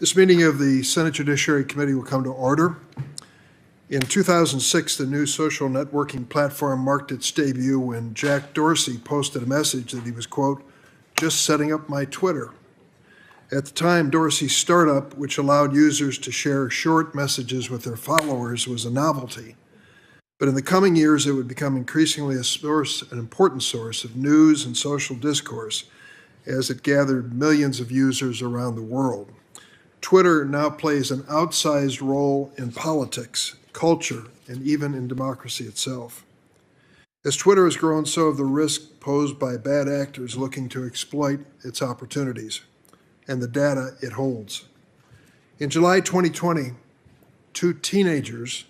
This meeting of the Senate Judiciary Committee will come to order. In 2006, the new social networking platform marked its debut when Jack Dorsey posted a message that he was, quote, just setting up my Twitter. At the time, Dorsey's startup, which allowed users to share short messages with their followers, was a novelty. But in the coming years, it would become increasingly an important source of news and social discourse as it gathered millions of users around the world. Twitter now plays an outsized role in politics, culture, and even in democracy itself. As Twitter has grown, so have the risks posed by bad actors looking to exploit its opportunities and the data it holds. In July 2020, two teenagers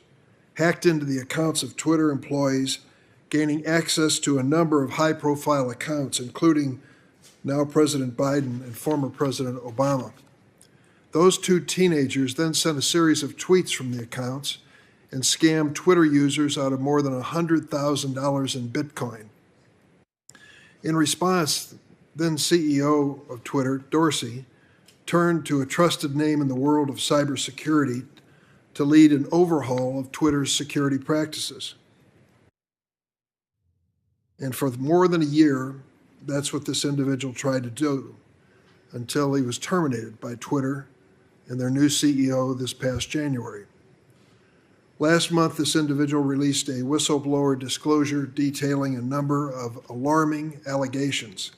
hacked into the accounts of Twitter employees, gaining access to a number of high-profile accounts, including now President Biden and former President Obama. Those two teenagers then sent a series of tweets from the accounts and scammed Twitter users out of more than $100,000 in Bitcoin. In response, then CEO of Twitter, Dorsey, turned to a trusted name in the world of cybersecurity to lead an overhaul of Twitter's security practices. And for more than a year, that's what this individual tried to do until he was terminated by Twitter and their new CEO this past January. Last month, this individual released a whistleblower disclosure detailing a number of alarming allegations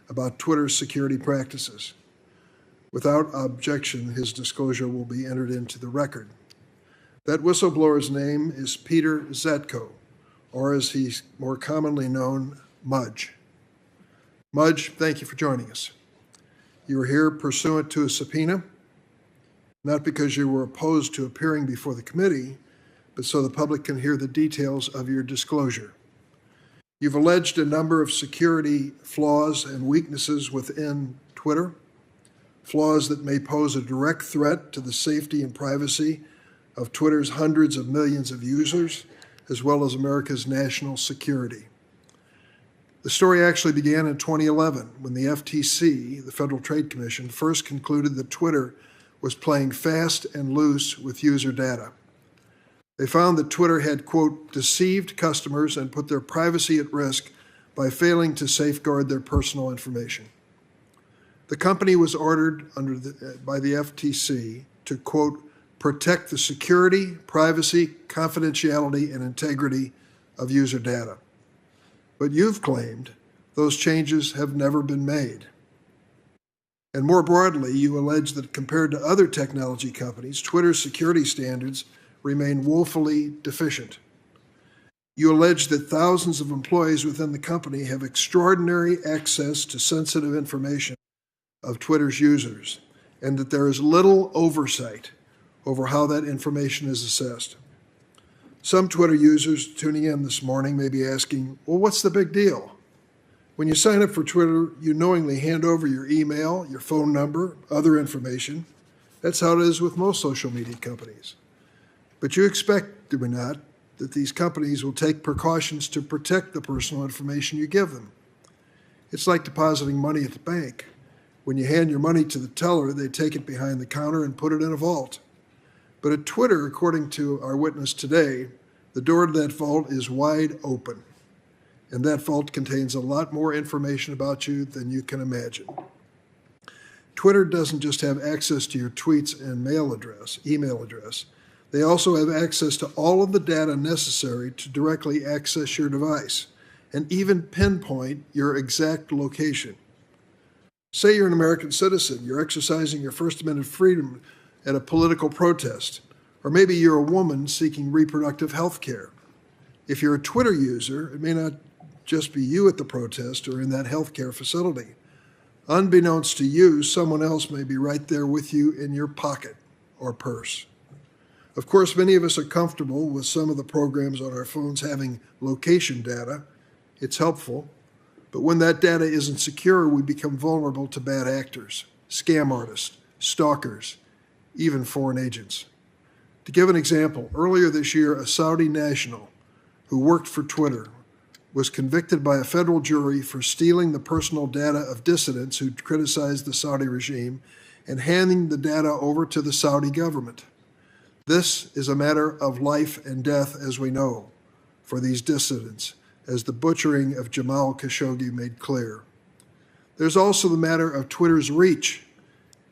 about Twitter's security practices. Without objection, his disclosure will be entered into the record. That whistleblower's name is Peter Zatko, or as he's more commonly known, Mudge. Mudge, thank you for joining us. You are here pursuant to a subpoena, not because you were opposed to appearing before the committee, but so the public can hear the details of your disclosure. You've alleged a number of security flaws and weaknesses within Twitter, flaws that may pose a direct threat to the safety and privacy of Twitter's hundreds of millions of users, as well as America's national security. The story actually began in 2011 when the FTC, the Federal Trade Commission, first concluded that Twitter was playing fast and loose with user data. They found that Twitter had, quote, deceived customers and put their privacy at risk by failing to safeguard their personal information. The company was ordered by the FTC to, quote, protect the security, privacy, confidentiality, and integrity of user data. But you've claimed those changes have never been made. And more broadly, you allege that compared to other technology companies, Twitter's security standards remain woefully deficient. You allege that thousands of employees within the company have extraordinary access to sensitive information of Twitter's users, and that there is little oversight over how that information is assessed. Some Twitter users tuning in this morning may be asking, well, what's the big deal? When you sign up for Twitter, you knowingly hand over your email, your phone number, other information. That's how it is with most social media companies. But you expect, do we not, that these companies will take precautions to protect the personal information you give them. It's like depositing money at the bank. When you hand your money to the teller, they take it behind the counter and put it in a vault. But at Twitter, according to our witness today, the door to that vault is wide open. And that vault contains a lot more information about you than you can imagine. Twitter doesn't just have access to your tweets and email address. They also have access to all of the data necessary to directly access your device and even pinpoint your exact location. Say you're an American citizen, you're exercising your First Amendment freedom at a political protest, or maybe you're a woman seeking reproductive health care. If you're a Twitter user, it may not just be you at the protest or in that healthcare facility. Unbeknownst to you, someone else may be right there with you in your pocket or purse. Of course, many of us are comfortable with some of the programs on our phones having location data. It's helpful. But when that data isn't secure, we become vulnerable to bad actors, scam artists, stalkers, even foreign agents. To give an example, earlier this year, a Saudi national who worked for Twitter was convicted by a federal jury for stealing the personal data of dissidents who criticized the Saudi regime and handing the data over to the Saudi government. This is a matter of life and death, as we know, for these dissidents, as the butchering of Jamal Khashoggi made clear. There's also the matter of Twitter's reach.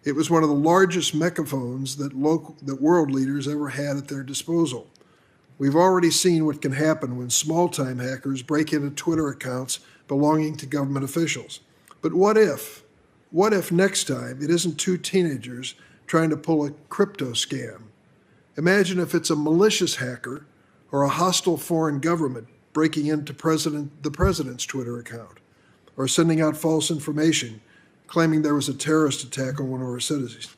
It was one of the largest megaphones that world leaders ever had at their disposal. We've already seen what can happen when small-time hackers break into Twitter accounts belonging to government officials. But what if? What if next time it isn't two teenagers trying to pull a crypto scam? Imagine if it's a malicious hacker or a hostile foreign government breaking into the president's Twitter account, or sending out false information claiming there was a terrorist attack on one of our citizens.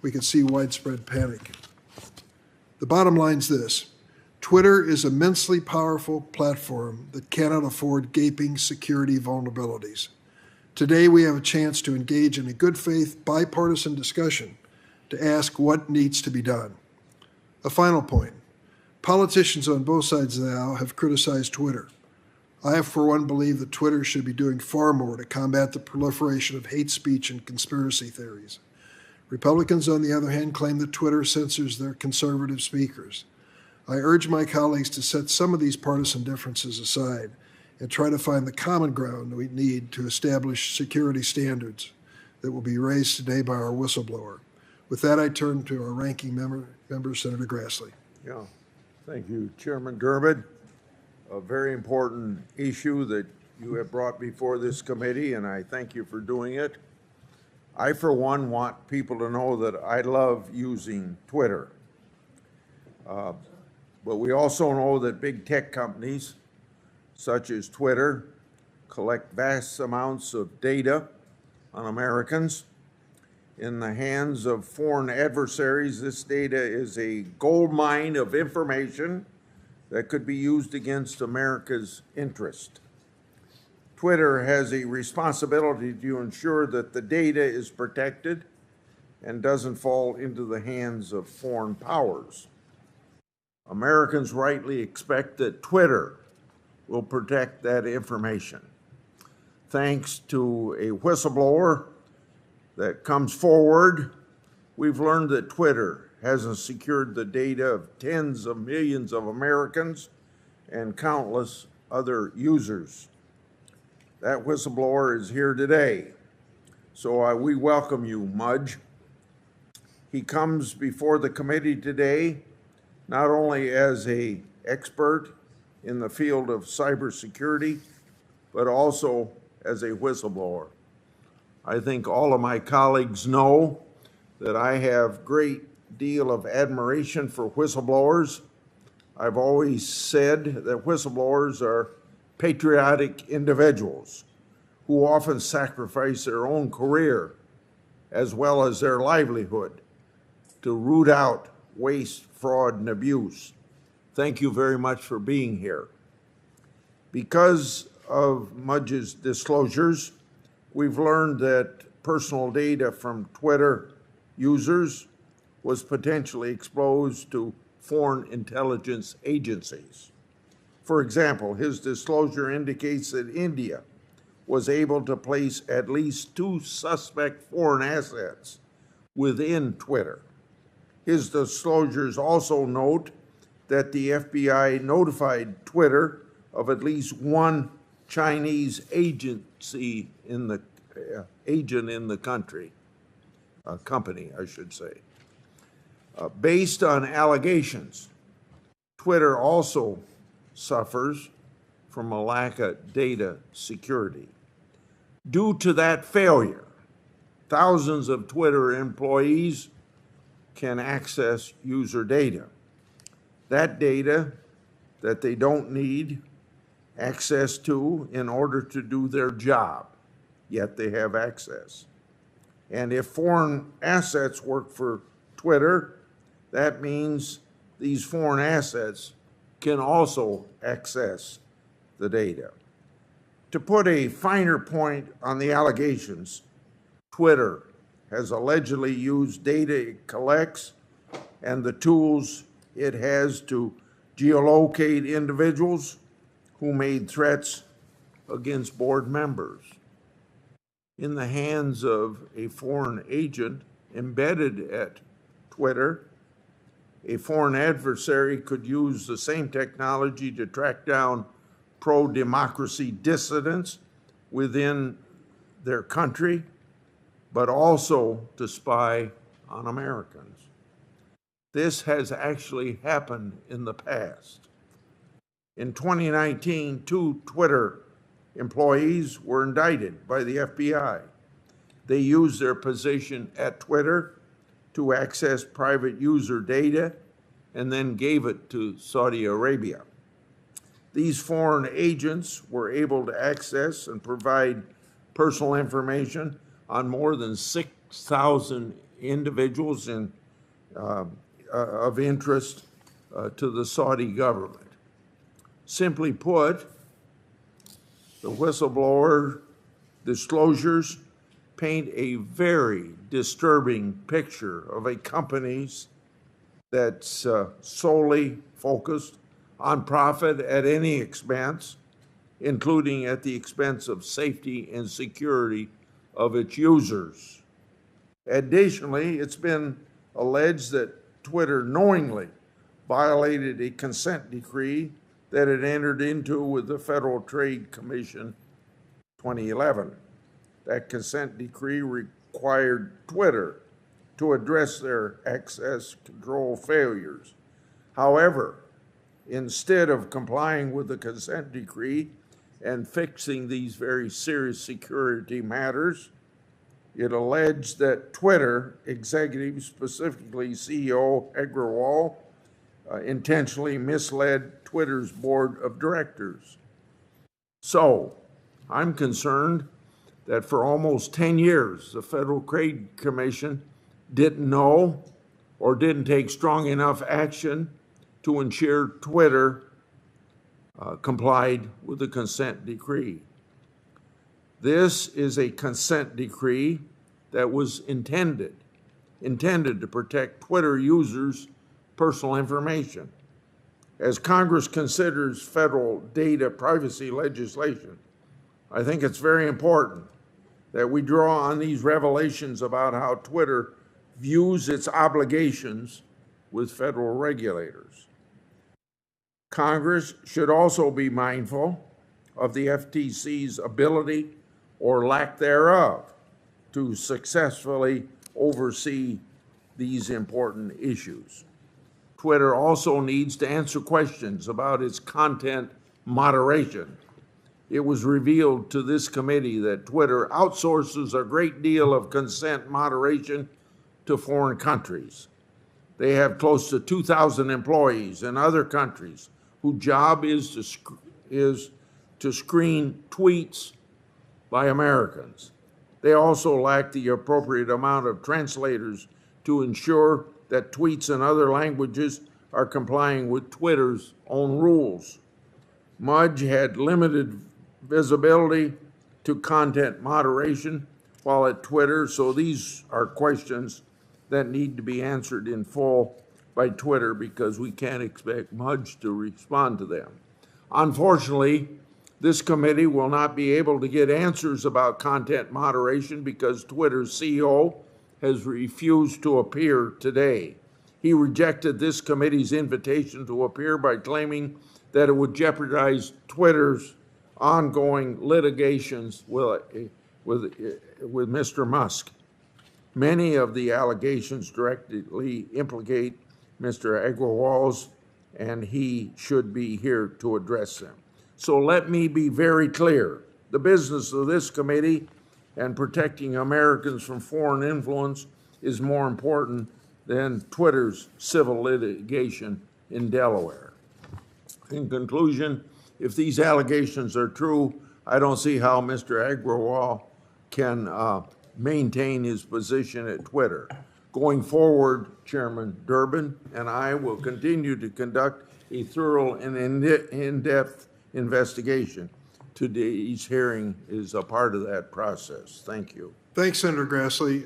We could see widespread panic. The bottom line is this: Twitter is an immensely powerful platform that cannot afford gaping security vulnerabilities. Today, we have a chance to engage in a good faith, bipartisan discussion to ask what needs to be done. A final point. Politicians on both sides of the aisle have criticized Twitter. I, for one, believe that Twitter should be doing far more to combat the proliferation of hate speech and conspiracy theories. Republicans, on the other hand, claim that Twitter censors their conservative speakers. I urge my colleagues to set some of these partisan differences aside and try to find the common ground we need to establish security standards that will be raised today by our whistleblower. With that, I turn to our ranking member, Senator Grassley. Yeah, thank you, Chairman Durbin. A very important issue that you have brought before this committee, and I thank you for doing it. I, for one, want people to know that I love using Twitter. But we also know that big tech companies, such as Twitter, collect vast amounts of data on Americans. In the hands of foreign adversaries, this data is a gold mine of information that could be used against America's interest. Twitter has a responsibility to ensure that the data is protected and doesn't fall into the hands of foreign powers. Americans rightly expect that Twitter will protect that information. Thanks to a whistleblower that comes forward, we've learned that Twitter hasn't secured the data of tens of millions of Americans and countless other users. That whistleblower is here today, so we welcome you, Mudge. He comes before the committee today not only as an expert in the field of cybersecurity, but also as a whistleblower. I think all of my colleagues know that I have great deal of admiration for whistleblowers. I've always said that whistleblowers are patriotic individuals who often sacrifice their own career as well as their livelihood to root out waste, fraud, and abuse. Thank you very much for being here. Because of Mudge's disclosures, we've learned that personal data from Twitter users was potentially exposed to foreign intelligence agencies. For example, his disclosure indicates that India was able to place at least 2 suspect foreign assets within Twitter. His disclosures also note that the FBI notified Twitter of at least 1 Chinese agent in the country, a company, I should say. Based on allegations, Twitter also suffers from a lack of data security. Due to that failure, thousands of Twitter employees can access user data. That data that they don't need access to in order to do their job, yet they have access. And if foreign assets work for Twitter, that means these foreign assets can also access the data. To put a finer point on the allegations, Twitter has allegedly used data it collects and the tools it has to geolocate individuals who made threats against board members. In the hands of a foreign agent, embedded at Twitter. A foreign adversary could use the same technology to track down pro-democracy dissidents within their country, but also to spy on Americans. This has actually happened in the past. In 2019, 2 Twitter employees were indicted by the FBI. They used their position at Twitter to access private user data and then gave it to Saudi Arabia. These foreign agents were able to access and provide personal information on more than 6,000 individuals of interest to the Saudi government. Simply put, the whistleblower disclosures paint a very disturbing picture of a company that's solely focused on profit at any expense, including at the expense of safety and security of its users. Additionally, it's been alleged that Twitter knowingly violated a consent decree that it entered into with the Federal Trade Commission 2011. That consent decree required Twitter to address their access control failures. However, instead of complying with the consent decree and fixing these very serious security matters, it alleged that Twitter executives, specifically CEO Agrawal, intentionally misled Twitter's board of directors. So, I'm concerned that for almost 10 years, the Federal Trade Commission didn't know or didn't take strong enough action to ensure Twitter complied with the consent decree. This is a consent decree that was intended to protect Twitter users' personal information. As Congress considers federal data privacy legislation, I think it's very important that we draw on these revelations about how Twitter views its obligations with federal regulators. Congress should also be mindful of the FTC's ability or lack thereof to successfully oversee these important issues. Twitter also needs to answer questions about its content moderation. It was revealed to this committee that Twitter outsources a great deal of consent moderation to foreign countries. They have close to 2,000 employees in other countries whose job is to screen tweets by Americans. They also lack the appropriate amount of translators to ensure that tweets in other languages are complying with Twitter's own rules. Mudge had limited visibility to content moderation while at Twitter, so these are questions that need to be answered in full by Twitter because we can't expect Mudge to respond to them. Unfortunately, this committee will not be able to get answers about content moderation because Twitter's CEO has refused to appear today. He rejected this committee's invitation to appear by claiming that it would jeopardize Twitter's ongoing litigations with Mr. Musk. Many of the allegations directly implicate Mr. Agrawal's, and he should be here to address them. So let me be very clear. The business of this committee and protecting Americans from foreign influence is more important than Twitter's civil litigation in Delaware. In conclusion, if these allegations are true, I don't see how Mr. Agrawal can maintain his position at Twitter. Going forward, Chairman Durbin and I will continue to conduct a thorough and in-depth investigation. Today's hearing is a part of that process. Thank you. Thanks, Senator Grassley.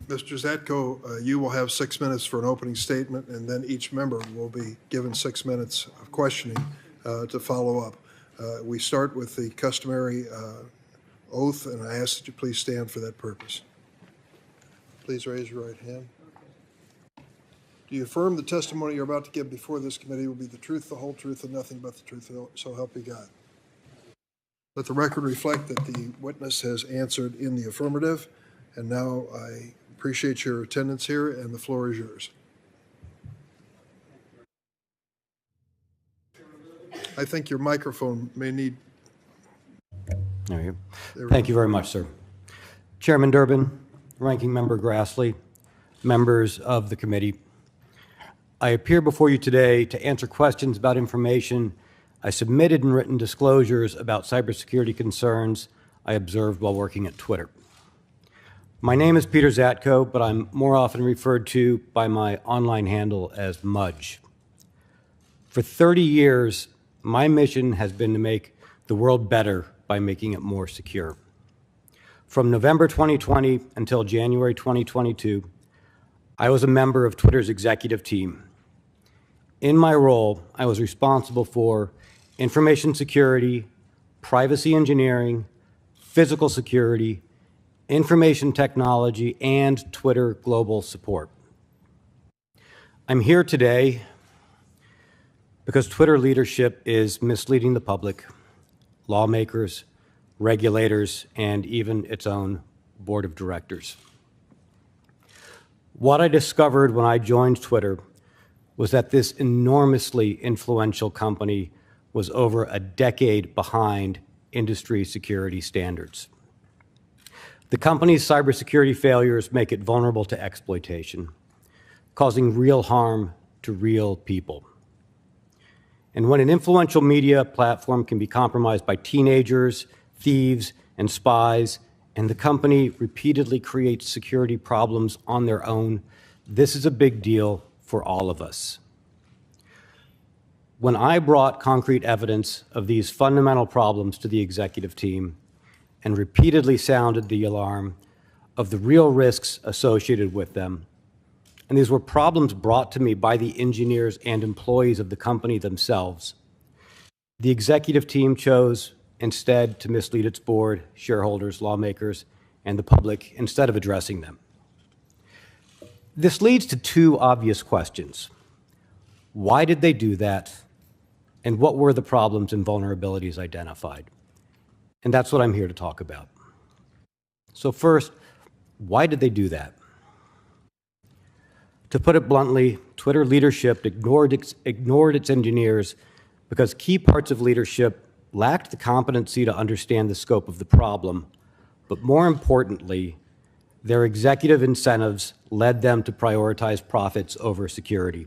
Mr. Zatko, you will have 6 minutes for an opening statement, and then each member will be given 6 minutes of questioning to follow up. We start with the customary oath, and I ask that you please stand for that purpose. Please raise your right hand. Do you affirm the testimony you're about to give before this committee will be the truth, the whole truth, and nothing but the truth, so help you God? Let the record reflect that the witness has answered in the affirmative. And now I appreciate your attendance here, and the floor is yours. I think your microphone may need. There you go. Thank you very much, sir. Chairman Durbin, Ranking Member Grassley, members of the committee, I appear before you today to answer questions about information I submitted in written disclosures about cybersecurity concerns I observed while working at Twitter. My name is Peter Zatko, but I'm more often referred to by my online handle as Mudge. For 30 years, my mission has been to make the world better by making it more secure. From November 2020 until January 2022, I was a member of Twitter's executive team. In my role, I was responsible for information security, privacy engineering, physical security, information technology, and Twitter global support. I'm here today because Twitter leadership is misleading the public, lawmakers, regulators, and even its own board of directors. What I discovered when I joined Twitter was that this enormously influential company was over a decade behind industry security standards. The company's cybersecurity failures make it vulnerable to exploitation, causing real harm to real people. And when an influential media platform can be compromised by teenagers, thieves, and spies, and the company repeatedly creates security problems on their own, this is a big deal for all of us. When I brought concrete evidence of these fundamental problems to the executive team and repeatedly sounded the alarm of the real risks associated with them, and these were problems brought to me by the engineers and employees of the company themselves, the executive team chose instead to mislead its board, shareholders, lawmakers, and the public instead of addressing them. This leads to two obvious questions. Why did they do that? And what were the problems and vulnerabilities identified? And that's what I'm here to talk about. So first, why did they do that? To put it bluntly, Twitter leadership ignored its engineers because key parts of leadership lacked the competency to understand the scope of the problem, but more importantly, their executive incentives led them to prioritize profits over security.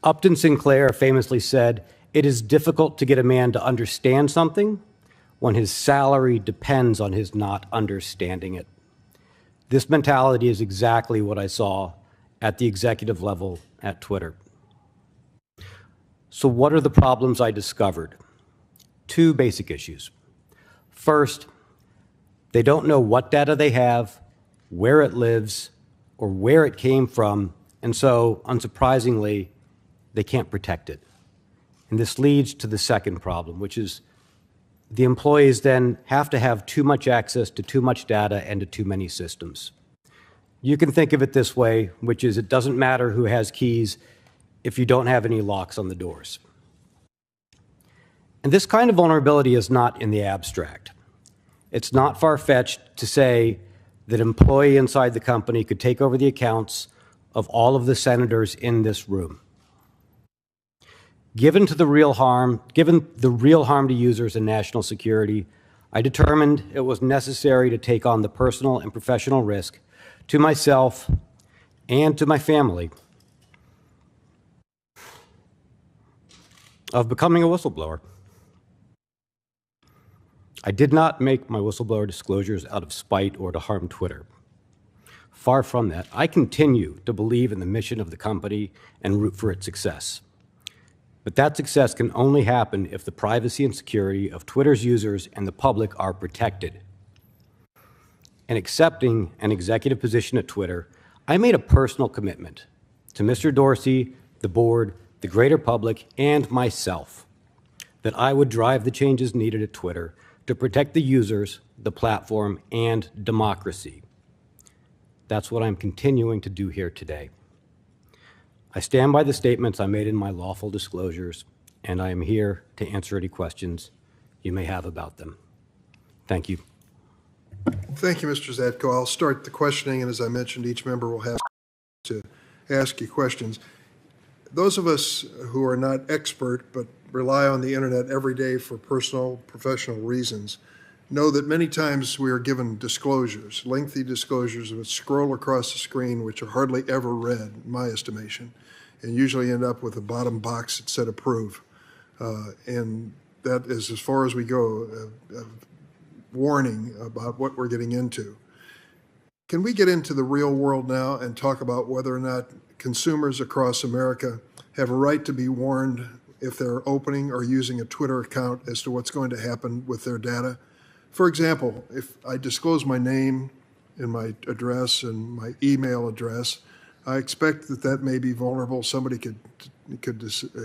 Upton Sinclair famously said, "It is difficult to get a man to understand something when his salary depends on his not understanding it." This mentality is exactly what I saw at the executive level at Twitter. So what are the problems I discovered? Two basic issues. First, they don't know what data they have, where it lives, or where it came from, and so, unsurprisingly, they can't protect it. And this leads to the second problem, which is the employees then have to have too much access to too much data and to too many systems. You can think of it this way, which is it doesn't matter who has keys if you don't have any locks on the doors. And this kind of vulnerability is not in the abstract. It's not far-fetched to say that an employee inside the company could take over the accounts of all of the senators in this room. Given the real harm to users and national security, I determined it was necessary to take on the personal and professional risk to myself and to my family of becoming a whistleblower. I did not make my whistleblower disclosures out of spite or to harm Twitter. Far from that, I continue to believe in the mission of the company and root for its success. But that success can only happen if the privacy and security of Twitter's users and the public are protected. In accepting an executive position at Twitter, I made a personal commitment to Mr. Dorsey, the board, the greater public, and myself that I would drive the changes needed at Twitter to protect the users, the platform, and democracy. That's what I'm continuing to do here today. I stand by the statements I made in my lawful disclosures, and I am here to answer any questions you may have about them. Thank you. Thank you, Mr. Zatko. I'll start the questioning, and as I mentioned, each member will have to ask you questions. Those of us who are not expert but rely on the internet every day for personal, professional reasons know that many times we are given disclosures, lengthy disclosures that scroll across the screen, which are hardly ever read, in my estimation, and usually end up with a bottom box that said approve. And that is as far as we go, a warning about what we're getting into. Can we get into the real world now and talk about whether or not consumers across America have a right to be warned if they're opening or using a Twitter account as to what's going to happen with their data? For example, if I disclose my name and my address and my email address, I expect that that may be vulnerable. Somebody could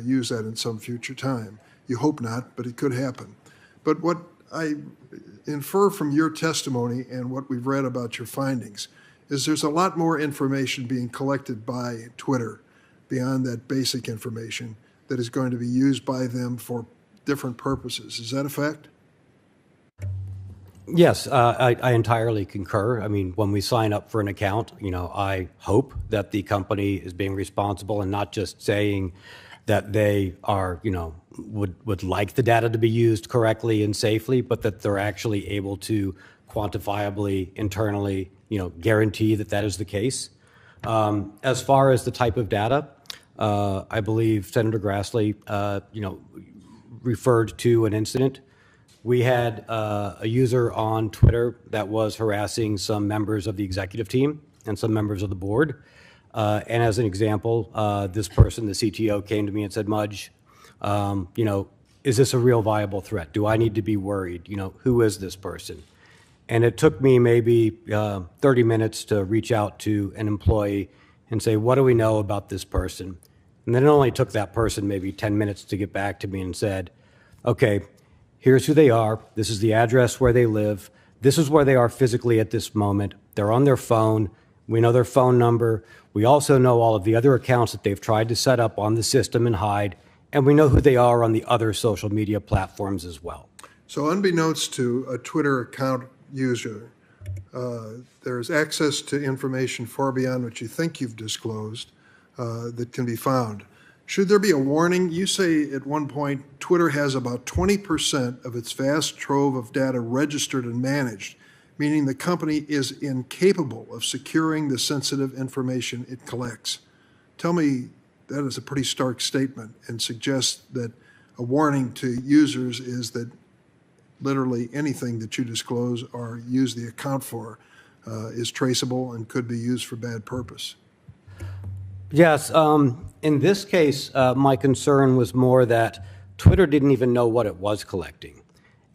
use that in some future time. You hope not, but it could happen. But what I infer from your testimony and what we've read about your findings is there's a lot more information being collected by Twitter beyond that basic information that is going to be used by them for different purposes. Is that a fact? Yes, I entirely concur. I mean, when we sign up for an account, I hope that the company is being responsible and not just saying that they are, would like the data to be used correctly and safely, but that they're actually able to quantifiably, internally, guarantee that that is the case. As far as the type of data, I believe Senator Grassley, referred to an incident. We had a user on Twitter that was harassing some members of the executive team and some members of the board. And as an example, this person, the CTO, came to me and said, Mudge, is this a real viable threat? Do I need to be worried? Who is this person? And it took me maybe 30 minutes to reach out to an employee and say, what do we know about this person? And then it only took that person maybe 10 minutes to get back to me and said, okay, here's who they are. This is the address where they live. This is where they are physically at this moment. They're on their phone. We know their phone number. We also know all of the other accounts that they've tried to set up on the system and hide. And we know who they are on the other social media platforms as well. So unbeknownst to a Twitter account user, there's access to information far beyond what you think you've disclosed that can be found. Should there be a warning? You say at one point Twitter has about 20% of its vast trove of data registered and managed, meaning the company is incapable of securing the sensitive information it collects. Tell me, that is a pretty stark statement and suggests that a warning to users is that literally anything that you disclose or use the account for is traceable and could be used for bad purpose. Yes, in this case, my concern was more that Twitter didn't even know what it was collecting.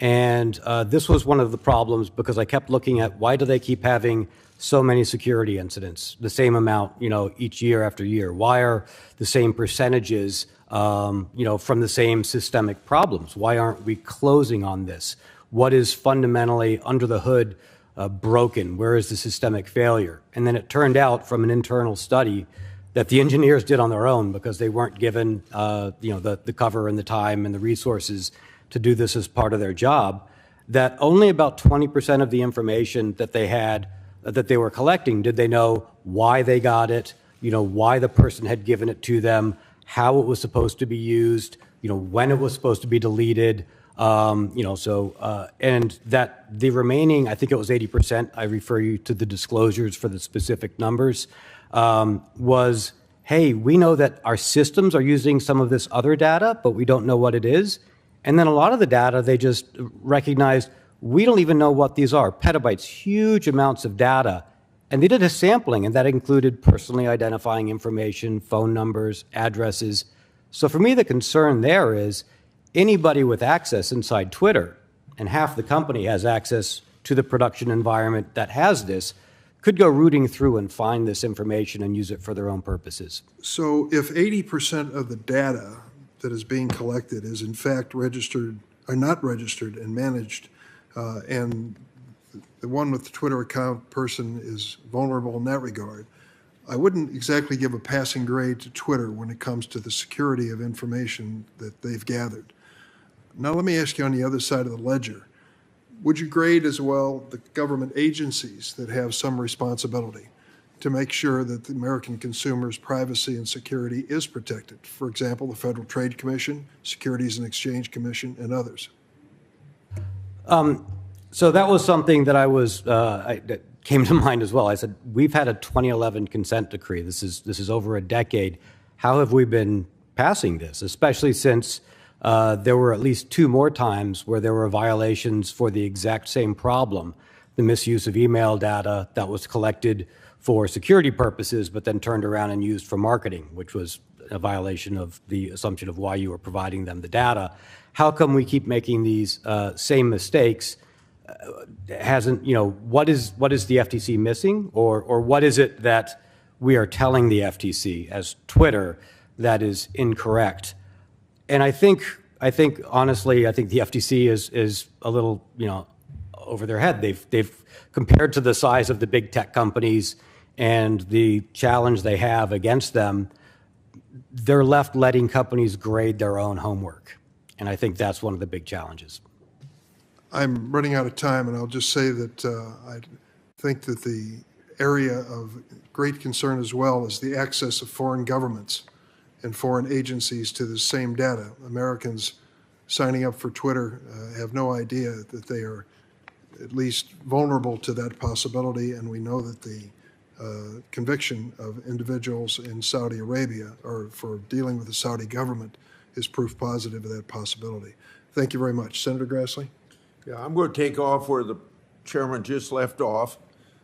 And this was one of the problems because I kept looking at why do they keep having so many security incidents, the same amount, each year after year? Why are the same percentages, from the same systemic problems? Why aren't we closing on this? What is fundamentally under the hood broken? Where is the systemic failure? And then it turned out from an internal study that the engineers did on their own because they weren't given, the cover and the time and the resources to do this as part of their job, that only about 20% of the information that they had, that they were collecting, did they know why they got it, why the person had given it to them, how it was supposed to be used, when it was supposed to be deleted, and that the remaining, I think it was 80%, I refer you to the disclosures for the specific numbers, was, hey, we know that our systems are using some of this other data, but we don't know what it is. And then a lot of the data, they just recognized, we don't even know what these are. Petabytes, huge amounts of data. And they did a sampling, and that included personally identifying information, phone numbers, addresses. So for me, the concern there is anybody with access inside Twitter, and half the company has access to the production environment that has this, could go rooting through and find this information and use it for their own purposes. So if 80% of the data that is being collected is in fact registered, or not registered and managed, and the one with the Twitter account person is vulnerable in that regard. I wouldn't exactly give a passing grade to Twitter when it comes to the security of information that they've gathered. Now let me ask you on the other side of the ledger. Would you grade as well the government agencies that have some responsibility to make sure that the American consumer's privacy and security is protected? For example, the Federal Trade Commission, Securities and Exchange Commission, and others. So that was something that that came to mind as well. I said, we've had a 2011 consent decree. This is over a decade. How have we been passing this, especially since there were at least 2 more times where there were violations for the exact same problem, the misuse of email data that was collected for security purposes, but then turned around and used for marketing, which was a violation of the assumption of why you were providing them the data. How come we keep making these same mistakes? What is the FTC missing, or what is it that we are telling the FTC as Twitter that is incorrect? And I think honestly, I think the FTC is a little, over their head. They've compared to the size of the big tech companies and the challenge they have against them, they're left letting companies grade their own homework. And I think that's one of the big challenges. I'm running out of time, and I'll just say that I think that the area of great concern as well is the access of foreign governments and foreign agencies to the same data. Americans signing up for Twitter have no idea that they are at least vulnerable to that possibility, and we know that the conviction of individuals in Saudi Arabia or for dealing with the Saudi government is proof positive of that possibility. Thank you very much. Senator Grassley? Yeah, I'm going to take off where the chairman just left off.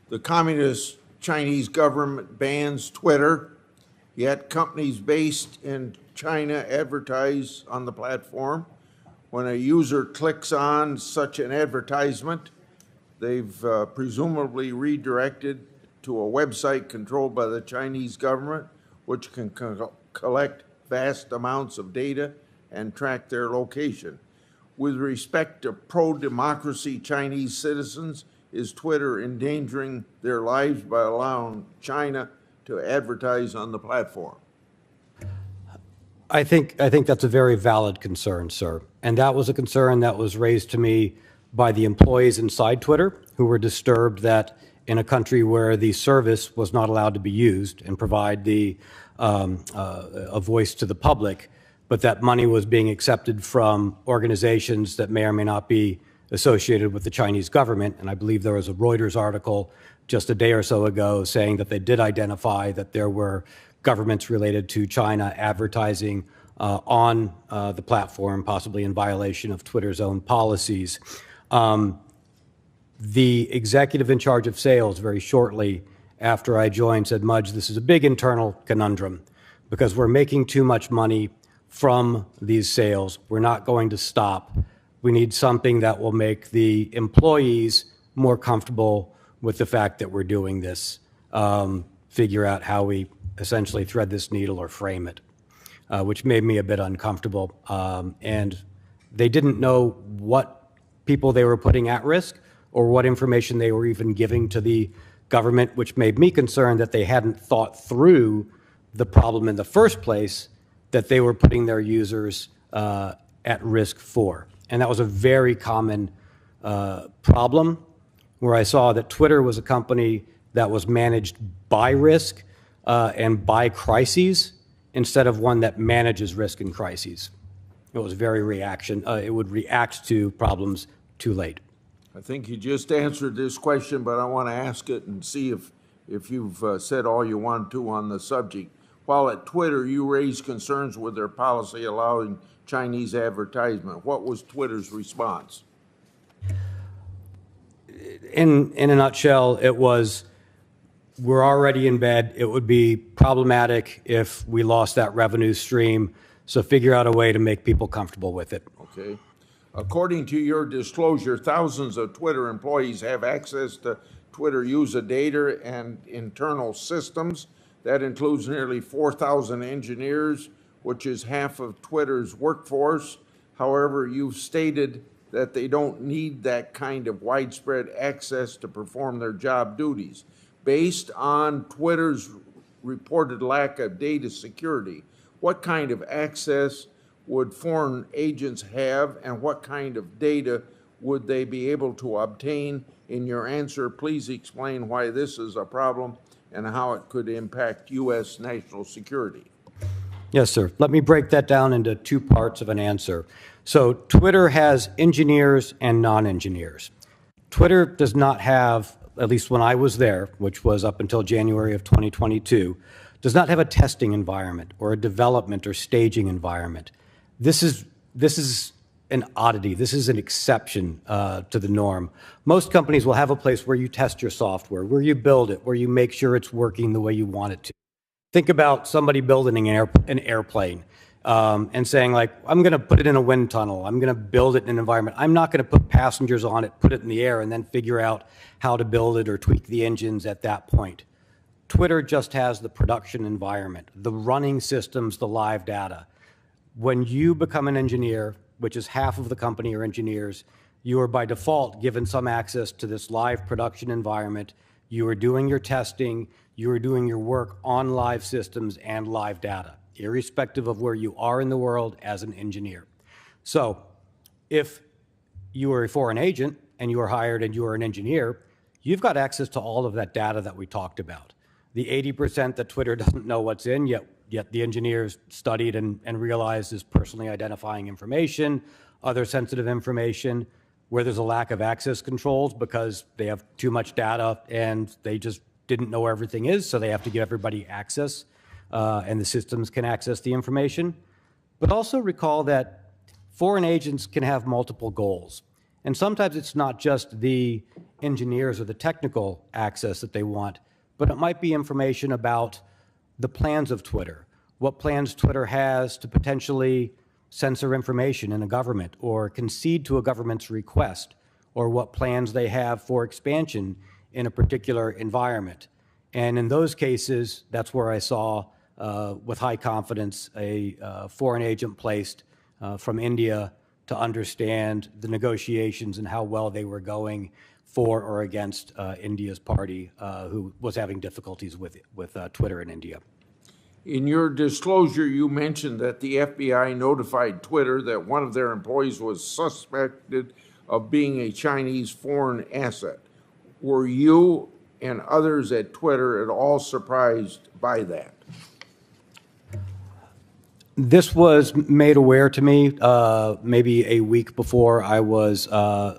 The communist Chinese government bans Twitter, yet companies based in China advertise on the platform. When a user clicks on such an advertisement, they've presumably redirected to a website controlled by the Chinese government, which can collect vast amounts of data and track their location. With respect to pro-democracy Chinese citizens, is Twitter endangering their lives by allowing China to advertise on the platform? I think that's a very valid concern, sir. And that was a concern that was raised to me by the employees inside Twitter, who were disturbed that in a country where the service was not allowed to be used and provide a voice to the public, but that money was being accepted from organizations that may or may not be associated with the Chinese government. And I believe there was a Reuters article just a day or so ago saying that they did identify that there were governments related to China advertising on the platform, possibly in violation of Twitter's own policies. The executive in charge of sales very shortly after I joined said, Mudge, this is a big internal conundrum because we're making too much money from these sales. We're not going to stop. We need something that will make the employees more comfortable with the fact that we're doing this, figure out how we essentially thread this needle or frame it, which made me a bit uncomfortable. And they didn't know what people they were putting at risk or what information they were even giving to the government, which made me concerned that they hadn't thought through the problem in the first place that they were putting their users at risk for. And that was a very common problem where I saw that Twitter was a company that was managed by risk and by crises instead of one that manages risk and crises. It was very it would react to problems too late. I think you just answered this question, but I want to ask it and see if you've said all you want to on the subject. While at Twitter, you raised concerns with their policy allowing Chinese advertisement. What was Twitter's response? In a nutshell, it was, we're already in bed. It would be problematic if we lost that revenue stream, so figure out a way to make people comfortable with it. Okay. According to your disclosure, thousands of Twitter employees have access to Twitter user data and internal systems. That includes nearly 4,000 engineers, which is half of Twitter's workforce. However, you've stated that they don't need that kind of widespread access to perform their job duties. Based on Twitter's reported lack of data security, what kind of access would foreign agents have, and what kind of data would they be able to obtain? In your answer, please explain why this is a problem and how it could impact U.S. national security. Yes, sir. Let me break that down into two parts of an answer. So Twitter has engineers and non-engineers. Twitter does not have, at least when I was there, which was up until January of 2022, does not have a testing environment or a development or staging environment. This is an oddity. This is an exception to the norm. Most companies will have a place where you test your software, where you build it, where you make sure it's working the way you want it to. Think about somebody building an airplane and saying, like, I'm going to put it in a wind tunnel. I'm going to build it in an environment. I'm not going to put passengers on it, put it in the air, and then figure out how to build it or tweak the engines at that point. Twitter just has the production environment, the running systems, the live data. When you become an engineer, which is half of the company are engineers, you are by default given some access to this live production environment. You are doing your testing, you are doing your work on live systems and live data, irrespective of where you are in the world as an engineer. So if you are a foreign agent and you are hired and you are an engineer, you've got access to all of that data that we talked about. The 80% that Twitter doesn't know what's in, yet the engineers studied and realized is personally identifying information, other sensitive information, where there's a lack of access controls because they have too much data and they just didn't know where everything is, so they have to give everybody access, and the systems can access the information. But also recall that foreign agents can have multiple goals. And sometimes it's not just the engineers or the technical access that they want, but it might be information about the plans of Twitter, what plans Twitter has to potentially censor information in a government or concede to a government's request, or what plans they have for expansion in a particular environment. And in those cases, that's where I saw, with high confidence, a foreign agent placed from India to understand the negotiations and how well they were going for or against India's party, who was having difficulties with Twitter in India. In your disclosure, you mentioned that the FBI notified Twitter that one of their employees was suspected of being a Chinese foreign asset. Were you and others at Twitter at all surprised by that? This was made aware to me maybe a week before I was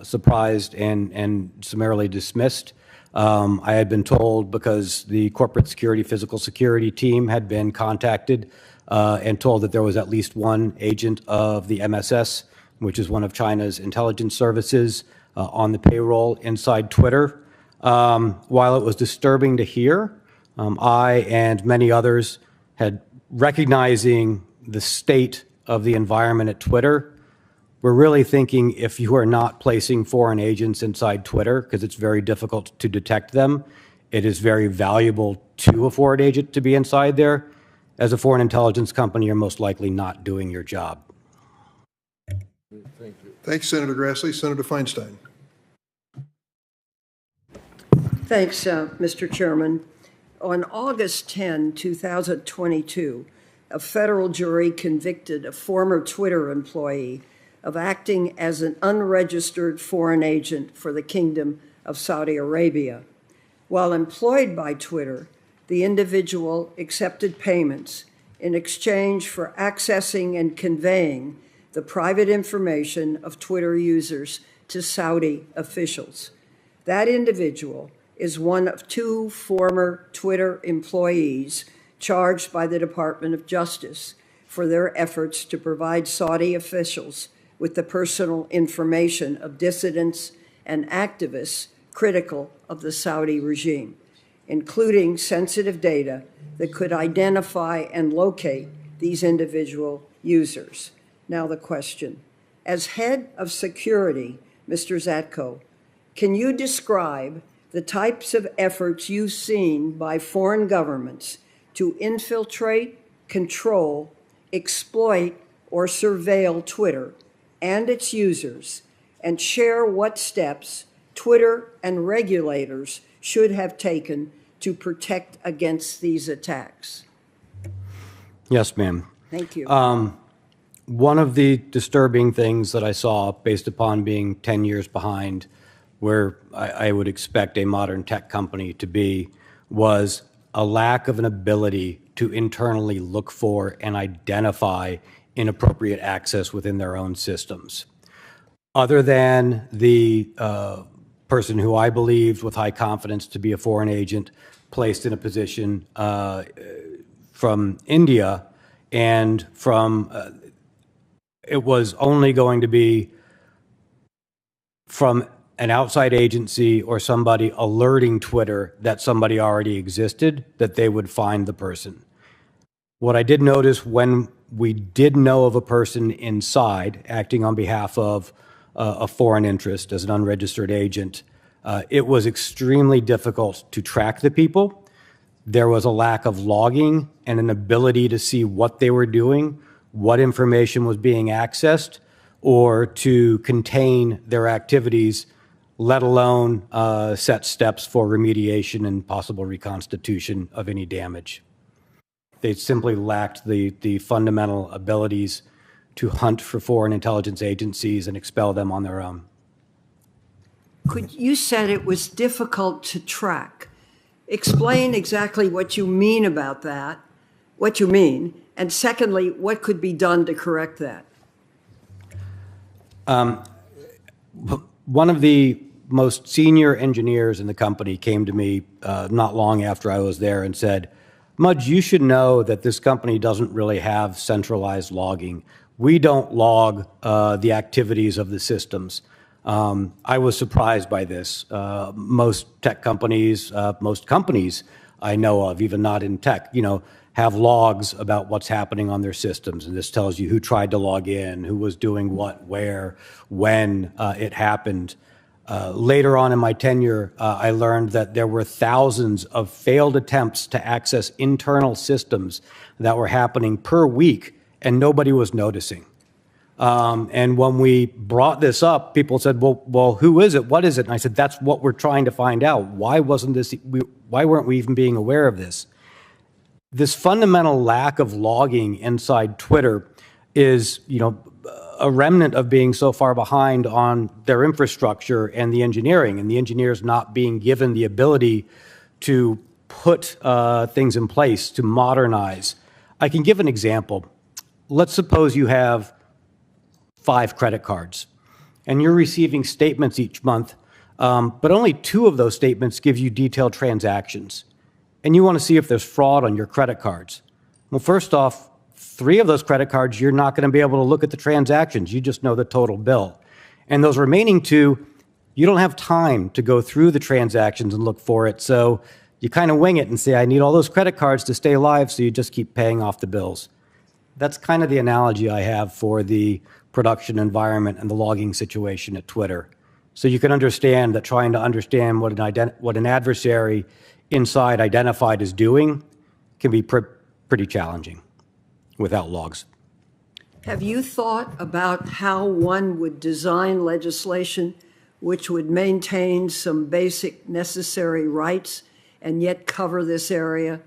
surprised and summarily dismissed. I had been told, because the corporate security, physical security team had been contacted and told that there was at least one agent of the MSS, which is one of China's intelligence services, on the payroll inside Twitter. While it was disturbing to hear, I and many others had recognizing the state of the environment at Twitter. We're really thinking, if you are not placing foreign agents inside Twitter, because it's very difficult to detect them, it is very valuable to a foreign agent to be inside there. As a foreign intelligence company, you're most likely not doing your job. Thank you. Thanks, Senator Grassley. Senator Feinstein. Thanks, Mr. Chairman. On August 10, 2022, a federal jury convicted a former Twitter employee of acting as an unregistered foreign agent for the Kingdom of Saudi Arabia. While employed by Twitter, the individual accepted payments in exchange for accessing and conveying the private information of Twitter users to Saudi officials. That individual is one of two former Twitter employees charged by the Department of Justice for their efforts to provide Saudi officials with the personal information of dissidents and activists critical of the Saudi regime, including sensitive data that could identify and locate these individual users. Now the question: as head of security, Mr. Zatko, can you describe the types of efforts you've seen by foreign governments to infiltrate, control, exploit, or surveil Twitter and its users and share what steps Twitter and regulators should have taken to protect against these attacks? Yes, ma'am. Thank you. One of the disturbing things that I saw, based upon being 10 years behind where I would expect a modern tech company to be, was a lack of an ability to internally look for and identify inappropriate access within their own systems. Other than the person who I believed with high confidence to be a foreign agent placed in a position from India, and from it was only going to be from an outside agency or somebody alerting Twitter that somebody already existed, that they would find the person. What I did notice when we did know of a person inside acting on behalf of a foreign interest as an unregistered agent, it was extremely difficult to track the people. There was a lack of logging and an ability to see what they were doing, what information was being accessed, or to contain their activities, let alone set steps for remediation and possible reconstitution of any damage. They simply lacked the fundamental abilities to hunt for foreign intelligence agencies and expel them on their own. You said it was difficult to track. Explain exactly what you mean about that, what you mean, and secondly, what could be done to correct that? One of the most senior engineers in the company came to me not long after I was there and said, "Mudge, you should know that this company doesn't really have centralized logging. We don't log the activities of the systems." I was surprised by this. Most tech companies, most companies I know of, even not in tech, have logs about what's happening on their systems. And this tells you who tried to log in, who was doing what, where, when it happened. Later on in my tenure, I learned that there were thousands of failed attempts to access internal systems that were happening per week, and nobody was noticing. And when we brought this up, people said, well, who is it? What is it? And I said, that's what we're trying to find out. Why weren't we even being aware of this? This fundamental lack of logging inside Twitter is, a remnant of being so far behind on their infrastructure and the engineers not being given the ability to put things in place to modernize. I can give an example. Let's suppose you have 5 credit cards, and you're receiving statements each month, but only 2 of those statements give you detailed transactions, and you want to see if there's fraud on your credit cards. Well, first off, 3 of those credit cards, you're not going to be able to look at the transactions. You just know the total bill. And those remaining 2, you don't have time to go through the transactions and look for it, so you kind of wing it and say, I need all those credit cards to stay alive, so you just keep paying off the bills. That's kind of the analogy I have for the production environment and the logging situation at Twitter. So you can understand that trying to understand what an adversary inside identified is doing can be pretty challenging without logs. Have you thought about how one would design legislation which would maintain some basic necessary rights and yet cover this area?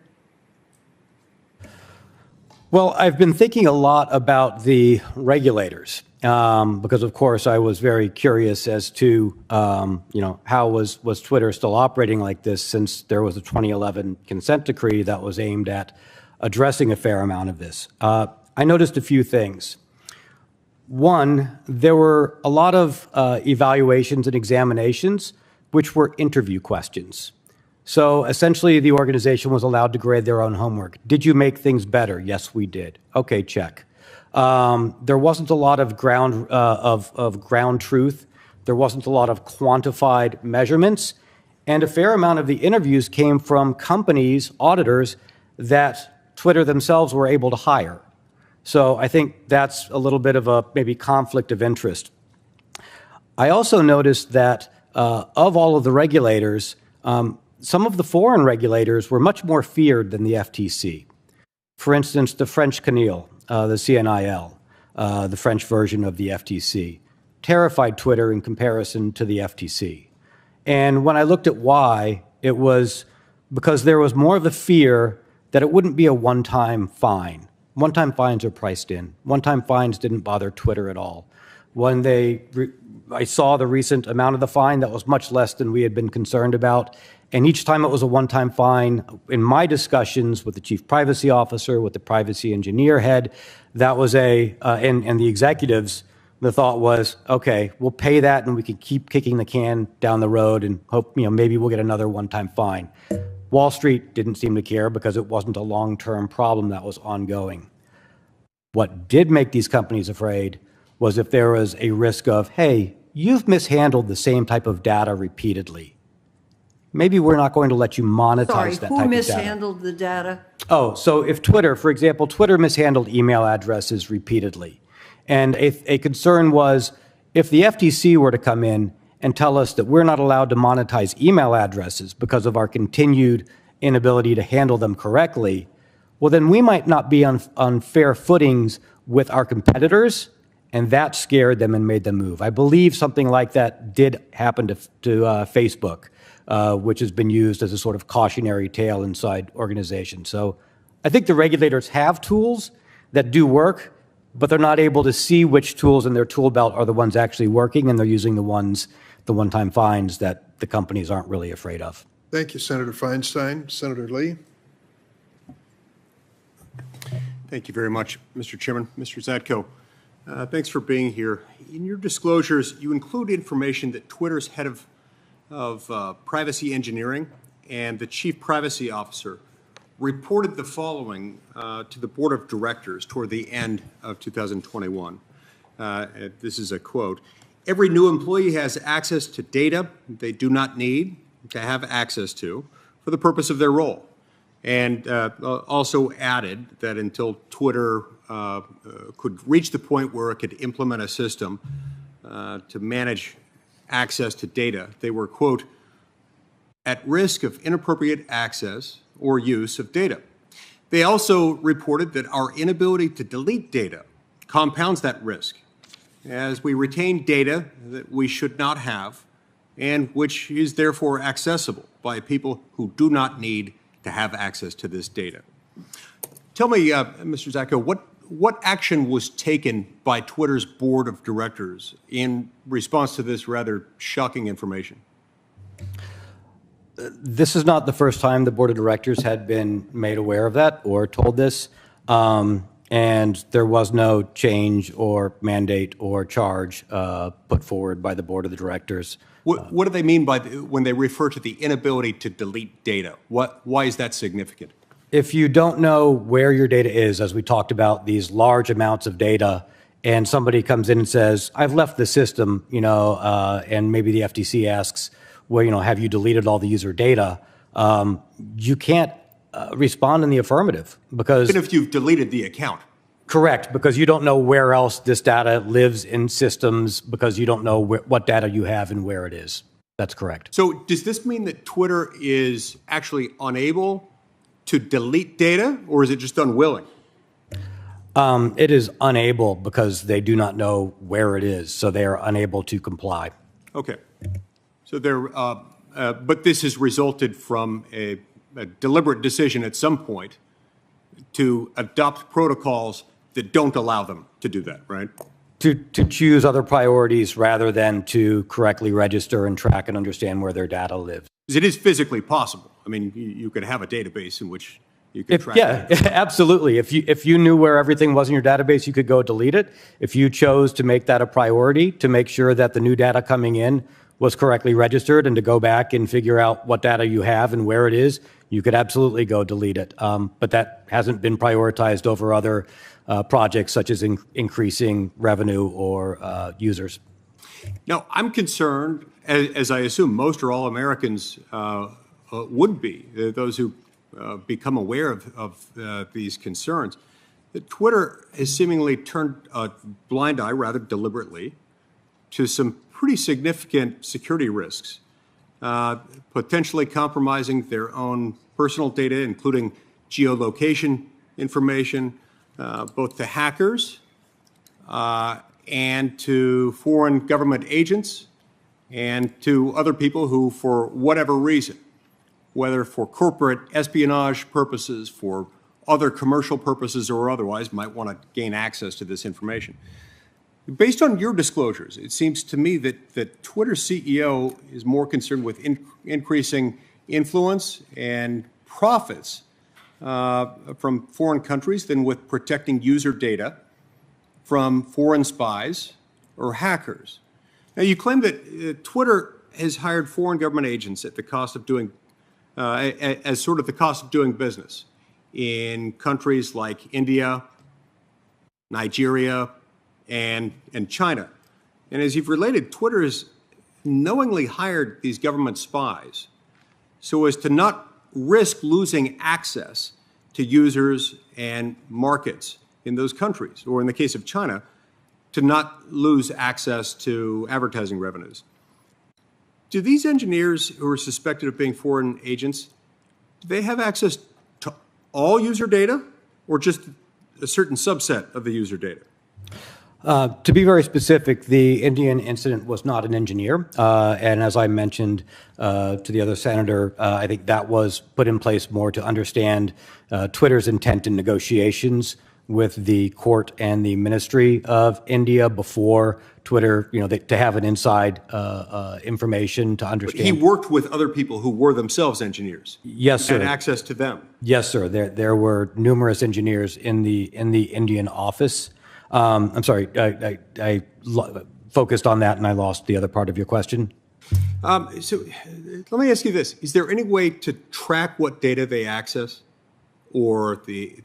Well, I've been thinking a lot about the regulators because, of course, I was very curious as to, how was Twitter still operating like this since there was a 2011 consent decree that was aimed at addressing a fair amount of this. I noticed a few things. One, there were a lot of evaluations and examinations which were interview questions. So essentially, the organization was allowed to grade their own homework. Did you make things better? Yes, we did. Okay, check. There wasn't a lot of ground truth. There wasn't a lot of quantified measurements, and a fair amount of the interviews came from companies, auditors that Twitter themselves were able to hire. So I think that's a little bit of a maybe conflict of interest. I also noticed that of all of the regulators, some of the foreign regulators were much more feared than the FTC. For instance, the French CNIL, the CNIL, the French version of the FTC. terrified Twitter in comparison to the FTC. And when I looked at why, it was because there was more of the fear that it wouldn't be a one-time fine. One-time fines are priced in. One-time fines didn't bother Twitter at all. When I saw the recent amount of the fine, that was much less than we had been concerned about. And each time it was a one-time fine, in my discussions with the chief privacy officer, with the privacy engineer head, that was and the executives, the thought was, okay, we'll pay that and we can keep kicking the can down the road and hope, maybe we'll get another one-time fine. Wall Street didn't seem to care because it wasn't a long-term problem that was ongoing. What did make these companies afraid was if there was a risk of, hey, you've mishandled the same type of data repeatedly. Maybe we're not going to let you monetize that type of data. Sorry, who mishandled the data? Oh, so if Twitter, for example, Twitter mishandled email addresses repeatedly. And a concern was if the FTC were to come in and tell us that we're not allowed to monetize email addresses because of our continued inability to handle them correctly, well, then we might not be on fair footings with our competitors, and that scared them and made them move. I believe something like that did happen to Facebook, which has been used as a sort of cautionary tale inside organizations. So I think the regulators have tools that do work, but they're not able to see which tools in their tool belt are the ones actually working, and they're using the one-time fines that the companies aren't really afraid of. Thank you, Senator Feinstein. Senator Lee? Thank you very much, Mr. Chairman. Mr. Zatko, thanks for being here. In your disclosures, you include information that Twitter's head of privacy engineering and the chief privacy officer reported the following to the board of directors toward the end of 2021. This is a quote. Every new employee has access to data they do not need to have access to for the purpose of their role. And also added that until Twitter could reach the point where it could implement a system to manage access to data, they were, quote, at risk of inappropriate access or use of data. They also reported that our inability to delete data compounds that risk, as we retain data that we should not have and which is therefore accessible by people who do not need to have access to this data. Tell me, Mr. Zatko, what action was taken by Twitter's board of directors in response to this rather shocking information? This is not the first time the board of directors had been made aware of that or told this, and there was no change or mandate or charge put forward by the board of the directors. What do they mean by when they refer to the inability to delete data? Why is that significant? If you don't know where your data is, as we talked about, these large amounts of data, and somebody comes in and says, I've left the system, and maybe the FTC asks, well, have you deleted all the user data? You can't respond in the affirmative because— Even if you've deleted the account. Correct, because you don't know where else this data lives in systems, because you don't know what data you have and where it is. That's correct. So does this mean that Twitter is actually unable to delete data, or is it just unwilling? It is unable because they do not know where it is, so they are unable to comply. Okay. So but this has resulted from a deliberate decision at some point to adopt protocols that don't allow them to do that, right? To choose other priorities rather than to correctly register and track and understand where their data lives. Because it is physically possible. I mean, you could have a database in which you could track that. Absolutely. If you knew where everything was in your database, you could go delete it. If you chose to make that a priority, to make sure that the new data coming in was correctly registered and to go back and figure out what data you have and where it is, you could absolutely go delete it. But that hasn't been prioritized over other projects such as increasing revenue or users. Now, I'm concerned, as I assume most or all Americans would be, those who become aware of these concerns, that Twitter has seemingly turned a blind eye, rather deliberately, to some pretty significant security risks, potentially compromising their own personal data, including geolocation information, both to hackers and to foreign government agents and to other people who, for whatever reason, whether for corporate espionage purposes, for other commercial purposes or otherwise, might want to gain access to this information. Based on your disclosures, it seems to me that Twitter's CEO is more concerned with increasing influence and profits from foreign countries than with protecting user data from foreign spies or hackers. Now, you claim that Twitter has hired foreign government agents at the cost of doing, as sort of the cost of doing business in countries like India, Nigeria, and China. And as you've related, Twitter has knowingly hired these government spies so as to not risk losing access to users and markets in those countries, or in the case of China, to not lose access to advertising revenues. Do these engineers who are suspected of being foreign agents, do they have access to all user data or just a certain subset of the user data? To be very specific, the Indian incident was not an engineer. And as I mentioned to the other senator, I think that was put in place more to understand Twitter's intent in negotiations with the court and the Ministry of India before Twitter, to have an inside information to understand. He worked with other people who were themselves engineers. Yes, sir. Had access to them. Yes, sir. There were numerous engineers in the Indian office. I'm sorry, I focused on that and I lost the other part of your question. So let me ask you this. Is there any way to track what data they access or the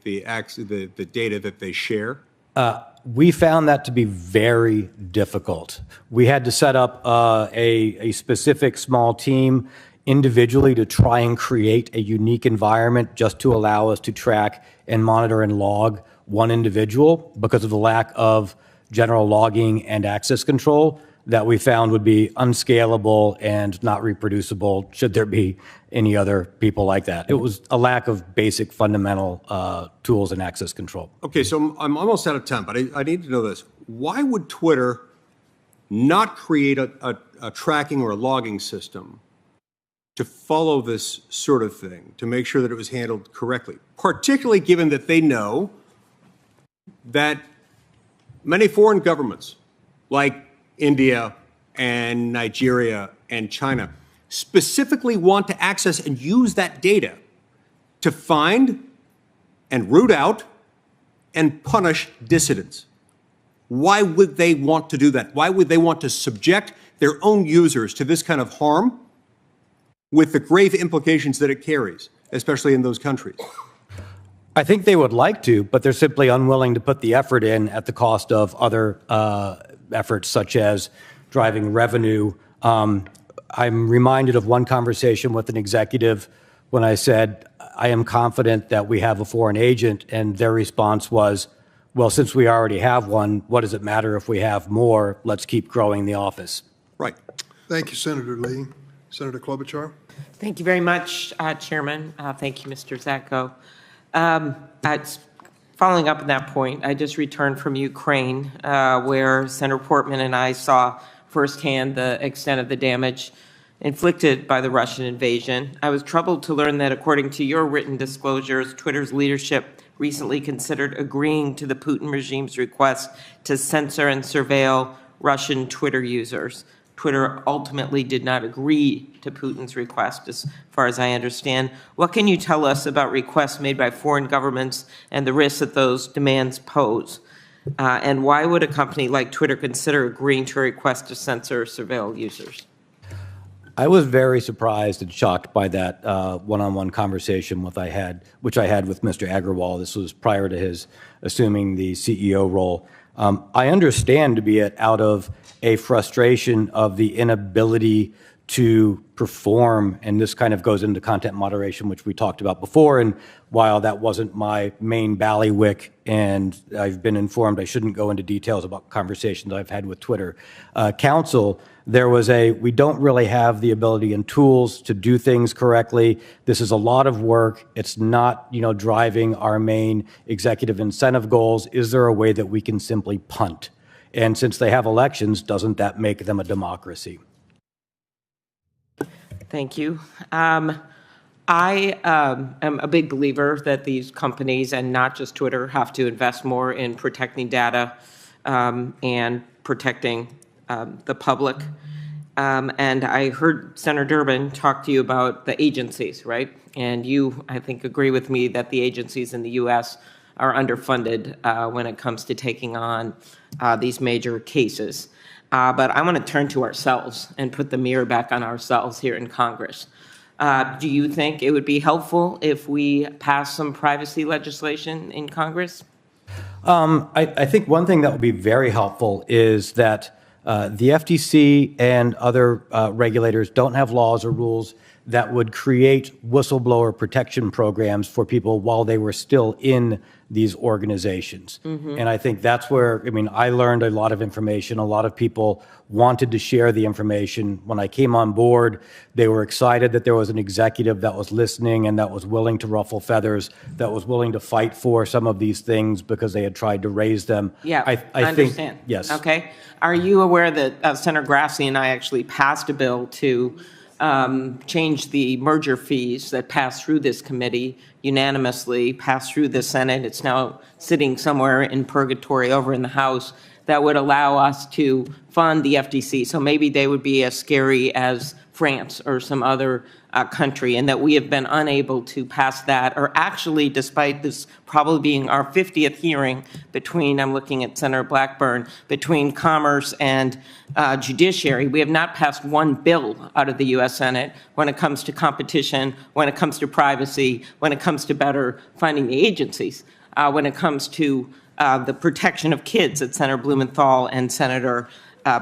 data that they share? We found that to be very difficult. We had to set up a specific small team individually to try and create a unique environment just to allow us to track and monitor and log one individual because of the lack of general logging and access control that we found would be unscalable and not reproducible should there be any other people like that. It was a lack of basic fundamental tools and access control. Okay, so I'm almost out of time, but I need to know this. Why would Twitter not create a tracking or a logging system to follow this sort of thing, to make sure that it was handled correctly, particularly given that they know that many foreign governments, like India and Nigeria and China, specifically want to access and use that data to find and root out and punish dissidents? Why would they want to do that? Why would they want to subject their own users to this kind of harm with the grave implications that it carries, especially in those countries? I think they would like to, but they're simply unwilling to put the effort in at the cost of other efforts, such as driving revenue. I'm reminded of one conversation with an executive when I said, I am confident that we have a foreign agent, and their response was, well, since we already have one, what does it matter if we have more? Let's keep growing the office. Right. Thank you, Senator Lee. Senator Klobuchar. Thank you very much, Chairman. Thank you, Mr. Zatko. Following up on that point, I just returned from Ukraine, where Senator Portman and I saw firsthand the extent of the damage inflicted by the Russian invasion. I was troubled to learn that, according to your written disclosures, Twitter's leadership recently considered agreeing to the Putin regime's request to censor and surveil Russian Twitter users. Twitter ultimately did not agree to Putin's request, as far as I understand. What can you tell us about requests made by foreign governments and the risks that those demands pose? And why would a company like Twitter consider agreeing to a request to censor or surveil users? I was very surprised and shocked by that one-on-one conversation which I had with Mr. Agrawal. This was prior to his assuming the CEO role. I understand to be it out of a frustration of the inability to perform, and this kind of goes into content moderation, which we talked about before, and while that wasn't my main ballywick, and I've been informed I shouldn't go into details about conversations I've had with Twitter counsel, there was we don't really have the ability and tools to do things correctly. This is a lot of work. It's not, driving our main executive incentive goals. Is there a way that we can simply punt? And since they have elections, doesn't that make them a democracy? Thank you. I am a big believer that these companies, and not just Twitter, have to invest more in protecting data and protecting the public. And I heard Senator Durbin talk to you about the agencies, right? And you, I think, agree with me that the agencies in the U.S. are underfunded when it comes to taking on these major cases. But I want to turn to ourselves and put the mirror back on ourselves here in Congress. Do you think it would be helpful if we pass some privacy legislation in Congress? I think one thing that would be very helpful is that the FTC and other regulators don't have laws or rules that would create whistleblower protection programs for people while they were still in these organizations. And I think that's where, I mean, I learned a lot of information. A lot of people wanted to share the information. When I came on board, they were excited that there was an executive that was listening and that was willing to ruffle feathers, that was willing to fight for some of these things because they had tried to raise them. Yeah, I understand. think, yes. Okay. Are you aware that Senator Grassley and I actually passed a bill to change the merger fees that passed through this committee, unanimously passed through the Senate? It's now sitting somewhere in purgatory over in the House, that would allow us to fund the FTC. So maybe they would be as scary as France or some other country, and that we have been unable to pass that, or actually, despite this probably being our 50th hearing between, I'm looking at Senator Blackburn, between Commerce and Judiciary, we have not passed one bill out of the U.S. Senate when it comes to competition, when it comes to privacy, when it comes to better funding the agencies, when it comes to the protection of kids that Senator Blumenthal and Senator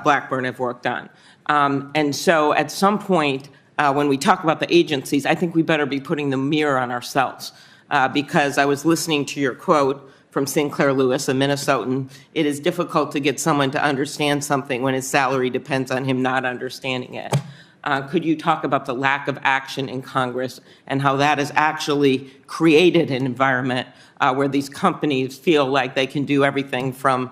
Blackburn have worked on. And so at some point, when we talk about the agencies, I think we better be putting the mirror on ourselves, because I was listening to your quote from Sinclair Lewis, a Minnesotan. It is difficult to get someone to understand something when his salary depends on him not understanding it. Could you talk about the lack of action in Congress and how that has actually created an environment where these companies feel like they can do everything from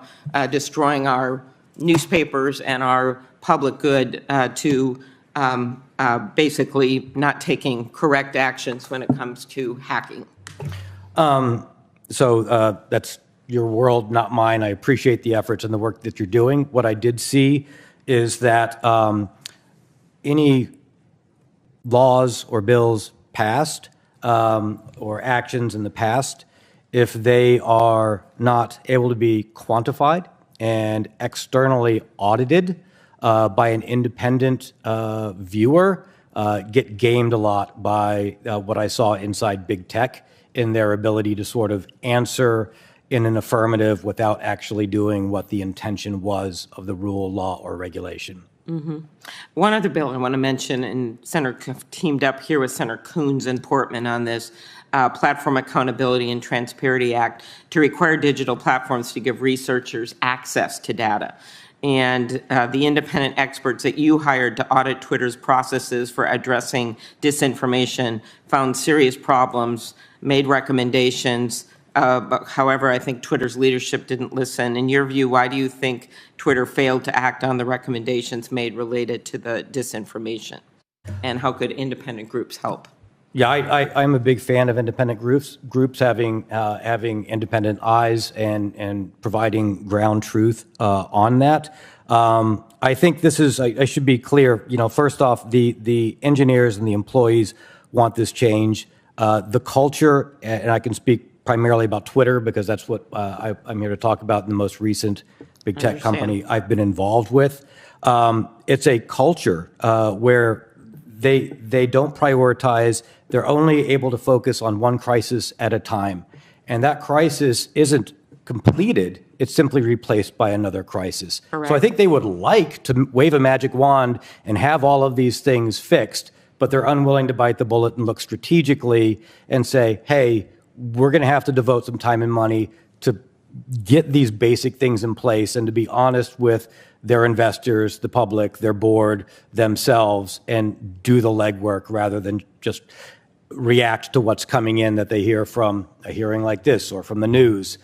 destroying our newspapers and our public good to basically not taking correct actions when it comes to hacking? So that's your world, not mine. I appreciate the efforts and the work that you're doing. What I did see is that any laws or bills passed or actions in the past, if they are not able to be quantified and externally audited by an independent viewer, get gamed a lot by what I saw inside big tech in their ability to sort of answer in an affirmative without actually doing what the intention was of the rule, law, or regulation. One other bill I want to mention, and Senator teamed up here with Senator Coons and Portman on this, Platform Accountability and Transparency Act, to require digital platforms to give researchers access to data. And the independent experts that you hired to audit Twitter's processes for addressing disinformation found serious problems, made recommendations. However, I think Twitter's leadership didn't listen. In your view, why do you think Twitter failed to act on the recommendations made related to the disinformation? And how could independent groups help? Yeah, I'm a big fan of independent groups having independent eyes and providing ground truth on that. I think this is, I should be clear, first off, the engineers and the employees want this change. The culture, and I can speak primarily about Twitter because that's what I'm here to talk about in the most recent big tech company I've been involved with. It's a culture where they don't prioritize. They're only able to focus on one crisis at a time. And that crisis isn't completed. It's simply replaced by another crisis. Correct. So I think they would like to wave a magic wand and have all of these things fixed, but they're unwilling to bite the bullet and look strategically and say, hey, we're going to have to devote some time and money to get these basic things in place and to be honest with their investors, the public, their board, themselves, and do the legwork rather than just react to what's coming in that they hear from a hearing like this or from the news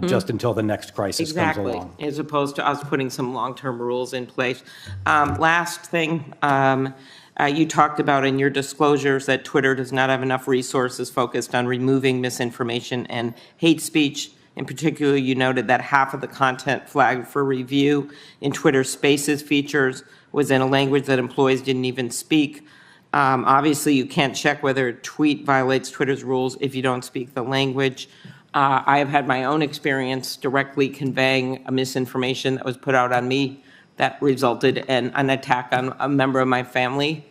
just until the next crisis comes Exactly, along. as opposed to us putting some long-term rules in place. Last thing, you talked about in your disclosures that Twitter does not have enough resources focused on removing misinformation and hate speech. In particular, you noted that half of the content flagged for review in Twitter Spaces features was in a language that employees didn't even speak. Obviously, you can't check whether a tweet violates Twitter's rules if you don't speak the language. I have had my own experience directly conveying a misinformation that was put out on me that resulted in an attack on a member of my family.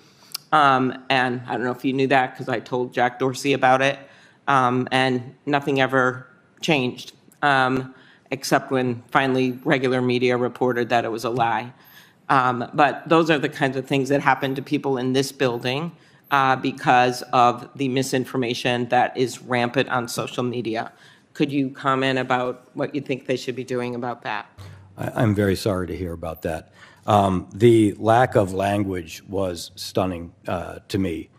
And I don't know if you knew that because I told Jack Dorsey about it. And nothing ever changed, except when finally regular media reported that it was a lie. But those are the kinds of things that happen to people in this building because of the misinformation that is rampant on social media. Could you comment about what you think they should be doing about that? I'm very sorry to hear about that. The lack of language was stunning to me.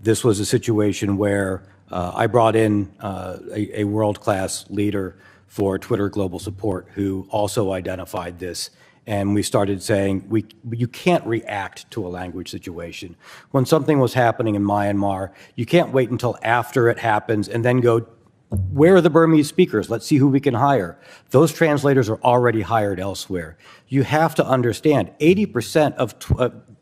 This was a situation where I brought in a world-class leader for Twitter Global Support who also identified this, and we started saying, you can't react to a language situation. When something was happening in Myanmar, you can't wait until after it happens and then go, where are the Burmese speakers? Let's see who we can hire. Those translators are already hired elsewhere. You have to understand, 80% of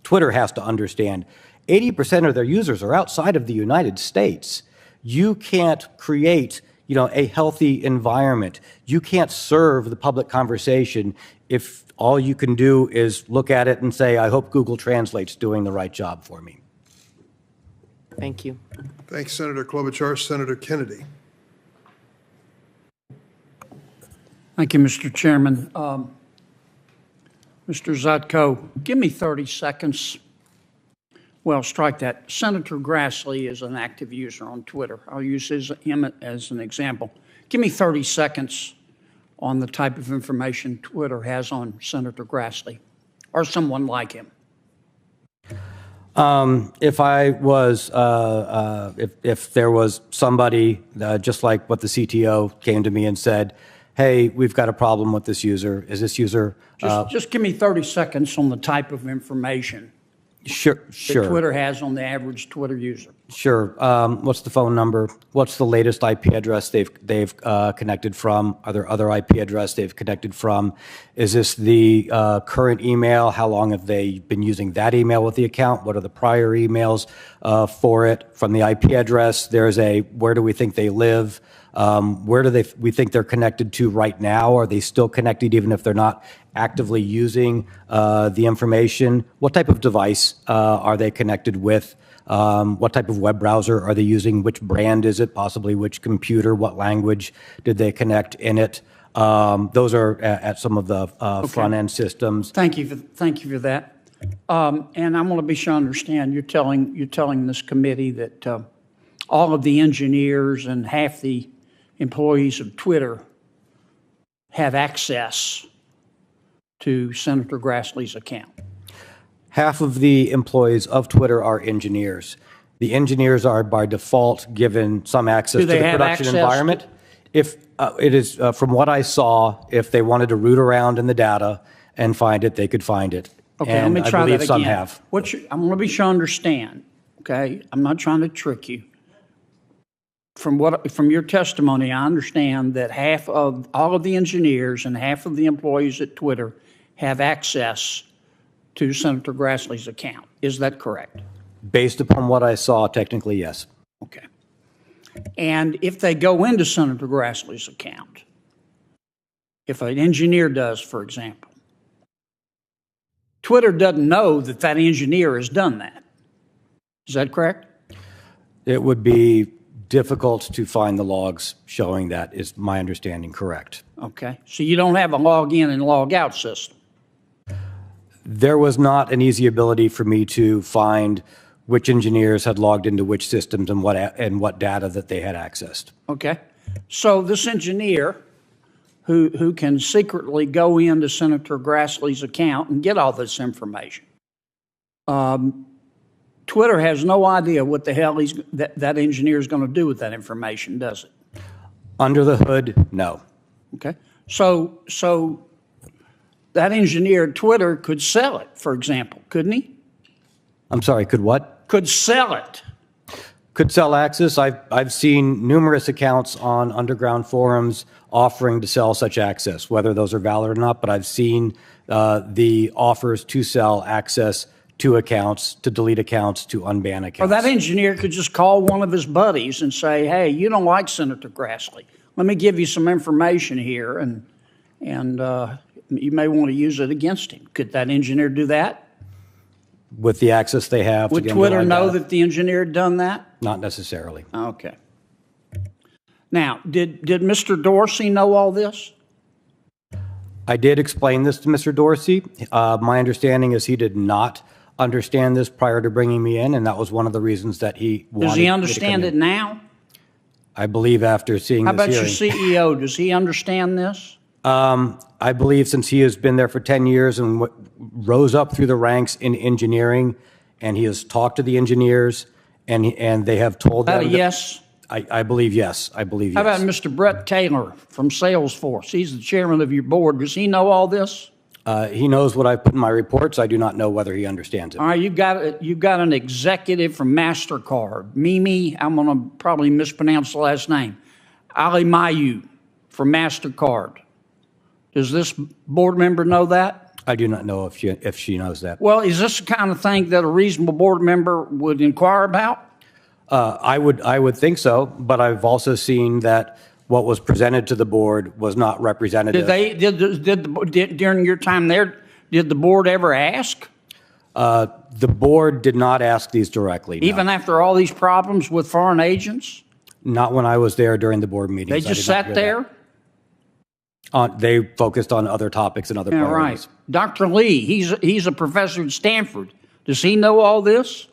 Twitter has to understand, 80% of their users are outside of the United States. You can't create, a healthy environment. You can't serve the public conversation if all you can do is look at it and say, I hope Google Translate's doing the right job for me. Thank you. Thanks, Senator Klobuchar. Senator Kennedy. Thank you, Mr. Chairman. Mr. Zatko, give me 30 seconds. Well, strike that. Senator Grassley is an active user on Twitter. I'll use him as an example. Give me 30 seconds on the type of information Twitter has on Senator Grassley or someone like him. If I was, if there was somebody, just like what the CTO came to me and said, hey, we've got a problem with this user. Is this user? Just give me 30 seconds on the type of information Sure. that Twitter has on the average Twitter user. Sure. What's the phone number? What's the latest IP address they've connected from? Are there other IP address they've connected from? Is this the current email? How long have they been using that email with the account? What are the prior emails for it? From the IP address, there's a where do we think they live? Where do we think they're connected to right now? Are they still connected even if they're not actively using the information? What type of device are they connected with? What type of web browser are they using? Which brand is it? Possibly which computer? What language did they connect in it? Those are at some of the front-end systems. Thank you for that. And I want to be sure I understand. You're telling this committee that all of the engineers and half the employees of Twitter have access to Senator Grassley's account. Half of the employees of Twitter are engineers. The engineers are by default given some access to the production environment. If it is, from what I saw, if they wanted to root around in the data and find it, they could find it. Okay, and let me try I believe that some again. have. I'm going to be sure I understand. Okay, I'm not trying to trick you. From your testimony, I understand that half of all of the engineers and half of the employees at Twitter have access to Senator Grassley's account. Is that correct? Based upon what I saw, technically, yes. Okay. And if they go into Senator Grassley's account, if an engineer does, for example, Twitter doesn't know that that engineer has done that. Is that correct? It would be difficult to find the logs showing that, is my understanding correct. Okay. So you don't have a log in and log out system. There was not an easy ability for me to find which engineers had logged into which systems and what data that they had accessed. Okay. So this engineer who can secretly go into Senator Grassley's account and get all this information, Twitter has no idea what the hell that engineer is going to do with that information, does it? Under the hood, no. Okay. So that engineer at Twitter could sell it, for example, couldn't he? I'm sorry, could what? Could sell it. Could sell access. I've seen numerous accounts on underground forums offering to sell such access, whether those are valid or not, but I've seen the offers to sell access to accounts, to delete accounts, to unban accounts. Or that engineer could just call one of his buddies and say, hey, you don't like Senator Grassley. Let me give you some information here, and you may want to use it against him. Could that engineer do that? With the access they have to Would the Twitter underlying know data? that the engineer had done that? Not necessarily. Okay. Now, did Mr. Dorsey know all this? I did explain this to Mr. Dorsey. My understanding is he did not understand this prior to bringing me in, and that was one of the reasons that he wanted Does he me to come understand it in. now? I believe after seeing How this about hearing. your CEO? Does he understand this? I believe since he has been there for 10 years and rose up through the ranks in engineering, and he has talked to the engineers, and they have told them. Yes. I believe yes. I believe How yes. about Mr. Brett Taylor from Salesforce? He's the chairman of your board. Does he know all this? He knows what I put in my reports. I do not know whether he understands it. All right, you've got an executive from MasterCard, Mimi, I'm going to probably mispronounce the last name, Ali Mayu from MasterCard. Does this board member know that? I do not know if she knows that. Well, is this the kind of thing that a reasonable board member would inquire about? I would think so, but I've also seen that what was presented to the board was not representative. During your time there, did the board ever ask? The board did not ask these directly. No. Even after all these problems with foreign agents? Not when I was there during the board meetings. They I just did not sat hear there? that. They focused on other topics and other Yeah, priorities. right. Dr. Lee, he's a professor at Stanford. Does he know all this?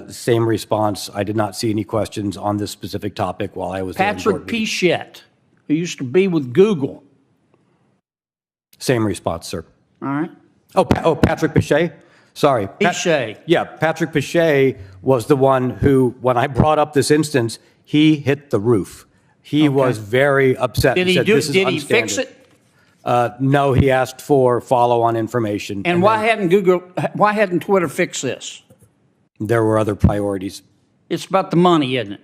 Same response. I did not see any questions on this specific topic while I was there. Patrick Pichette, who used to be with Google. Same response, sir. All right. Patrick Pichette? Sorry. Pichette. Yeah, Patrick Pichette was the one who, when I brought up this instance, he hit the roof. He was very upset. Did he said, "This is Did he fix unstandard." it? No, he asked for follow-on information. And why hadn't Twitter fixed this? There were other priorities. It's about the money, isn't it?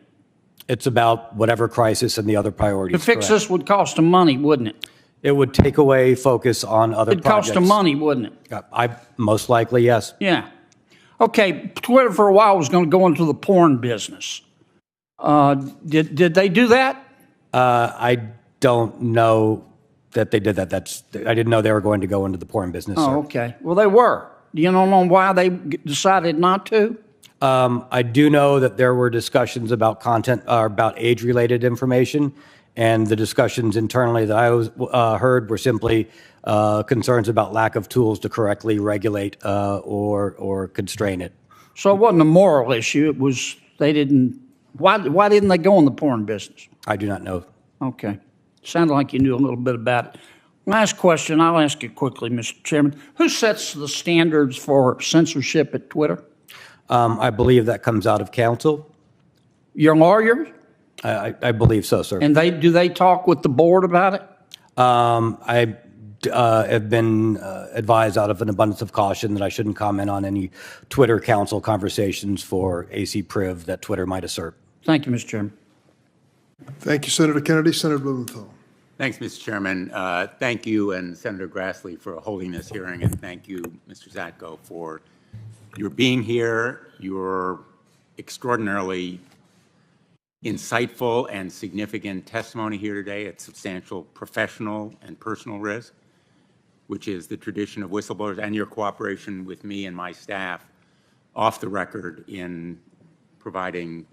It's about whatever crisis and the other To priorities. fix correct. this would cost them money, wouldn't it? It would take away focus on other It'd projects. cost them money, wouldn't it? Most likely, yes. Yeah. Okay, Twitter for a while was going to go into the porn business. Did they do that? I don't know that they did that. I didn't know they were going to go into the porn business. Oh, sir. okay. Well, they were. Do you know why they decided not to? I do know that there were discussions about content, about age-related information, and the discussions internally that I heard were simply concerns about lack of tools to correctly regulate or constrain it. So it wasn't a moral issue. It was they didn't. Why didn't they go in the porn business? I do not know. Okay. Sounded like you knew a little bit about it. Last question. I'll ask it quickly, Mr. Chairman. Who sets the standards for censorship at Twitter? I believe that comes out of council. Your lawyer? I believe so, sir. And do they talk with the board about it? I have been advised out of an abundance of caution that I shouldn't comment on any Twitter council conversations for AC Priv that Twitter might assert. Thank you, Mr. Chairman. Thank you, Senator Kennedy. Senator Blumenthal. Thanks, Mr. Chairman. Thank you and Senator Grassley for holding this hearing, and thank you, Mr. Zatko, for your being here. Your extraordinarily insightful and significant testimony here today at substantial professional and personal risk, which is the tradition of whistleblowers, and your cooperation with me and my staff off the record in providing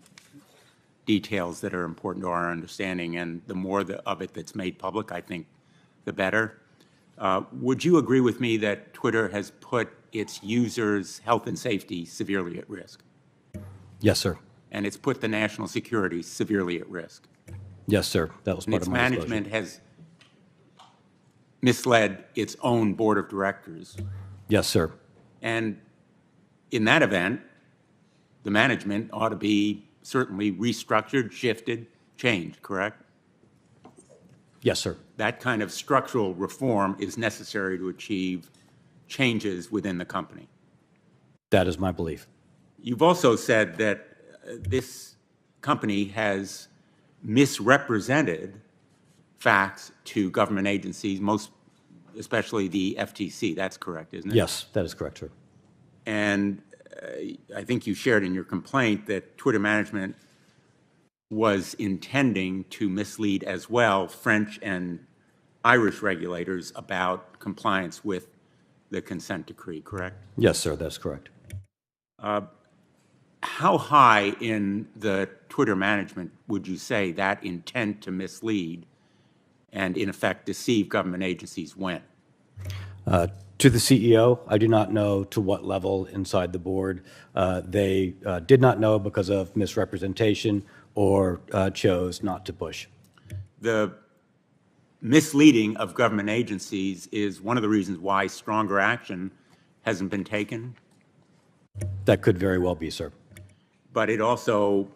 details that are important to our understanding, and the more of it that's made public, I think, the better. Would you agree with me that Twitter has put its users' health and safety severely at risk? Yes, sir. And it's put the national security severely at risk? Yes, sir. That was And part its of my management disclosure. has misled its own board of directors. Yes, sir. And in that event, the management ought to be certainly restructured, shifted, changed, correct? Yes, sir. that kind of structural reform is necessary to achieve changes within the company. That is my belief. You've also said that this company has misrepresented facts to government agencies, most especially the FTC. That's correct, isn't it? Yes, that is correct, sir. And I think you shared in your complaint that Twitter management was intending to mislead as well French and Irish regulators about compliance with the consent decree, correct? Yes, sir, that's correct. How high in the Twitter management would you say that intent to mislead and, in effect, deceive government agencies went? To the CEO, I do not know to what level inside the board. They did not know because of misrepresentation or chose not to push. The misleading of government agencies is one of the reasons why stronger action hasn't been taken, That could very well be, sir. but it also,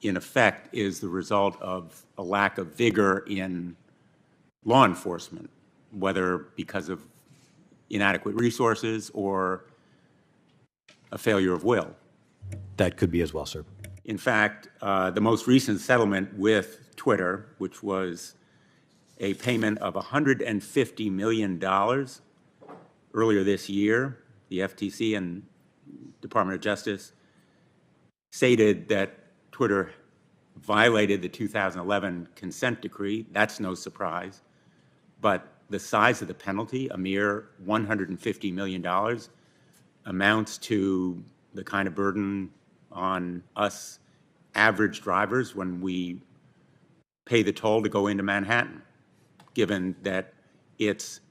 in effect, is the result of a lack of vigor in law enforcement, whether because of inadequate resources or a failure of will. That could be as well, sir. In fact, the most recent settlement with Twitter, which was a payment of $150 million earlier this year, the FTC and Department of Justice stated that Twitter violated the 2011 consent decree. That's no surprise. But the size of the penalty, a mere $150 million, amounts to the kind of burden on us average drivers when we pay the toll to go into Manhattan, given that its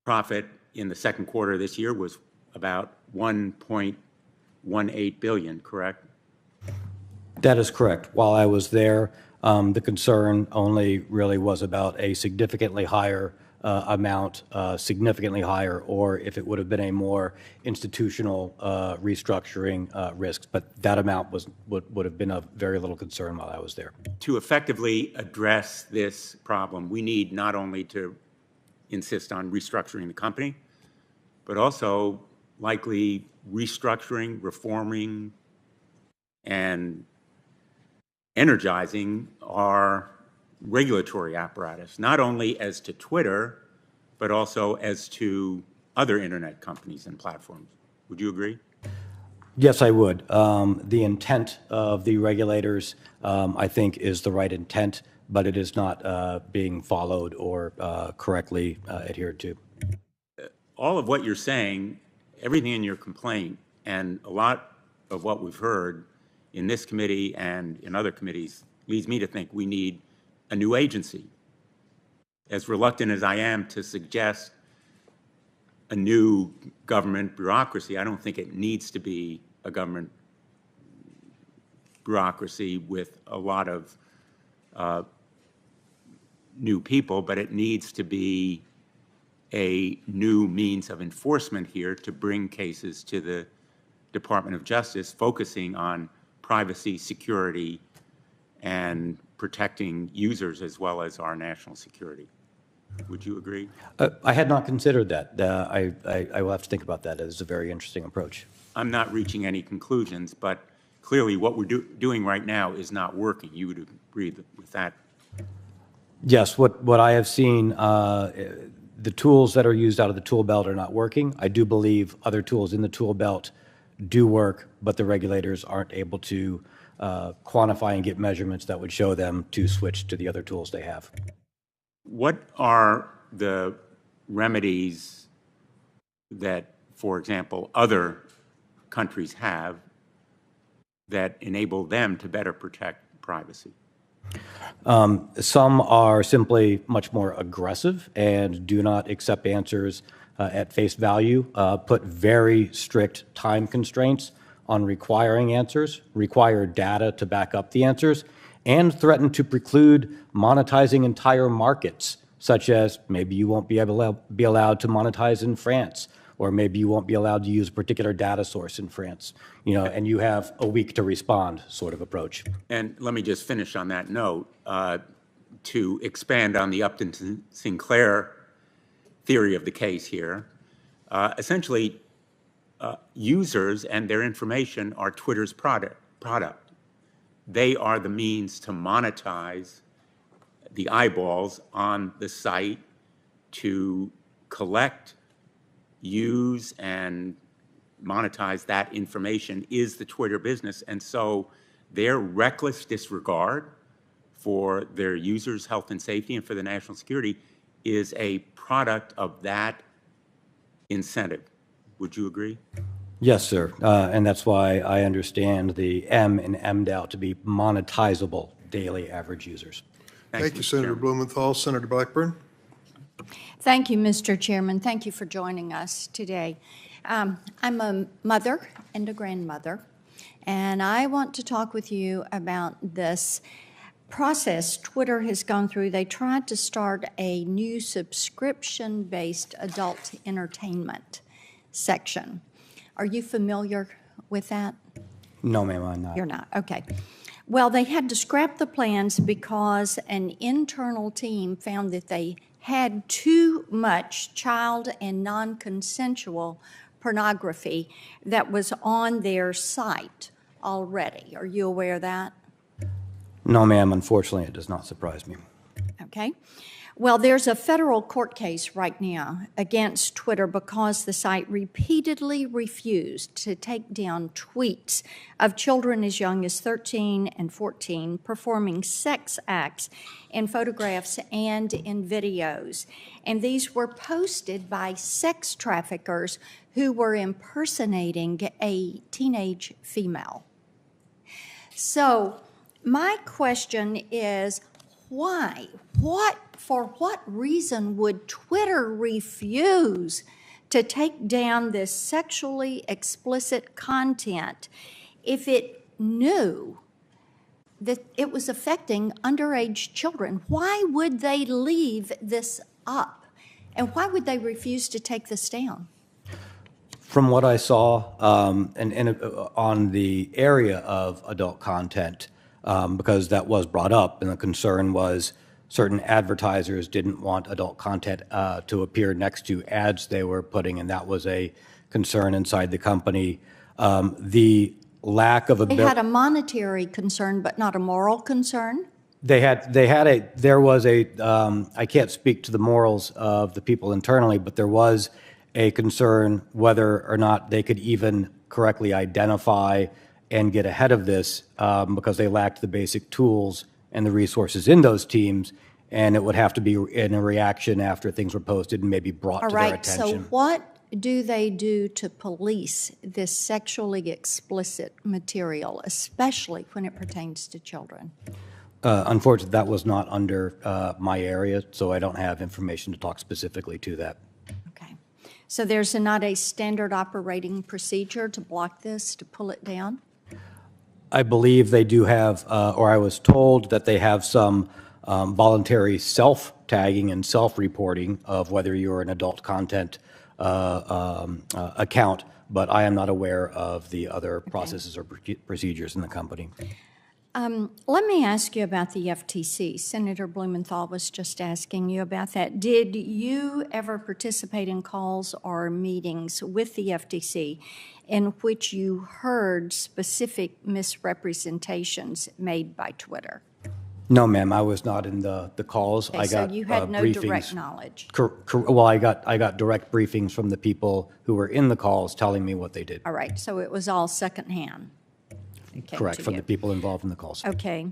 profit in the second quarter of this year was about $1.18 billion, correct? That is correct. While I was there, the concern only really was about a significantly higher amount, significantly higher, or if it would have been a more institutional restructuring risk. But that amount would have been of very little concern while I was there. To effectively address this problem, we need not only to insist on restructuring the company, but also likely restructuring, reforming, and energizing our regulatory apparatus, not only as to Twitter, but also as to other internet companies and platforms. Would you agree? Yes, I would. The intent of the regulators, I think, is the right intent, but it is not being followed or correctly adhered to. All of what you're saying, everything in your complaint, and a lot of what we've heard in this committee and in other committees leads me to think we need a new agency. As reluctant as I am to suggest a new government bureaucracy, I don't think it needs to be a government bureaucracy with a lot of new people, but it needs to be a new means of enforcement here to bring cases to the Department of Justice, focusing on privacy, security, and protecting users as well as our national security. Would you agree? I had not considered that. I will have to think about that. It is a very interesting approach. I'm not reaching any conclusions, but clearly what we're doing right now is not working. You would agree with that? Yes, what I have seen, the tools that are used out of the tool belt are not working. I do believe other tools in the tool belt do work, but the regulators aren't able to quantify and get measurements that would show them to switch to the other tools they have. What are the remedies that, for example, other countries have that enable them to better protect privacy? Some are simply much more aggressive and do not accept answers at face value, put very strict time constraints on requiring answers, require data to back up the answers, and threaten to preclude monetizing entire markets, such as maybe you won't be allowed to monetize in France, or maybe you won't be allowed to use a particular data source in France, and you have a week to respond sort of approach. And let me just finish on that note. to expand on the Upton-Sinclair theory of the case here, essentially, users and their information are Twitter's product. They are the means to monetize the eyeballs on the site, to collect, use, and monetize that information is the Twitter business. And so their reckless disregard for their users' health and safety and for the national security is a product of that incentive. Would you agree? Yes, sir. And that's why I understand the M in MDAO to be monetizable daily average users. Thank you, Senator Blumenthal. Senator Blackburn? Thank you, Mr. Chairman. Thank you for joining us today. I'm a mother and a grandmother, and I want to talk with you about this process Twitter has gone through. They tried to start a new subscription-based adult entertainment section. Are you familiar with that? No, ma'am, I'm not. You're not, okay. Well, they had to scrap the plans because an internal team found that they had too much child and non-consensual pornography that was on their site already. Are you aware of that? No, ma'am, unfortunately, it does not surprise me. Okay. Well, there's a federal court case right now against Twitter because the site repeatedly refused to take down tweets of children as young as 13 and 14 performing sex acts in photographs and in videos. And these were posted by sex traffickers who were impersonating a teenage female. So my question is, why? For what reason would Twitter refuse to take down this sexually explicit content if it knew that it was affecting underage children? Why would they leave this up? And why would they refuse to take this down? From what I saw on the area of adult content, because that was brought up, and the concern was certain advertisers didn't want adult content to appear next to ads they were putting, and that was a concern inside the company. The lack of They had a monetary concern, but not a moral concern? There was a, I can't speak to the morals of the people internally, but there was a concern whether or not they could even correctly identify and get ahead of this because they lacked the basic tools and the resources in those teams, and it would have to be in a reaction after things were posted and maybe brought to their attention. All right, so what do they do to police this sexually explicit material, especially when it pertains to children? Unfortunately, that was not under my area, so I don't have information to talk specifically to that. Okay. So there's not a standard operating procedure to block this, to pull it down? I believe they do have, or I was told that they have some voluntary self-tagging and self-reporting of whether you're an adult content account, but I am not aware of the other processes or procedures in the company. Let me ask you about the FTC. Senator Blumenthal was just asking you about that. Did you ever participate in calls or meetings with the FTC in which you heard specific misrepresentations made by Twitter? No, ma'am, I was not in the calls. Okay, I got so you had no briefings. direct knowledge. Well, I got direct briefings from the people who were in the calls telling me what they did. All right, so it was all secondhand. Correct, from the people involved in the calls. Okay.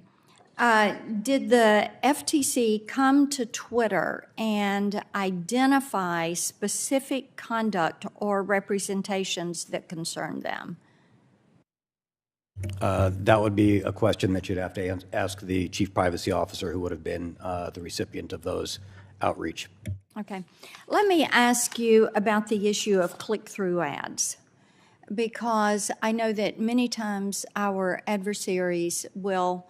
Did the FTC come to Twitter and identify specific conduct or representations that concerned them? That would be a question that you'd have to ask the Chief Privacy Officer, who would have been the recipient of those outreach. Okay. Let me ask you about the issue of click-through ads, because I know that many times our adversaries will,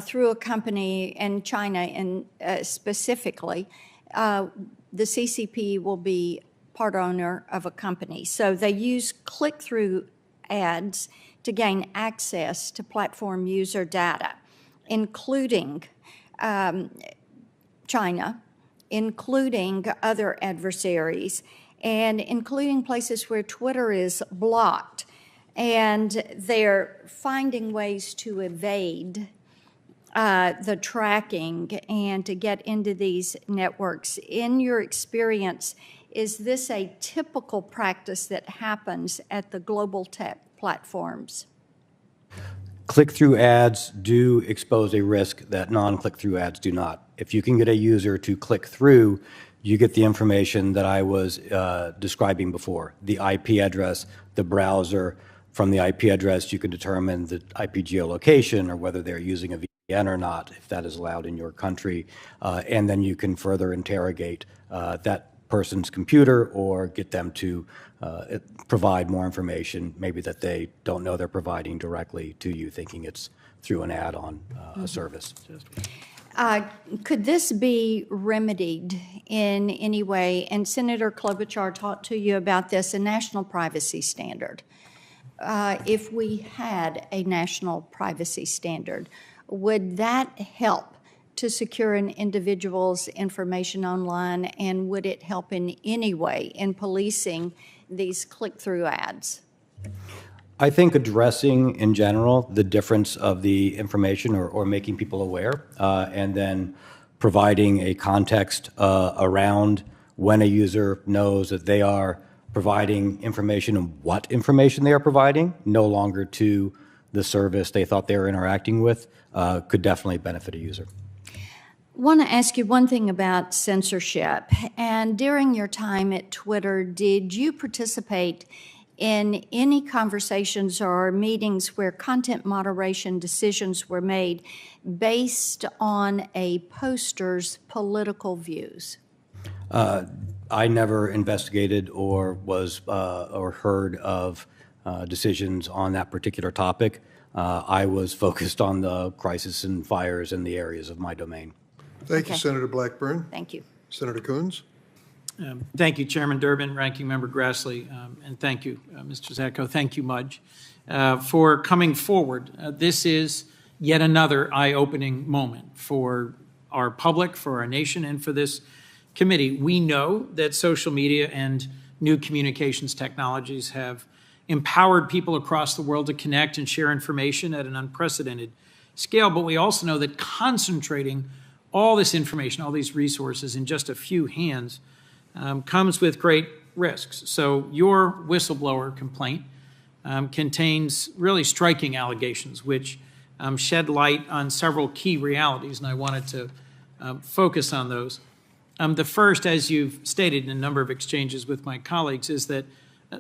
through a company in China and specifically, the CCP will be part owner of a company. So they use click-through ads to gain access to platform user data, including China, including other adversaries, and including places where Twitter is blocked. And they're finding ways to evade the tracking and to get into these networks. In your experience, is this a typical practice that happens at the global tech platforms? Click-through ads do expose a risk that non-click-through ads do not. If you can get a user to click through, you get the information that I was describing before, the IP address, the browser. From the IP address, you can determine the IP geolocation or whether they're using a VPN or not, if that is allowed in your country. And then you can further interrogate that person's computer or get them to provide more information, maybe that they don't know they're providing directly to you, thinking it's through an ad on a service. Could this be remedied in any way? And Senator Klobuchar talked to you about this, a national privacy standard. If we had a national privacy standard, would that help to secure an individual's information online, and would it help in any way in policing these click-through ads? I think addressing in general the difference of the information or making people aware and then providing a context around when a user knows that they are providing information and what information they are providing, no longer to the service they thought they were interacting with, could definitely benefit a user. I want to ask you one thing about censorship. And during your time at Twitter, did you participate in any conversations or meetings where content moderation decisions were made based on a poster's political views? I never investigated or was or heard of decisions on that particular topic. I was focused on the crisis and fires in the areas of my domain. Thank you, Okay. Senator Blackburn. Thank you. Senator Coons? Thank you, Chairman Durbin, Ranking Member Grassley, and thank you, Mr. Zatko. Thank you, Mudge, for coming forward. This is yet another eye-opening moment for our public, for our nation, and for this committee. We know that social media and new communications technologies have empowered people across the world to connect and share information at an unprecedented scale, but we also know that concentrating all this information, all these resources in just a few hands comes with great risks. So your whistleblower complaint contains really striking allegations which shed light on several key realities, and I wanted to focus on those. The first, as you've stated in a number of exchanges with my colleagues, is that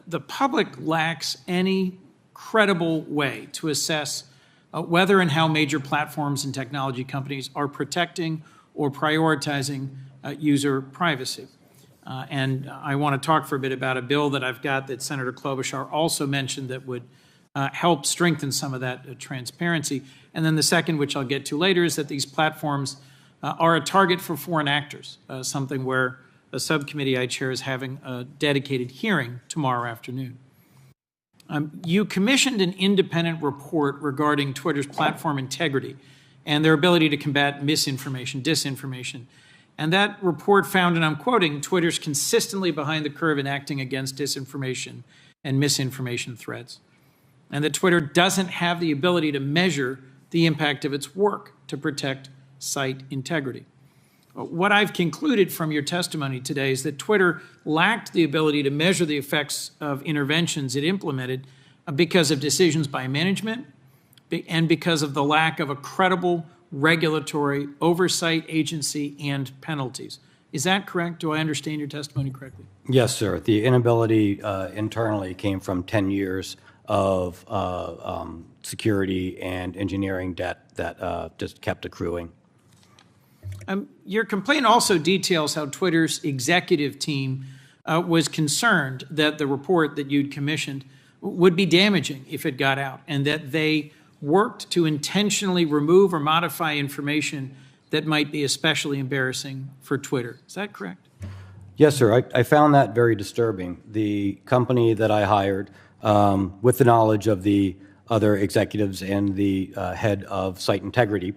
the public lacks any credible way to assess whether and how major platforms and technology companies are protecting or prioritizing user privacy. And I want to talk for a bit about a bill that I've got that Senator Klobuchar also mentioned that would help strengthen some of that transparency. And then the second, which I'll get to later, is that these platforms are a target for foreign actors, something where a subcommittee I chair is having a dedicated hearing tomorrow afternoon. You commissioned an independent report regarding Twitter's platform integrity and their ability to combat misinformation, disinformation. And that report found, and I'm quoting, Twitter's consistently behind the curve in acting against disinformation and misinformation threats. And that Twitter doesn't have the ability to measure the impact of its work to protect site integrity. What I've concluded from your testimony today is that Twitter lacked the ability to measure the effects of interventions it implemented because of decisions by management and because of the lack of a credible regulatory oversight agency and penalties. Is that correct? Do I understand your testimony correctly? Yes, sir. The inability internally came from 10 years of security and engineering debt that just kept accruing. Your complaint also details how Twitter's executive team was concerned that the report that you'd commissioned would be damaging if it got out, and that they worked to intentionally remove or modify information that might be especially embarrassing for Twitter. Is that correct? Yes, sir. I found that very disturbing. The company that I hired, with the knowledge of the other executives and the head of site integrity,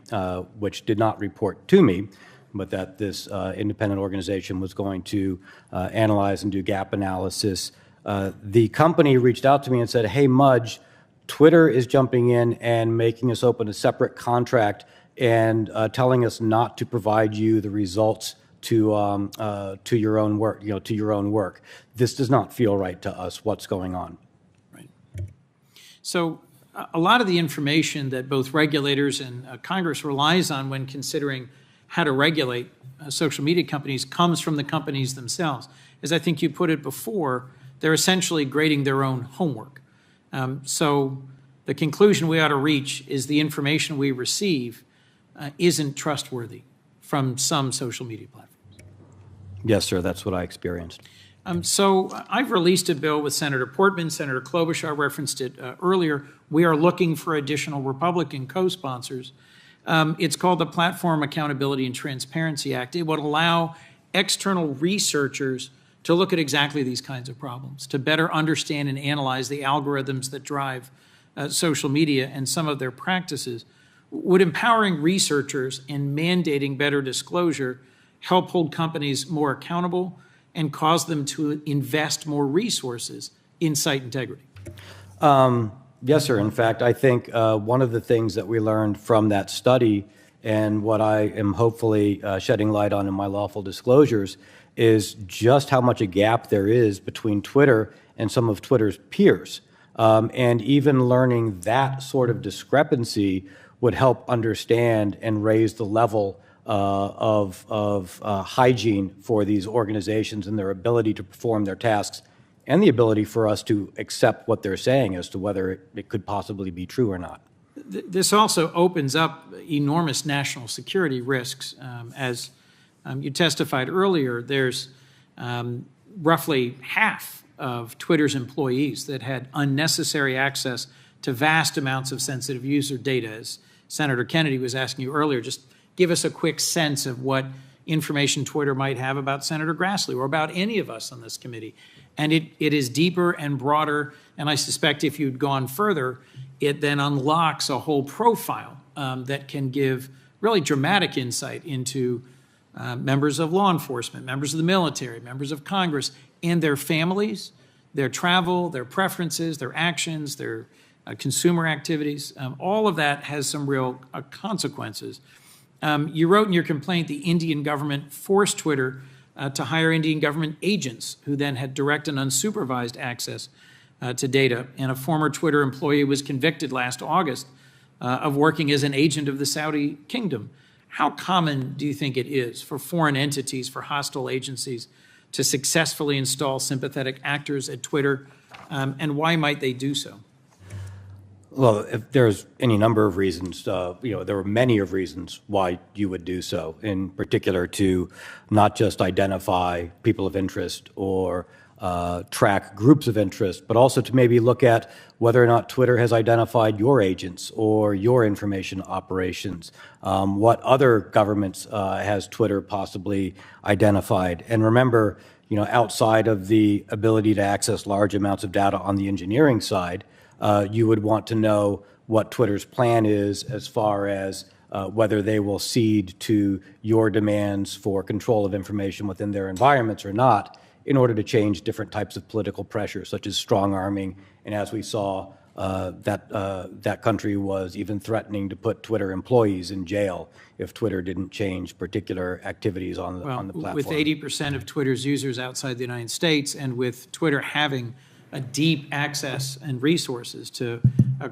which did not report to me, but that this independent organization was going to analyze and do gap analysis. The company reached out to me and said, hey, Mudge, Twitter is jumping in and making us open a separate contract and telling us not to provide you the results to your own work, to your own work. This does not feel right to us. What's going on? Right. So a lot of the information that both regulators and Congress relies on when considering how to regulate social media companies comes from the companies themselves. As I think you put it before, they're essentially grading their own homework. So the conclusion we ought to reach is the information we receive isn't trustworthy from some social media platforms. Yes, sir, that's what I experienced. So I've released a bill with Senator Portman, Senator Klobuchar referenced it earlier. We are looking for additional Republican co-sponsors. It's called the Platform Accountability and Transparency Act. It would allow external researchers to look at exactly these kinds of problems, to better understand and analyze the algorithms that drive social media and some of their practices. Would empowering researchers and mandating better disclosure help hold companies more accountable and cause them to invest more resources in site integrity? Yes, sir. In fact, I think one of the things that we learned from that study and what I am hopefully shedding light on in my lawful disclosures is just how much a gap there is between Twitter and some of Twitter's peers. And even learning that sort of discrepancy would help understand and raise the level of hygiene for these organizations and their ability to perform their tasks and the ability for us to accept what they're saying as to whether it could possibly be true or not. This also opens up enormous national security risks. As you testified earlier, there's roughly half of Twitter's employees that had unnecessary access to vast amounts of sensitive user data. As Senator Kennedy was asking you earlier, just give us a quick sense of what information Twitter might have about Senator Grassley or about any of us on this committee. And it is deeper and broader, and I suspect if you'd gone further, it then unlocks a whole profile that can give really dramatic insight into members of law enforcement, members of the military, members of Congress, and their families, their travel, their preferences, their actions, their consumer activities. All of that has some real consequences. You wrote in your complaint the Indian government forced Twitter to hire Indian government agents who then had direct and unsupervised access to data. And a former Twitter employee was convicted last August of working as an agent of the Saudi kingdom. How common do you think it is for foreign entities, for hostile agencies, to successfully install sympathetic actors at Twitter, and why might they do so? Well, if there's any number of reasons, there are many of reasons why you would do so, in particular to not just identify people of interest or track groups of interest, but also to maybe look at whether or not Twitter has identified your agents or your information operations. What other governments has Twitter possibly identified? And remember, outside of the ability to access large amounts of data on the engineering side, you would want to know what Twitter's plan is as far as whether they will cede to your demands for control of information within their environments or not in order to change different types of political pressure, such as strong-arming. And as we saw, that country was even threatening to put Twitter employees in jail if Twitter didn't change particular activities on the platform. With 80% of Twitter's users outside the United States, and with Twitter having a deep access and resources to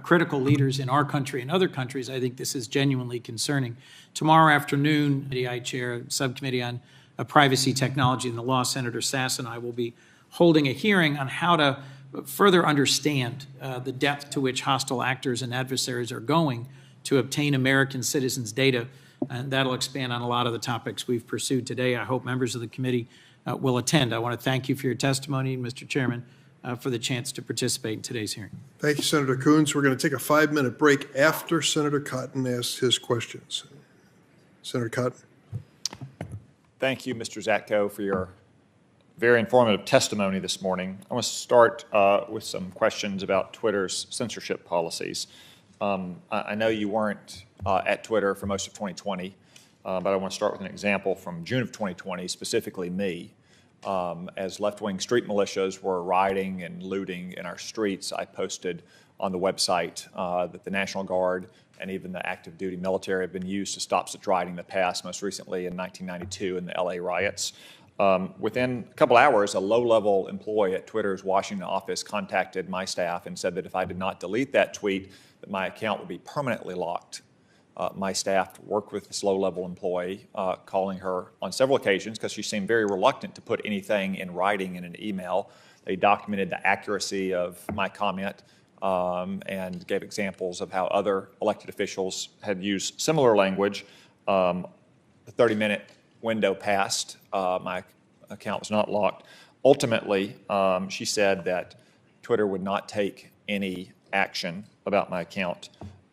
critical leaders in our country and other countries, I think this is genuinely concerning. Tomorrow afternoon, I chair a subcommittee on privacy technology and the law. Senator Sass and I will be holding a hearing on how to further understand the depth to which hostile actors and adversaries are going to obtain American citizens' data. And that'll expand on a lot of the topics we've pursued today. I hope members of the committee will attend. I want to thank you for your testimony, Mr. Chairman, for the chance to participate in today's hearing. Thank you, Senator Coons. We're going to take a 5-minute break after Senator Cotton asks his questions. Senator Cotton. Thank you, Mr. Zatko, for your very informative testimony this morning. I want to start with some questions about Twitter's censorship policies. I know you weren't at Twitter for most of 2020, but I want to start with an example from June of 2020, specifically me. As left-wing street militias were rioting and looting in our streets, I posted on the website that the National Guard and even the active duty military have been used to stop such rioting in the past, most recently in 1992 in the LA riots. Within a couple hours, a low-level employee at Twitter's Washington office contacted my staff and said that if I did not delete that tweet, that my account would be permanently locked. My staff worked with this low-level employee, calling her on several occasions because she seemed very reluctant to put anything in writing in an email. They documented the accuracy of my comment and gave examples of how other elected officials had used similar language. The 30-minute window passed. My account was not locked. Ultimately, she said that Twitter would not take any action about my account.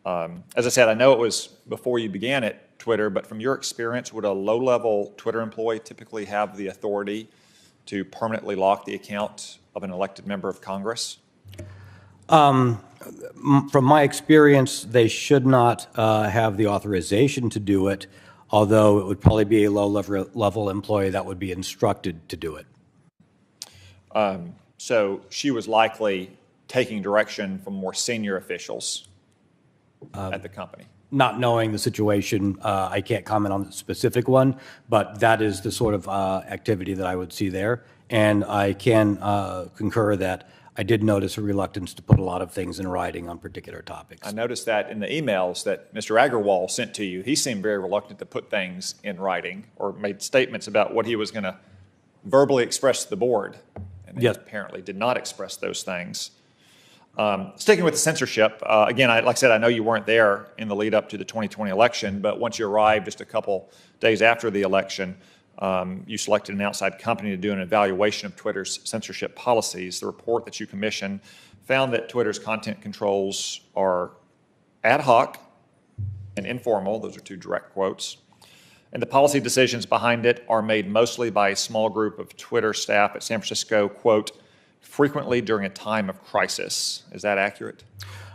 As I said, I know it was before you began at Twitter, but from your experience, would a low-level Twitter employee typically have the authority to permanently lock the account of an elected member of Congress? From my experience, they should not have the authorization to do it, although it would probably be a low-level employee that would be instructed to do it. So she was likely taking direction from more senior officials at the company. Not knowing the situation, I can't comment on the specific one, but that is the sort of activity that I would see there. And I can concur that I did notice a reluctance to put a lot of things in writing on particular topics. I noticed that in the emails that Mr. Agarwal sent to you, he seemed very reluctant to put things in writing or made statements about what he was going to verbally express to the board. And he apparently did not express those things. Sticking with the censorship, again, like I said, I know you weren't there in the lead up to the 2020 election, but once you arrived just a couple days after the election, you selected an outside company to do an evaluation of Twitter's censorship policies. The report that you commissioned found that Twitter's content controls are ad hoc and informal. Those are two direct quotes. And the policy decisions behind it are made mostly by a small group of Twitter staff at San Francisco, quote, frequently during a time of crisis. Is that accurate?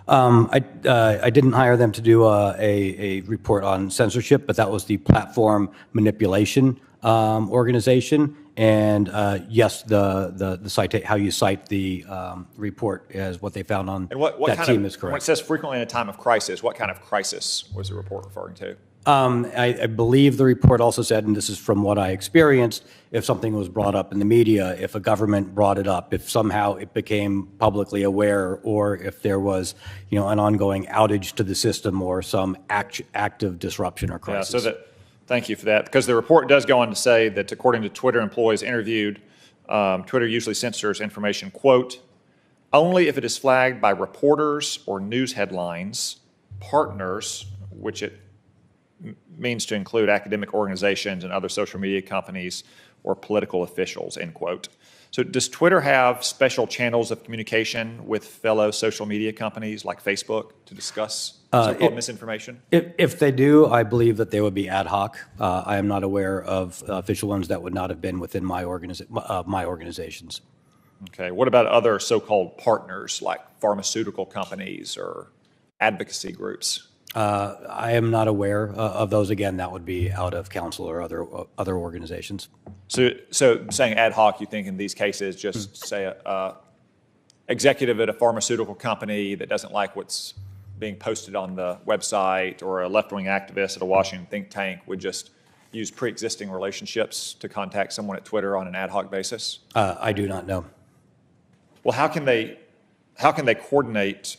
I didn't hire them to do a report on censorship, but that was the platform manipulation organization. And yes, the cite, how you cite the report as what they found on and what that team is correct. When it says frequently in a time of crisis, what kind of crisis was the report referring to? I believe the report also said, and this is from what I experienced, if something was brought up in the media, if a government brought it up, if somehow it became publicly aware, or if there was, an ongoing outage to the system or some active disruption or crisis. Yeah, thank you for that, because the report does go on to say that according to Twitter employees interviewed, Twitter usually censors information, quote, only if it is flagged by reporters or news headlines, partners, which it means to include academic organizations and other social media companies or political officials, end quote. So does Twitter have special channels of communication with fellow social media companies like Facebook to discuss so-called misinformation? If they do, I believe that they would be ad hoc. I am not aware of official ones that would not have been within my organizations. Okay. What about other so-called partners like pharmaceutical companies or advocacy groups? I am not aware of those. Again, that would be out of council or other organizations. So saying ad hoc, you think in these cases, just say a executive at a pharmaceutical company that doesn't like what's being posted on the website, or a left-wing activist at a Washington think tank would just use pre-existing relationships to contact someone at Twitter on an ad hoc basis? I do not know. Well, how can they coordinate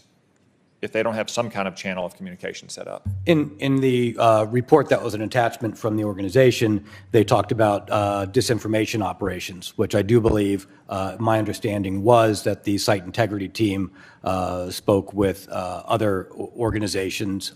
if they don't have some kind of channel of communication set up? In the report that was an attachment from the organization, they talked about disinformation operations, which I do believe, my understanding was that the site integrity team spoke with other organizations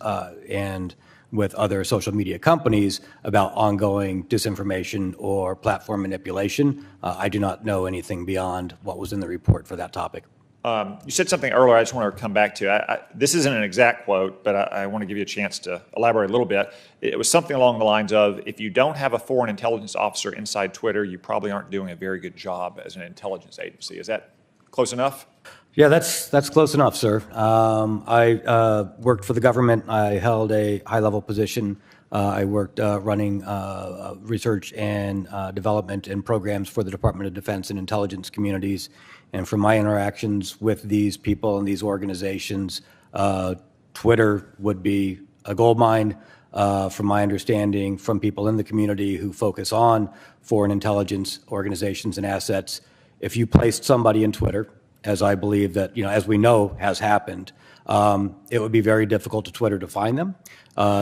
and with other social media companies about ongoing disinformation or platform manipulation. I do not know anything beyond what was in the report for that topic. You said something earlier I just want to come back to. This isn't an exact quote, but I want to give you a chance to elaborate a little bit. It was something along the lines of, if you don't have a foreign intelligence officer inside Twitter, you probably aren't doing a very good job as an intelligence agency. Is that close enough? Yeah, that's close enough, sir. I worked for the government. I held a high-level position I worked running research and development and programs for the Department of Defense and intelligence communities. And from my interactions with these people and these organizations, Twitter would be a gold mine. From my understanding, from people in the community who focus on foreign intelligence organizations and assets, if you placed somebody in Twitter, as I believe that, as we know has happened, it would be very difficult to Twitter to find them.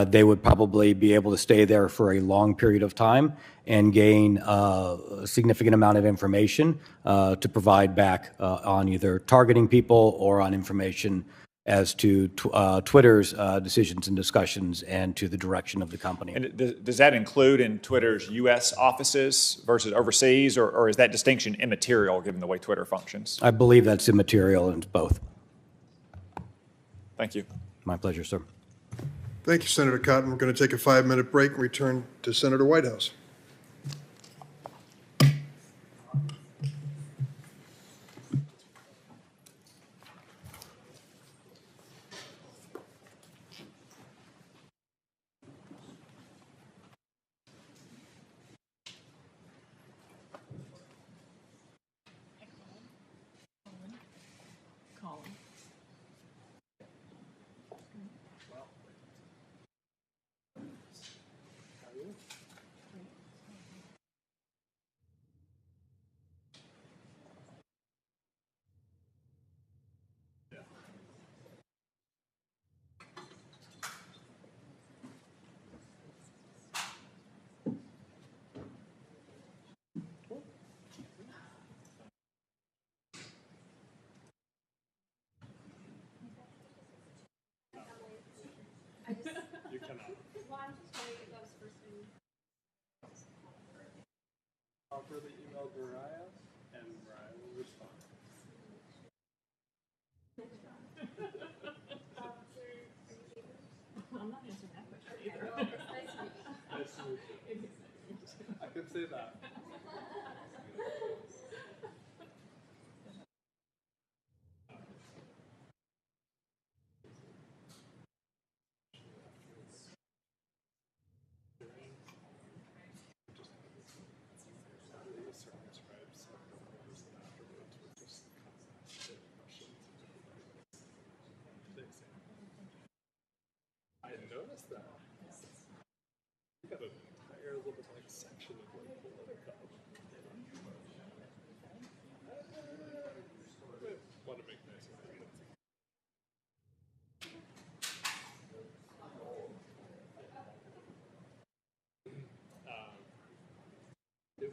They would probably be able to stay there for a long period of time and gain a significant amount of information to provide back on either targeting people or on information as to Twitter's decisions and discussions and to the direction of the company. And does that include in Twitter's U.S. offices versus overseas, or is that distinction immaterial given the way Twitter functions? I believe that's immaterial in both. Thank you. My pleasure, sir. Thank you, Senator Cotton. We're going to take a 5-minute break and return to Senator Whitehouse.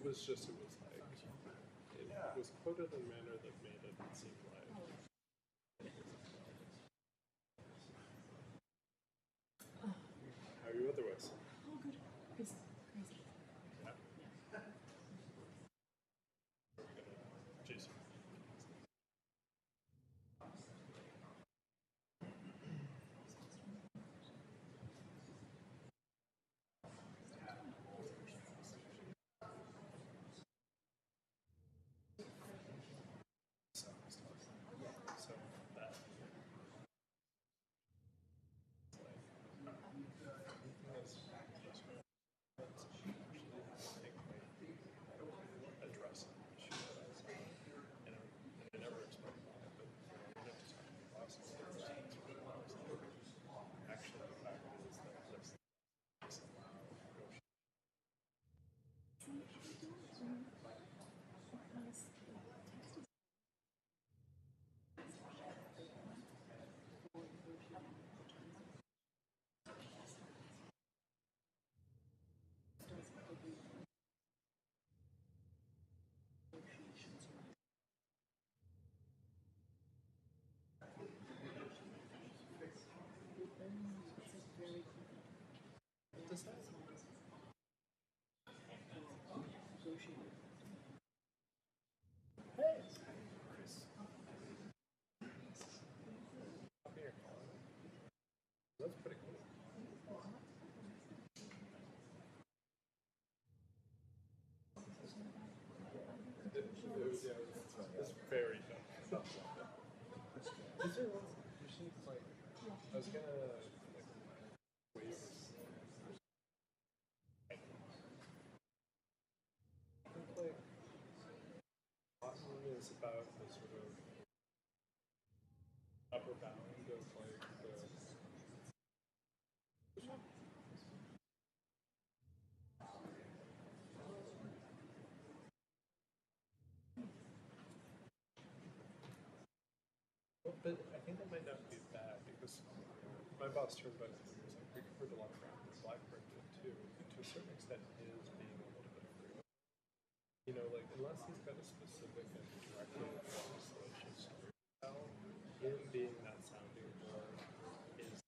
It was quoted in a manner that made it seem like. How are you otherwise? Oh, good. Crazy. Yeah. Jason. That's pretty cool. It's very tough. These are ones machines like I was gonna about the sort of upper bound of like the but I think that might not be bad because my boss turned by to me and was like, we covered a lot of ground with Blackbird did too. And to a certain extent, is being a little bit free. You know, like unless he's got a specific and directly legislation story, him being that sounding board is.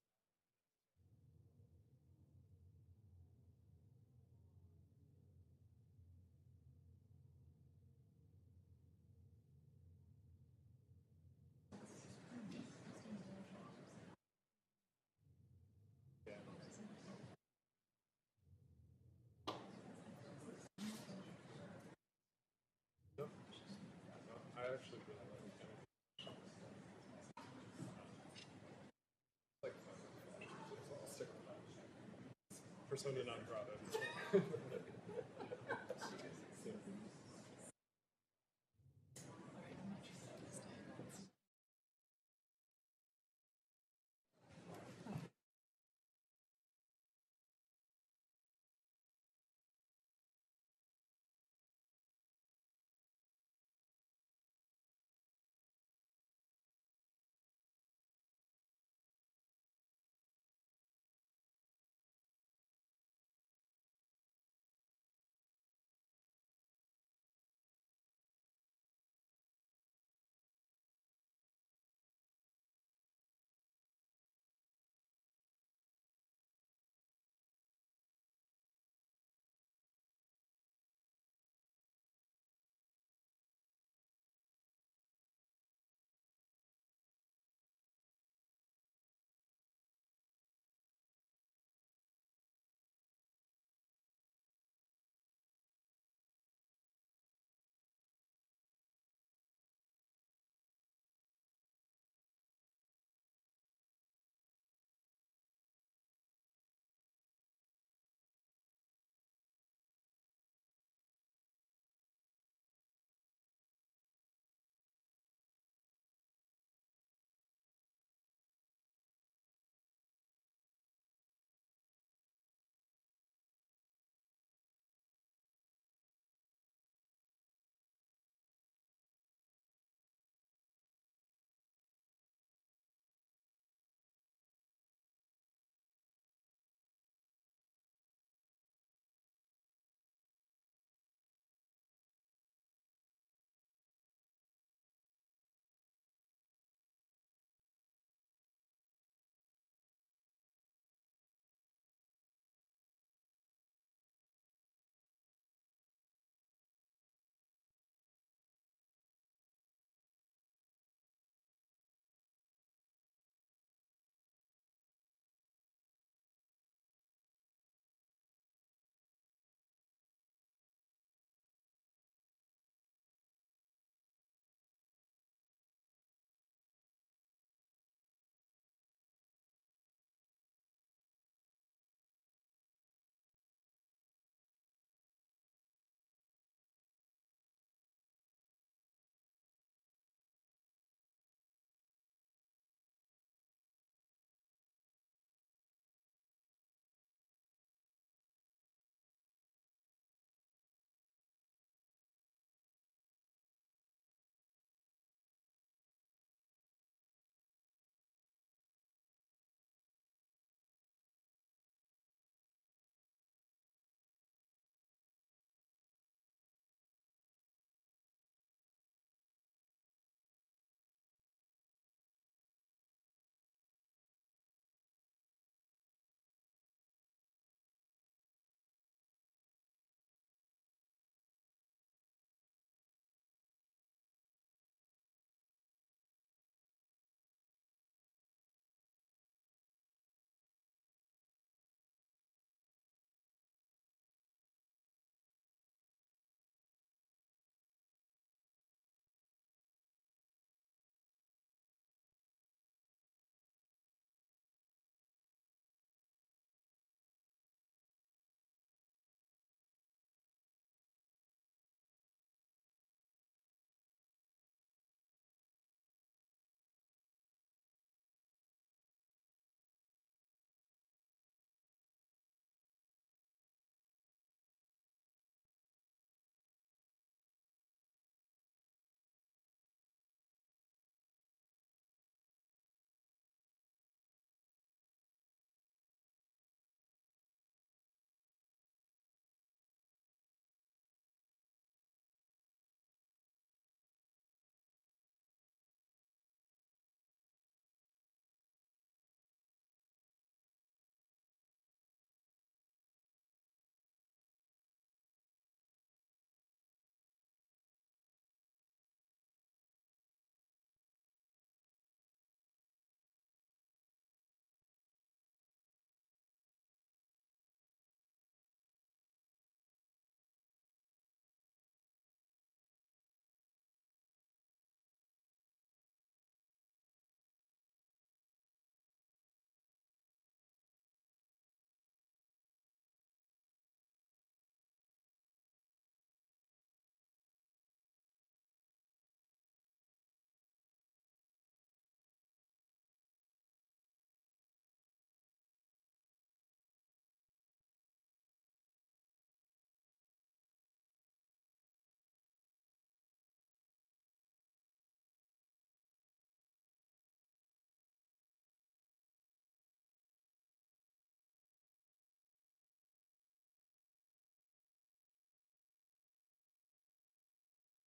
Yeah. No, I actually really like I'll stick with that. Persona non grata.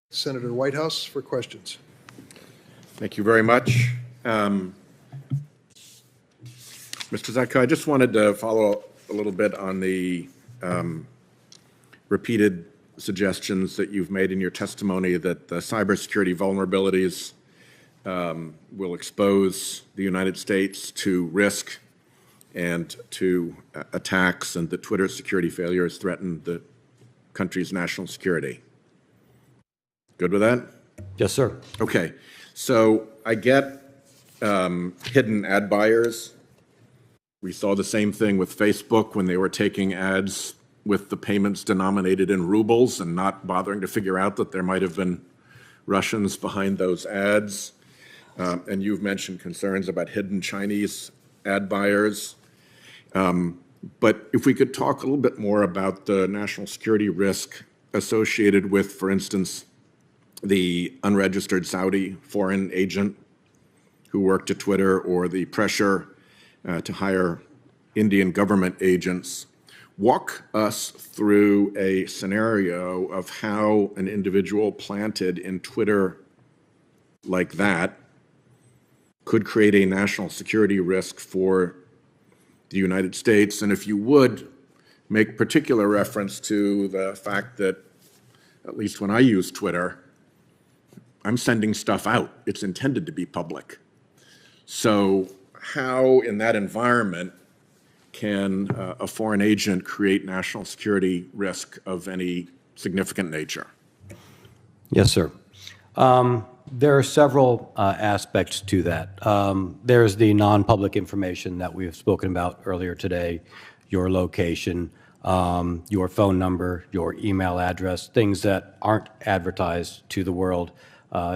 Senator Whitehouse for questions. Thank you very much. Mr. Zatko, I just wanted to follow up a little bit on the repeated suggestions that you've made in your testimony that the cybersecurity vulnerabilities will expose the United States to risk and to attacks, and that Twitter's security failures threaten the country's national security. Good with that? Yes, sir. Okay. So I get hidden ad buyers. We saw the same thing with Facebook when they were taking ads with the payments denominated in rubles and not bothering to figure out that there might have been Russians behind those ads. And you've mentioned concerns about hidden Chinese ad buyers. But if we could talk a little bit more about the national security risk associated with, for instance, the unregistered Saudi foreign agent who worked at Twitter, or the pressure to hire Indian government agents. Walk us through a scenario of how an individual planted in Twitter like that could create a national security risk for the United States. And if you would, make particular reference to the fact that, at least when I use Twitter, I'm sending stuff out. It's intended to be public. So how, in that environment, can a foreign agent create national security risk of any significant nature? Yes, sir. There are several aspects to that. There's the non-public information that we have spoken about earlier today, your location, your phone number, your email address, things that aren't advertised to the world.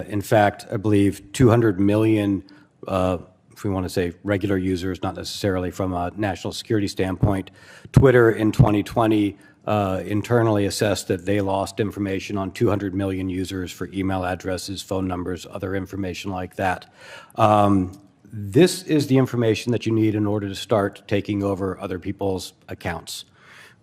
In fact, I believe 200 million, if we want to say regular users, not necessarily from a national security standpoint. Twitter in 2020 internally assessed that they lost information on 200 million users for email addresses, phone numbers, other information like that. This is the information that you need in order to start taking over other people's accounts.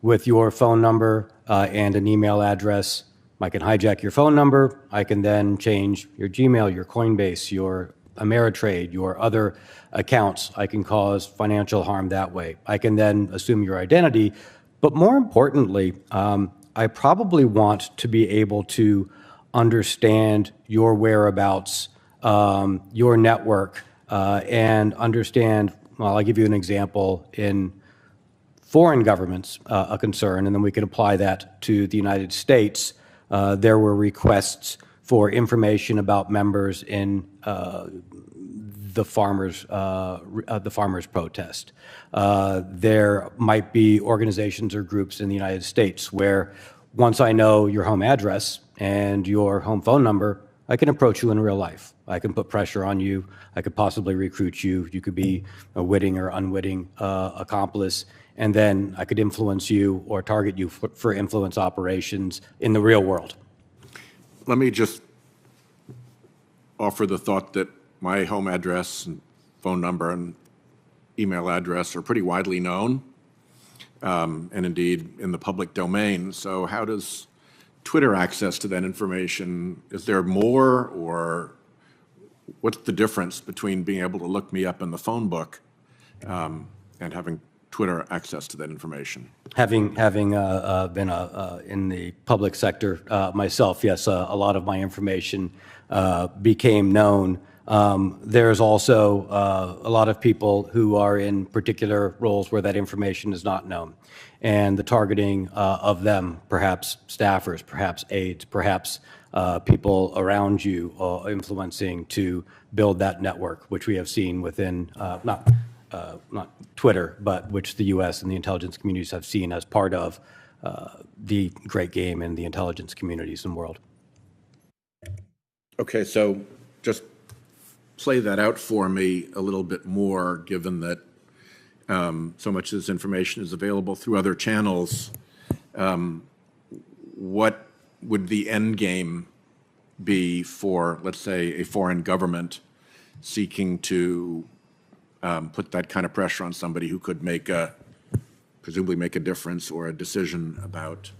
With your phone number and an email address, I can hijack your phone number. I can then change your Gmail, your Coinbase, your Ameritrade, your other accounts. I can cause financial harm that way. I can then assume your identity. But more importantly, I probably want to be able to understand your whereabouts, your network, and understand, well, I'll give you an example in foreign governments, a concern, and then we can apply that to the United States. There were requests for information about members in the farmers' protest. There might be organizations or groups in the United States where, once I know your home address and your home phone number, I can approach you in real life. I can put pressure on you. I could possibly recruit you. You could be a witting or unwitting accomplice. And then I could influence you or target you for influence operations in the real world. Let me just offer the thought that my home address and phone number and email address are pretty widely known, and indeed in the public domain. So how does Twitter access to that information? Is there more, or what's the difference between being able to look me up in the phone book and having Twitter access to that information? Having been in the public sector myself, yes, a lot of my information became known. There's also a lot of people who are in particular roles where that information is not known. And the targeting of them, perhaps staffers, perhaps aides, perhaps people around you influencing to build that network, which we have seen within, not Twitter, but which the U.S. and the intelligence communities have seen as part of the great game in the intelligence communities and world. Okay, so just play that out for me a little bit more, given that so much of this information is available through other channels. What would the end game be for, let's say, a foreign government seeking to put that kind of pressure on somebody who could presumably make a difference or a decision about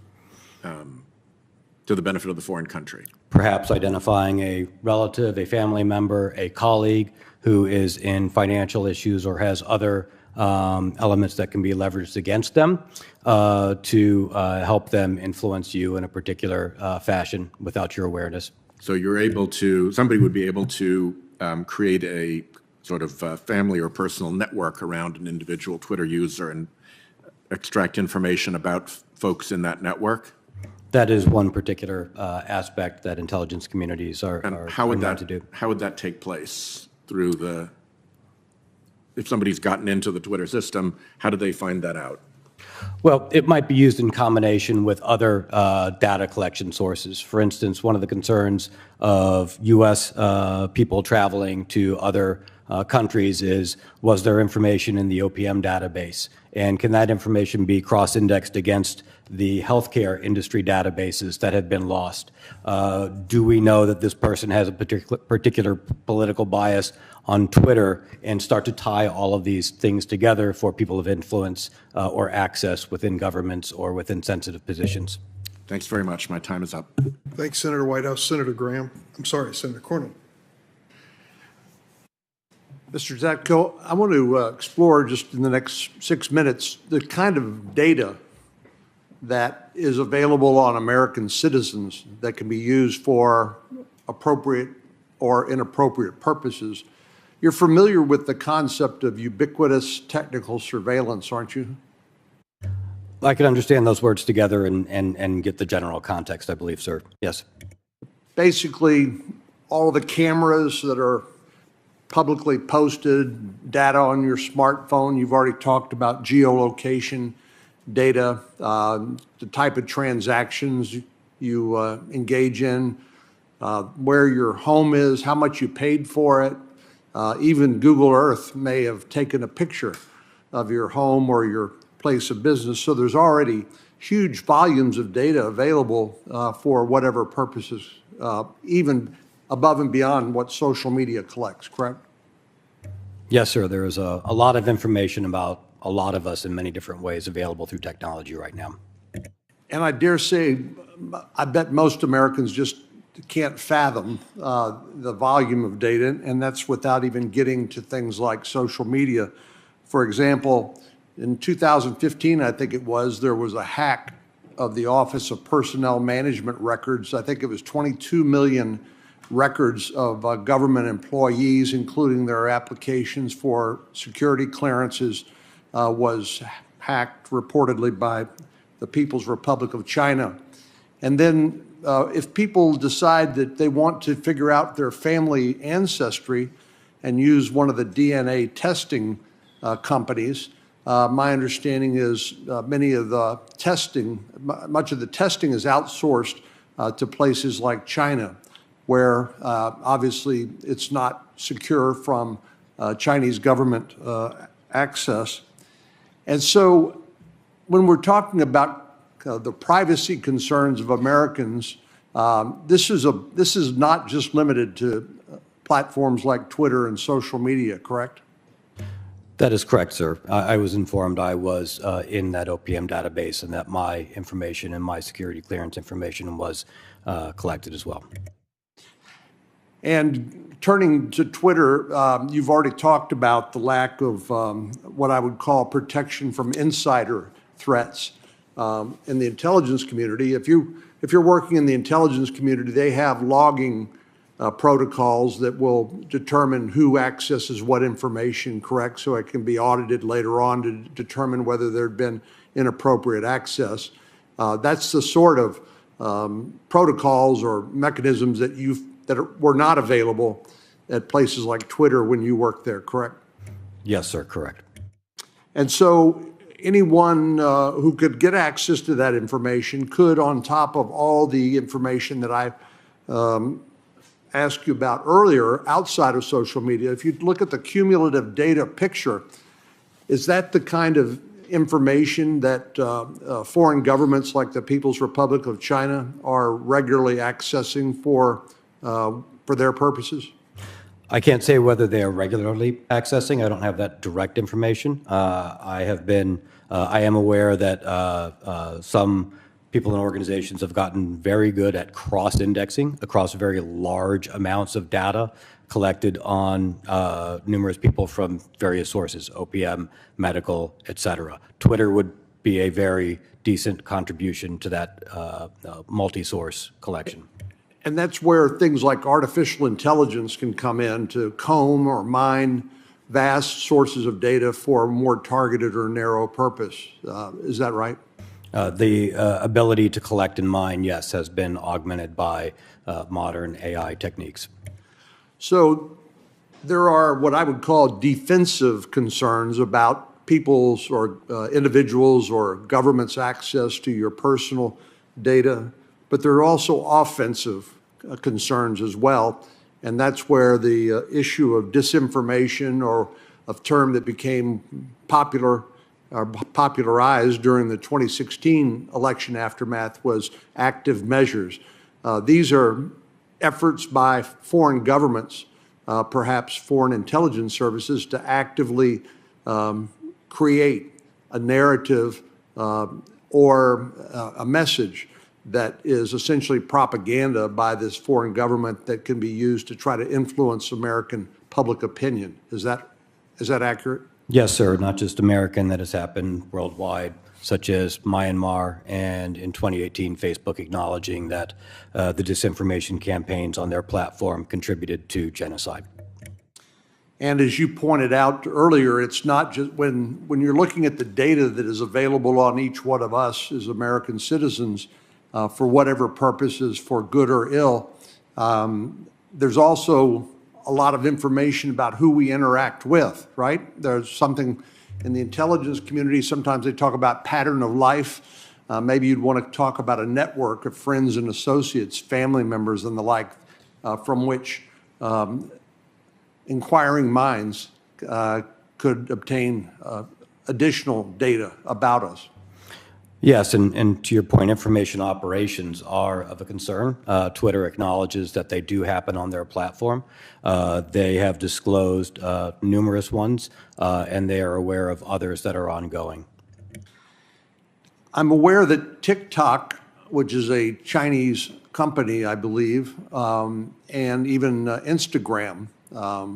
to the benefit of the foreign country? Perhaps identifying a relative, a family member, a colleague who is in financial issues or has other elements that can be leveraged against them to help them influence you in a particular fashion without your awareness. So you're able to, somebody would be able to create a sort of family or personal network around an individual Twitter user and extract information about folks in that network? That is one particular aspect that intelligence communities are known to do. How would that take place through the, if somebody's gotten into the Twitter system, how do they find that out? Well, it might be used in combination with other data collection sources. For instance, one of the concerns of U.S. People traveling to other countries is, was there information in the OPM database? And can that information be cross-indexed against the healthcare industry databases that have been lost? Do we know that this person has a particular political bias on Twitter, and start to tie all of these things together for people of influence or access within governments or within sensitive positions? Thanks very much. My time is up. Thanks, Senator Whitehouse. Senator Graham. I'm sorry, Senator Cornyn. Mr. Zatko, I want to explore just in the next 6 minutes the kind of data that is available on American citizens that can be used for appropriate or inappropriate purposes. You're familiar with the concept of ubiquitous technical surveillance, aren't you? I can understand those words together and get the general context, I believe, sir. Yes. Basically, all of the cameras that are publicly posted, data on your smartphone, you've already talked about geolocation data, the type of transactions you engage in, where your home is, how much you paid for it. Even Google Earth may have taken a picture of your home or your place of business. So there's already huge volumes of data available for whatever purposes, even above and beyond what social media collects, correct? Yes, sir. There is a lot of information about a lot of us in many different ways available through technology right now. And I dare say, I bet most Americans just can't fathom the volume of data, and that's without even getting to things like social media. For example, in 2015, I think it was, there was a hack of the Office of Personnel Management records. I think it was 22 million records of government employees, including their applications for security clearances, was hacked reportedly by the People's Republic of China. And then if people decide that they want to figure out their family ancestry and use one of the DNA testing companies, my understanding is much of the testing is outsourced to places like China, where obviously it's not secure from Chinese government access. And so when we're talking about the privacy concerns of Americans, this is not just limited to platforms like Twitter and social media, correct? That is correct, sir. I was informed I was in that OPM database and that my information and my security clearance information was collected as well. And turning to Twitter, you've already talked about the lack of what I would call protection from insider threats in the intelligence community. If you're working in the intelligence community, they have logging protocols that will determine who accesses what information, correct? So it can be audited later on to determine whether there had been inappropriate access. That's the sort of protocols or mechanisms that were not available at places like Twitter when you worked there, correct? Yes, sir, correct. And so anyone who could get access to that information could, on top of all the information that I asked you about earlier outside of social media, if you look at the cumulative data picture, is that the kind of information that foreign governments like the People's Republic of China are regularly accessing for their purposes? I can't say whether they are regularly accessing. I don't have that direct information. I am aware that some people and organizations have gotten very good at cross-indexing across very large amounts of data collected on numerous people from various sources, OPM, medical, et cetera. Twitter would be a very decent contribution to that multi-source collection. And that's where things like artificial intelligence can come in to comb or mine vast sources of data for a more targeted or narrow purpose. Is that right? The ability to collect and mine, yes, has been augmented by modern AI techniques. So there are what I would call defensive concerns about people's or individuals or government's access to your personal data, but there are also offensive concerns as well. And that's where the issue of disinformation, or a term that became popularized during the 2016 election aftermath, was active measures. These are efforts by foreign governments, perhaps foreign intelligence services, to actively create a narrative or a message that is essentially propaganda by this foreign government that can be used to try to influence American public opinion. Is that accurate? Yes, sir. Not just American, that has happened worldwide, such as Myanmar, and in 2018, Facebook acknowledging that the disinformation campaigns on their platform contributed to genocide. And as you pointed out earlier, it's not just when you're looking at the data that is available on each one of us as American citizens, for whatever purposes, for good or ill, there's also a lot of information about who we interact with, right? There's something in the intelligence community, sometimes they talk about pattern of life. Maybe you'd want to talk about a network of friends and associates, family members and the like, from which inquiring minds could obtain additional data about us. Yes, and to your point, information operations are of a concern. Twitter acknowledges that they do happen on their platform. They have disclosed numerous ones, and they are aware of others that are ongoing. I'm aware that TikTok, which is a Chinese company, I believe, and even Instagram,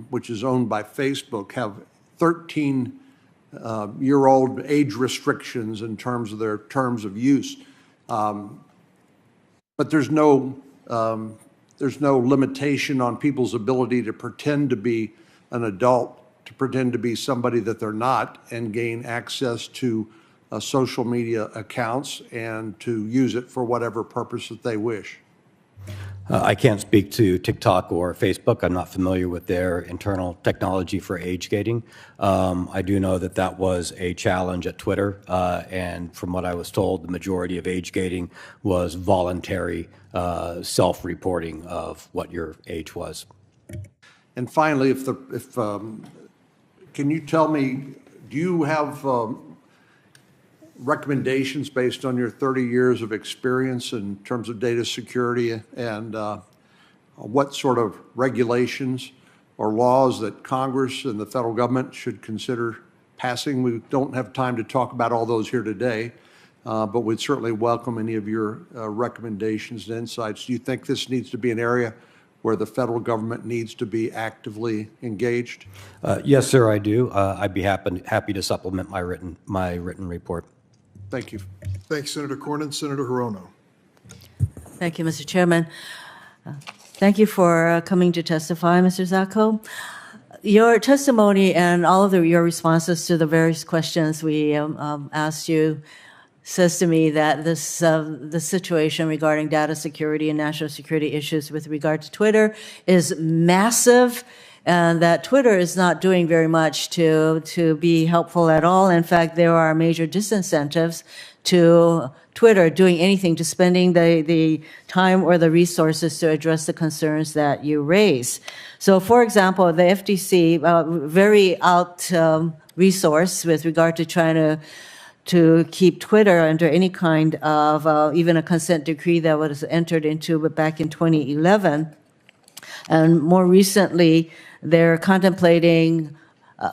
which is owned by Facebook, have 13-year-old age restrictions in terms of their terms of use. But there's no limitation on people's ability to pretend to be an adult, to pretend to be somebody that they're not, and gain access to social media accounts and to use it for whatever purpose that they wish. I can't speak to TikTok or Facebook. I'm not familiar with their internal technology for age gating. I do know that that was a challenge at Twitter, and from what I was told, the majority of age gating was voluntary self-reporting of what your age was. And finally, can you tell me, do you have recommendations based on your 30 years of experience in terms of data security, and what sort of regulations or laws that Congress and the federal government should consider passing? We don't have time to talk about all those here today, but we'd certainly welcome any of your recommendations and insights. Do you think this needs to be an area where the federal government needs to be actively engaged? Yes, sir, I do. I'd be happy to supplement my written report. Thank you. Thanks, Senator Cornyn. Senator Hirono. Thank you, Mr. Chairman. Thank you for coming to testify, Mr. Zacko. Your testimony and all of your responses to the various questions we asked you says to me that the situation regarding data security and national security issues with regard to Twitter is massive, and that Twitter is not doing very much to be helpful at all. In fact, there are major disincentives to Twitter doing anything, to spending the time or the resources to address the concerns that you raise. So, for example, the FTC, very out-resourced with regard to trying to keep Twitter under any kind of even a consent decree that was entered into back in 2011. And more recently, they're contemplating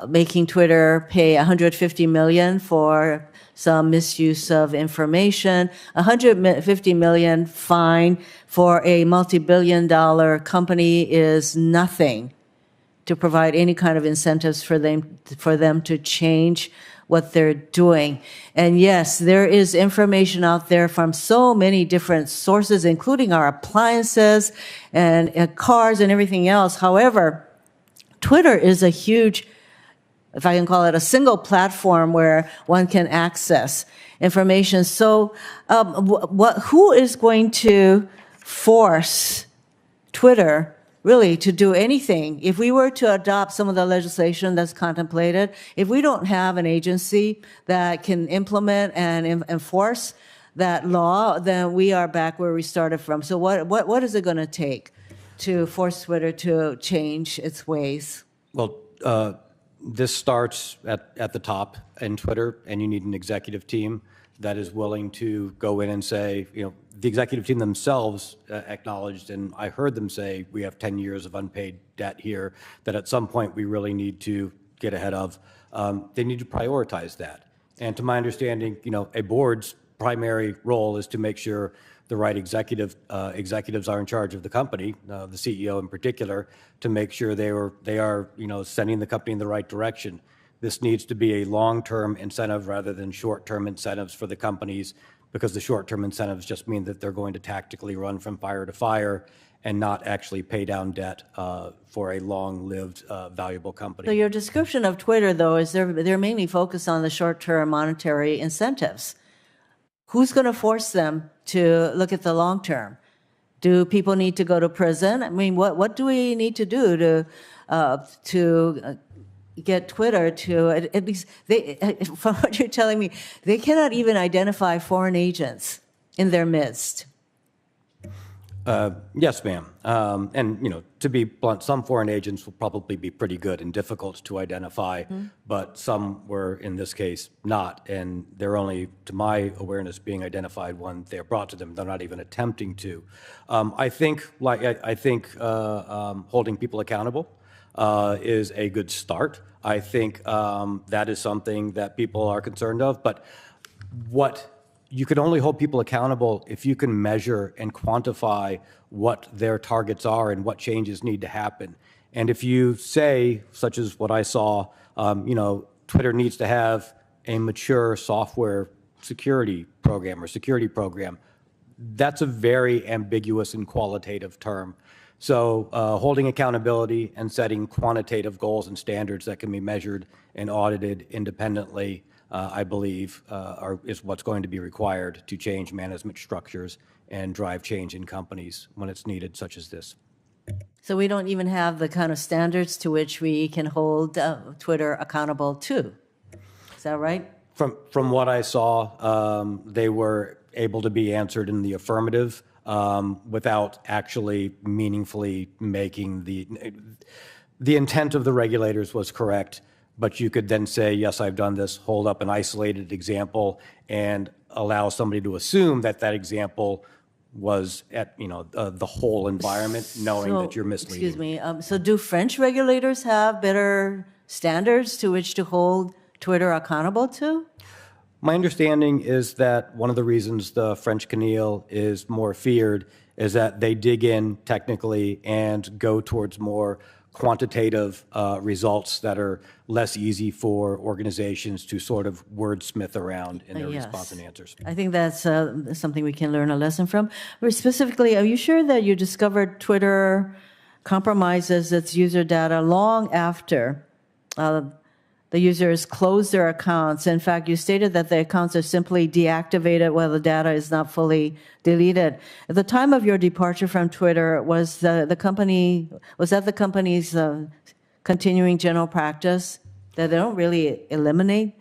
making Twitter pay $150 million for some misuse of information, $150 million fine for a multi-billion-dollar company is nothing to provide any kind of incentives for them to change what they're doing. And yes, there is information out there from so many different sources, including our appliances and cars and everything else. However, Twitter is a huge, if I can call it, a single platform where one can access information. So who is going to force Twitter really to do anything? If we were to adopt some of the legislation that's contemplated, if we don't have an agency that can implement and enforce that law, then we are back where we started from. So what is it going to take to force Twitter to change its ways? Well, this starts at the top in Twitter, and you need an executive team that is willing to go in and say, the executive team themselves acknowledged, and I heard them say, we have 10 years of unpaid debt here that at some point we really need to get ahead of. They need to prioritize that. And to my understanding, a board's primary role is to make sure the right executives are in charge of the company, the CEO in particular, to make sure they are sending the company in the right direction. This needs to be a long-term incentive rather than short-term incentives for the companies, because the short-term incentives just mean that they're going to tactically run from fire to fire and not actually pay down debt for a long-lived, valuable company. So your description of Twitter, though, is they're mainly focused on the short-term monetary incentives. Who's going to force them to look at the long term? Do people need to go to prison? I mean, what do we need to do to get Twitter to at least from what you're telling me, they cannot even identify foreign agents in their midst. Yes, ma'am. And to be blunt, some foreign agents will probably be pretty good and difficult to identify, but some were, in this case, not, and they're only, to my awareness, being identified when they're brought to them. They're not even attempting to. I think holding people accountable is a good start. I think that is something that people are concerned of, but you can only hold people accountable if you can measure and quantify what their targets are and what changes need to happen. And if you say, such as what I saw, Twitter needs to have a mature software security program, that's a very ambiguous and qualitative term. So holding accountability and setting quantitative goals and standards that can be measured and audited independently, I believe, is what's going to be required to change management structures and drive change in companies when it's needed, such as this. So we don't even have the kind of standards to which we can hold Twitter accountable to. Is that right? From what I saw, they were able to be answered in the affirmative without actually meaningfully making the intent of the regulators was correct. But you could then say, yes, I've done this, hold up an isolated example, and allow somebody to assume that that example was at the whole environment, knowing that you're misleading. Excuse me. So do French regulators have better standards to which to hold Twitter accountable to? My understanding is that one of the reasons the French CNIL is more feared is that they dig in technically and go towards more quantitative results that are less easy for organizations to sort of wordsmith around in their response and answers. I think that's something we can learn a lesson from. Very specifically, are you sure that you discovered Twitter compromises its user data long after the users close their accounts? In fact, you stated that the accounts are simply deactivated while the data is not fully deleted. At the time of your departure from Twitter, was that the company's continuing general practice that they don't really eliminate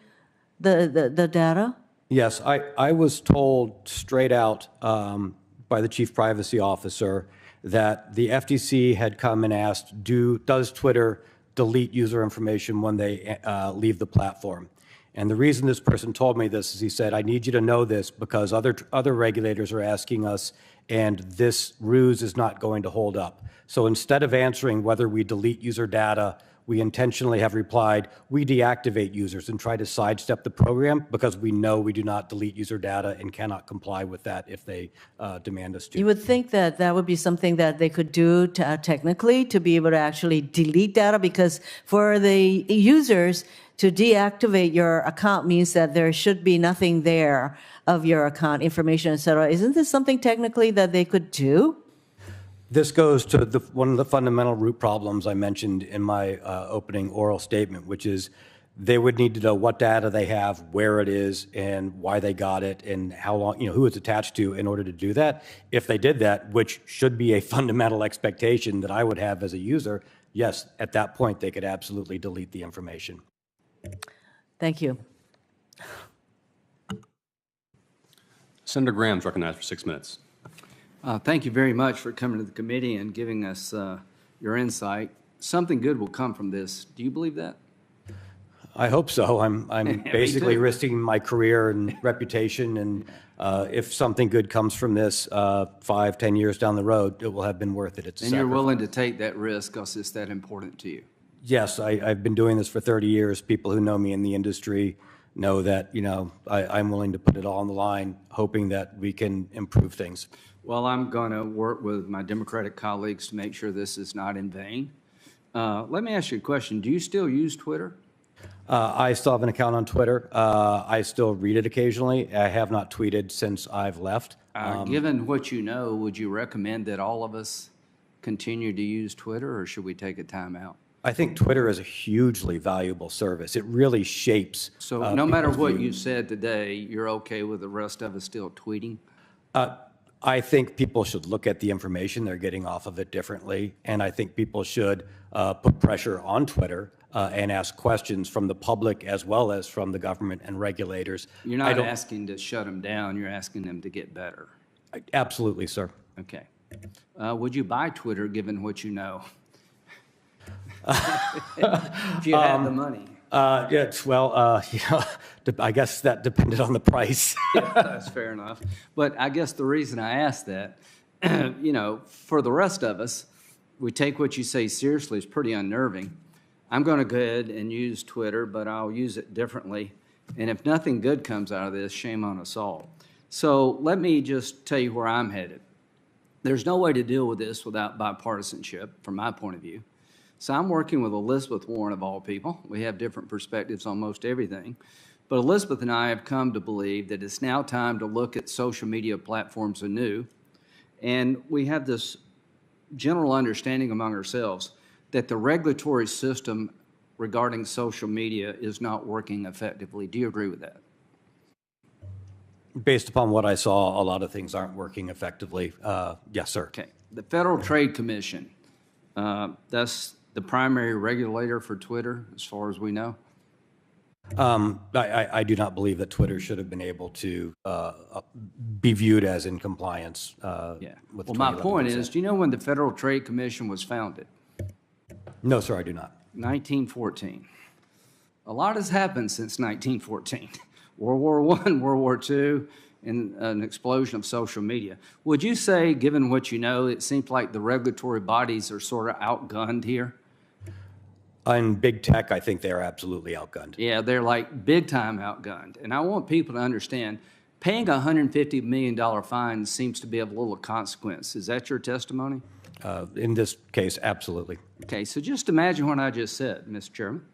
the data? Yes, I was told straight out by the chief privacy officer that the FTC had come and asked, does Twitter delete user information when they leave the platform? And the reason this person told me this is he said, I need you to know this because other regulators are asking us and this ruse is not going to hold up. So instead of answering whether we delete user data we intentionally have replied, we deactivate users and try to sidestep the program because we know we do not delete user data and cannot comply with that if they demand us to. You would think that that would be something that they could do technically to be able to actually delete data, because for the users to deactivate your account means that there should be nothing there of your account information, et cetera. Isn't this something technically that they could do? This goes to one of the fundamental root problems I mentioned in my opening oral statement, which is they would need to know what data they have, where it is, and why they got it, and how long, who it's attached to in order to do that. If they did that, which should be a fundamental expectation that I would have as a user, yes, at that point, they could absolutely delete the information. Thank you. Senator Graham's recognized for 6 minutes. Thank you very much for coming to the committee and giving us your insight. Something good will come from this. Do you believe that? I hope so. I'm basically too. risking my career and reputation, and if something good comes from this 5, 10 years down the road, it will have been worth it. It's a And you're sacrifice. willing to take that risk because it's that important to you. Yes, I've been doing this for 30 years. People who know me in the industry know that, I'm willing to put it all on the line, hoping that we can improve things. Well, I'm going to work with my Democratic colleagues to make sure this is not in vain. Let me ask you a question. Do you still use Twitter? I still have an account on Twitter. I still read it occasionally. I have not tweeted since I've left. Given what you know, would you recommend that all of us continue to use Twitter, or should we take a time out? I think Twitter is a hugely valuable service. It really shapes. So no matter people's what view. you said today, you're okay with the rest of us still tweeting? I think people should look at the information they're getting off of it differently, and I think people should put pressure on Twitter and ask questions from the public as well as from the government and regulators. You're not asking to shut them down, you're asking them to get better. Absolutely, sir. Okay. Would you buy Twitter given what you know? If you had the money. I guess that depended on the price. That's fair enough. But I guess the reason I asked that, for the rest of us, we take what you say seriously. It's pretty unnerving. I'm going to go ahead and use Twitter, but I'll use it differently. And if nothing good comes out of this, shame on us all. So let me just tell you where I'm headed. There's no way to deal with this without bipartisanship, from my point of view. So I'm working with Elizabeth Warren, of all people. We have different perspectives on most everything. But Elizabeth and I have come to believe that it's now time to look at social media platforms anew. And we have this general understanding among ourselves that the regulatory system regarding social media is not working effectively. Do you agree with that? Based upon what I saw, a lot of things aren't working effectively. Yes, sir. Okay. The Federal Trade Commission, that's the primary regulator for Twitter, as far as we know? I do not believe that Twitter should have been able to be viewed as in compliance with Well, my 2011 point consent. is, do you know when the Federal Trade Commission was founded? No, sir, I do not. 1914. A lot has happened since 1914. World War I, World War II, and an explosion of social media. Would you say, given what you know, it seems like the regulatory bodies are sort of outgunned here? In big tech, I think they are absolutely outgunned. Yeah, they're like big time outgunned. And I want people to understand, paying a $150 million fine seems to be of little consequence. Is that your testimony? In this case, absolutely. Okay, so just imagine what I just said, Mr. Chairman.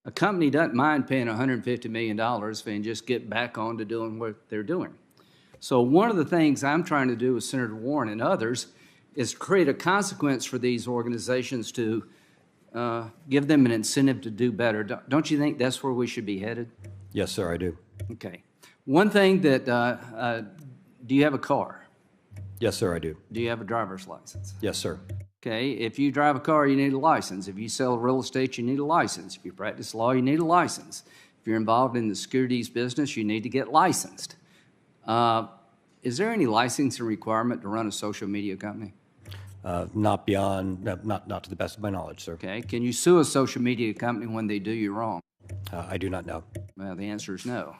A company doesn't mind paying $150 million if they can just get back on to doing what they're doing. So one of the things I'm trying to do with Senator Warren and others is create a consequence for these organizations to give them an incentive to do better. Don't you think that's where we should be headed? Yes, sir, I do. Okay. One thing that, do you have a car? Yes, sir, I do. Do you have a driver's license? Yes, sir. Okay, if you drive a car, you need a license. If you sell real estate, you need a license. If you practice law, you need a license. If you're involved in the securities business, you need to get licensed. Is there any licensing requirement to run a social media company? Not beyond, not to the best of my knowledge, sir. Okay, can you sue a social media company when they do you wrong? I do not know. Well, the answer is no.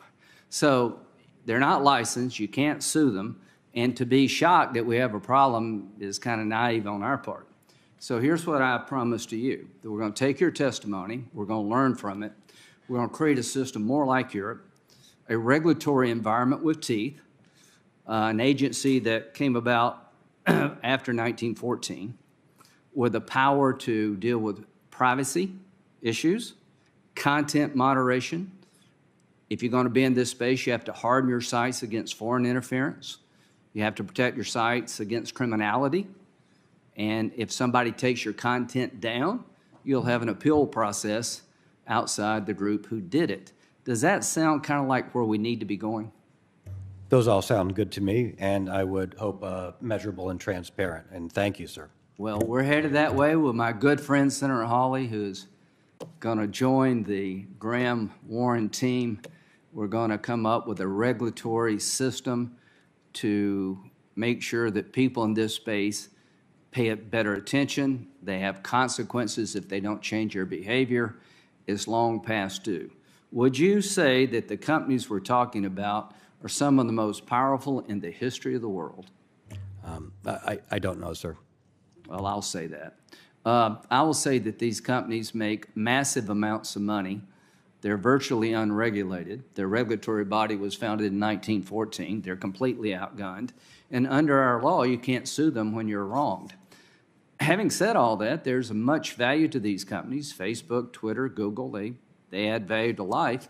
So they're not licensed, you can't sue them, and to be shocked that we have a problem is kind of naive on our part. So here's what I promise to you, that we're going to take your testimony, we're going to learn from it, we're going to create a system more like Europe, a regulatory environment with teeth, an agency that came about after 1914 with the power to deal with privacy issues, content moderation. If you're going to be in this space, you have to harden your sites against foreign interference. You have to protect your sites against criminality. And if somebody takes your content down, you'll have an appeal process outside the group who did it. Does that sound kind of like where we need to be going? Those all sound good to me, and I would hope measurable and transparent. And thank you, sir. Well, we're headed that way with my good friend Senator Hawley, who's going to join the Graham-Warren team. We're going to come up with a regulatory system to make sure that people in this space pay better attention. They have consequences if they don't change their behavior. It's long past due. Would you say that the companies we're talking about are some of the most powerful in the history of the world? I don't know, sir. Well, I'll say that. I will say that these companies make massive amounts of money. They're virtually unregulated. Their regulatory body was founded in 1914. They're completely outgunned. And under our law, you can't sue them when you're wronged. Having said all that, there's much value to these companies, Facebook, Twitter, Google. They add value to life.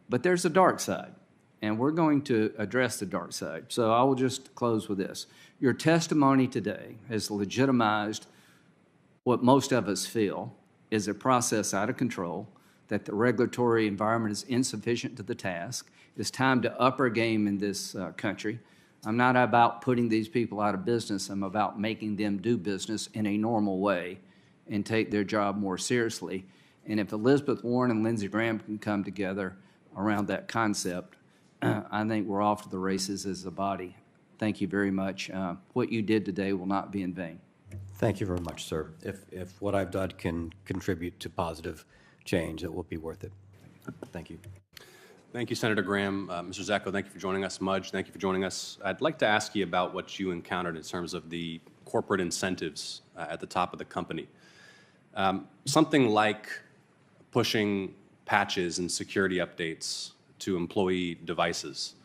But there's a dark side, and we're going to address the dark side. So I will just close with this. Your testimony today has legitimized what most of us feel is a process out of control, that the regulatory environment is insufficient to the task. It's time to up our game in this country. I'm not about putting these people out of business. I'm about making them do business in a normal way and take their job more seriously. And if Elizabeth Warren and Lindsey Graham can come together around that concept, I think we're off to the races as a body. Thank you very much. What you did today will not be in vain. Thank you very much, sir. If what I've done can contribute to positive change, it will be worth it. Thank you. Thank you, Senator Graham. Mr. Zacko, thank you for joining us. Mudge, thank you for joining us. I'd like to ask you about what you encountered in terms of the corporate incentives at the top of the company. Something like pushing patches and security updates to employee devices.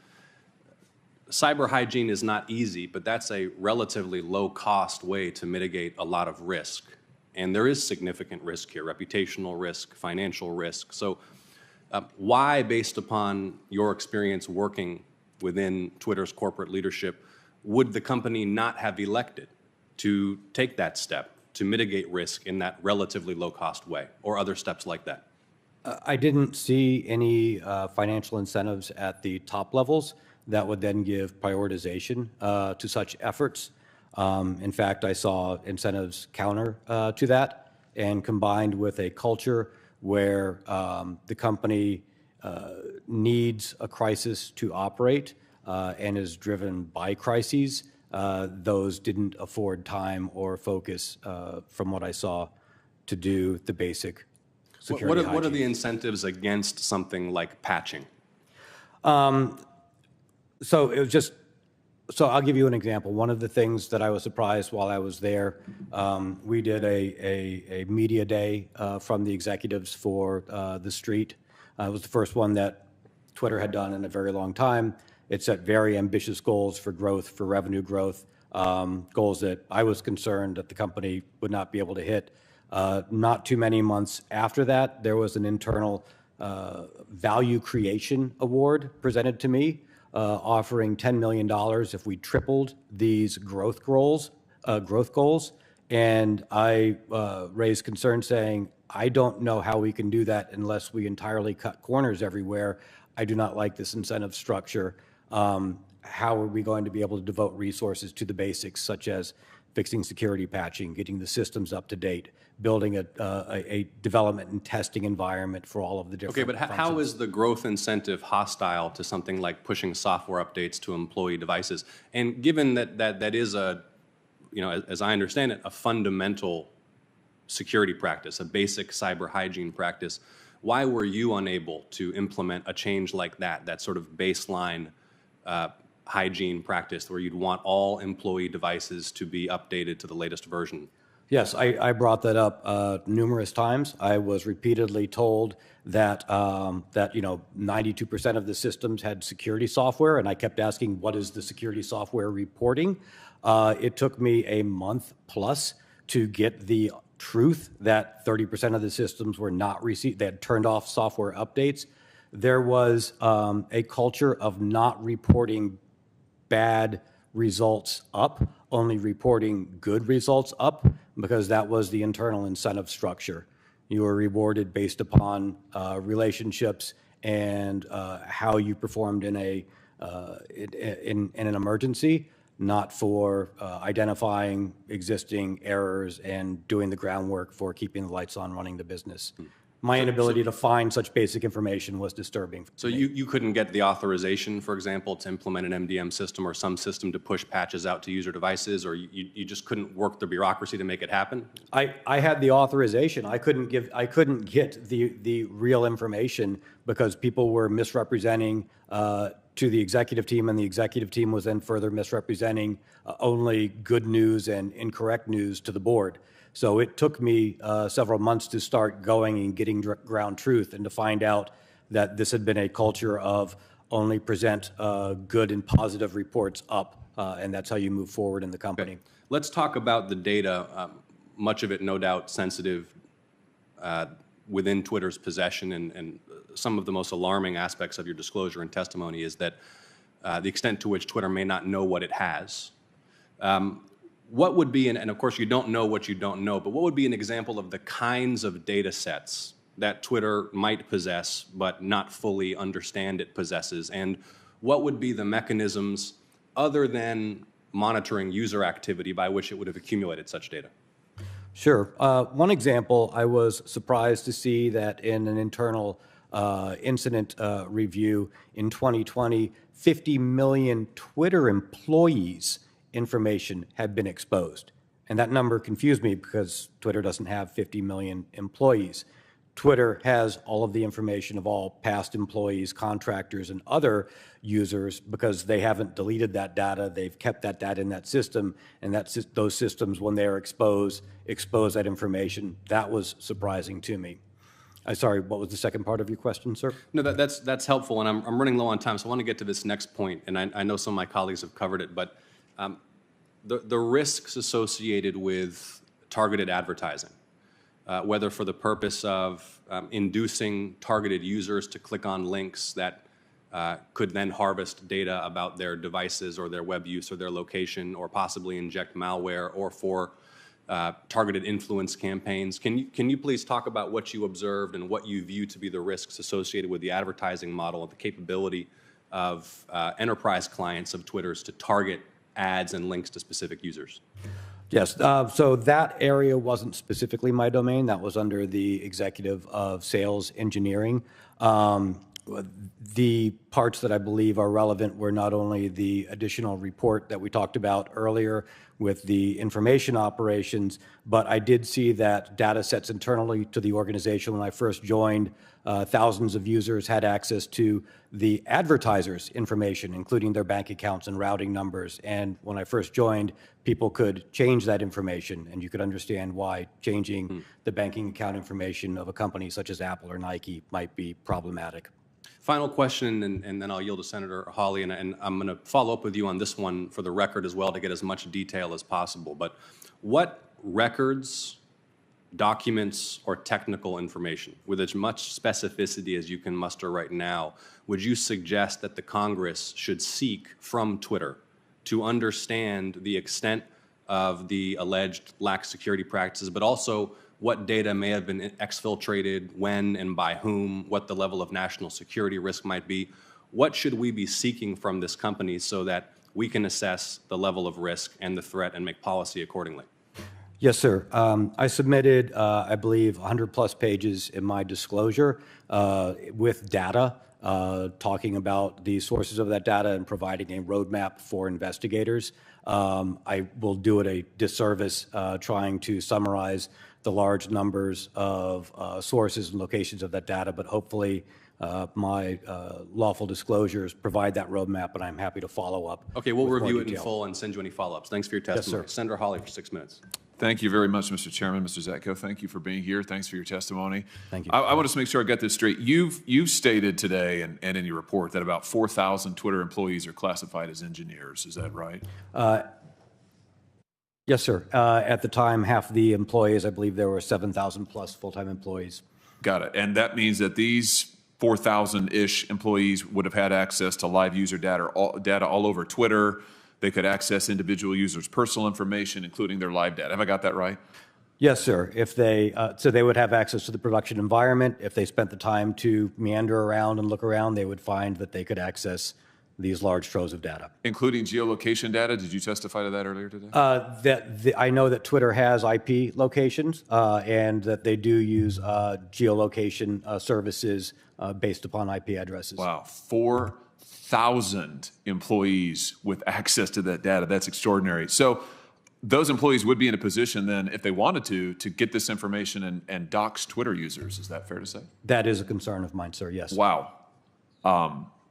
Cyber hygiene is not easy, but that's a relatively low-cost way to mitigate a lot of risk. And there is significant risk here, reputational risk, financial risk. So why, based upon your experience working within Twitter's corporate leadership, would the company not have elected to take that step to mitigate risk in that relatively low-cost way, or other steps like that? I didn't see any financial incentives at the top levels that would then give prioritization to such efforts. In fact, I saw incentives counter to that, and combined with a culture where the company needs a crisis to operate and is driven by crises, those didn't afford time or focus, from what I saw, to do the basic security What are the incentives against something like patching? So it was just, so I'll give you an example. One of the things that I was surprised while I was there, we did a media day from the executives for the street. It was the first one that Twitter had done in a very long time. It set very ambitious goals for growth, for revenue growth, goals that I was concerned that the company would not be able to hit. Not too many months after that, there was an internal value creation award presented to me, offering $10 million if we tripled these growth goals. And I raised concern saying, I don't know how we can do that unless we entirely cut corners everywhere. I do not like this incentive structure. How are we going to be able to devote resources to the basics, such as fixing security patching, getting the systems up to date, building a development and testing environment for all of the different Okay, but how functions. is the growth incentive hostile to something like pushing software updates to employee devices? And given that is a, as I understand it, a fundamental security practice, a basic cyber hygiene practice, why were you unable to implement a change like that sort of baseline hygiene practice where you'd want all employee devices to be updated to the latest version? Yes, I brought that up numerous times. I was repeatedly told that 92% of the systems had security software, and I kept asking, what is the security software reporting? It took me a month plus to get the truth that 30% of the systems were not received. They had turned off software updates. There was a culture of not reporting bad results up, only reporting good results up, because that was the internal incentive structure. You were rewarded based upon relationships and how you performed in an emergency, not for identifying existing errors and doing the groundwork for keeping the lights on, running the business. My inability to find such basic information was disturbing. So you couldn't get the authorization, for example, to implement an MDM system or some system to push patches out to user devices, or you just couldn't work the bureaucracy to make it happen? I had the authorization. I couldn't get the real information because people were misrepresenting to the executive team, and the executive team was then further misrepresenting only good news and incorrect news to the board. So it took me several months to start going and getting ground truth and to find out that this had been a culture of only present good and positive reports up, and that's how you move forward in the company. Okay. Let's talk about the data, much of it no doubt sensitive within Twitter's possession, and some of the most alarming aspects of your disclosure and testimony is that the extent to which Twitter may not know what it has. What would be, and of course you don't know what you don't know, but what would be an example of the kinds of data sets that Twitter might possess but not fully understand it possesses? And what would be the mechanisms other than monitoring user activity by which it would have accumulated such data? Sure. One example, I was surprised to see that in an internal incident review in 2020, 50 million Twitter employees' information had been exposed. And that number confused me because Twitter doesn't have 50 million employees. Twitter has all of the information of all past employees, contractors, and other users because they haven't deleted that data. They've kept that data in that system, and those systems, when they are expose that information. That was surprising to me. Sorry, what was the second part of your question, sir? No, that's helpful, and I'm running low on time, so I want to get to this next point, and I know some of my colleagues have covered it, but the risks associated with targeted advertising, whether for the purpose of inducing targeted users to click on links that could then harvest data about their devices or their web use or their location, or possibly inject malware, or for targeted influence campaigns. Can you please talk about what you observed and what you view to be the risks associated with the advertising model and the capability of enterprise clients of Twitter's to target ads and links to specific users? Yes, so that area wasn't specifically my domain. That was under the executive of sales engineering. The parts that I believe are relevant were not only the additional report that we talked about earlier with the information operations, but I did see that data sets internally to the organization when I first joined, thousands of users had access to the advertisers' information, including their bank accounts and routing numbers. And when I first joined, people could change that information, and you could understand why changing the banking account information of a company such as Apple or Nike might be problematic. Final question, and then I'll yield to Senator Hawley, and I'm going to follow up with you on this one for the record as well to get as much detail as possible. But what records, documents, or technical information, with as much specificity as you can muster right now, would you suggest that the Congress should seek from Twitter to understand the extent of the alleged lax security practices, but also what data may have been exfiltrated, when and by whom, what the level of national security risk might be? What should we be seeking from this company so that we can assess the level of risk and the threat and make policy accordingly? Yes, sir. I submitted, I believe, 100-plus pages in my disclosure with data, talking about the sources of that data and providing a roadmap for investigators. I will do it a disservice trying to summarize the large numbers of sources and locations of that data, but hopefully my lawful disclosures provide that roadmap, and I'm happy to follow up. Okay, we'll review it in full and send you any follow-ups. Thanks for your testimony. Yes, sir. Senator Hawley for 6 minutes. Thank you very much, Mr. Chairman. Mr. Zatko, thank you for being here. Thanks for your testimony. Thank you. I want to make sure I got this straight. You've stated today and in your report that about 4,000 Twitter employees are classified as engineers. Is that right? Yes, sir. At the time, half the employees, I believe there were 7,000 plus full-time employees. Got it. And that means that these 4,000-ish employees would have had access to live user data all over Twitter. They could access individual users' personal information, including their live data. Have I got that right? Yes, sir. If they, so they would have access to the production environment. If they spent the time to meander around and look around, they would find that they could access these large troves of data. Including geolocation data? Did you testify to that earlier today? I know that Twitter has IP locations and that they do use geolocation services based upon IP addresses. Wow, 4,000 employees with access to that data. That's extraordinary. So those employees would be in a position then, if they wanted to get this information and dox Twitter users. Is that fair to say? That is a concern of mine, sir, yes. Wow.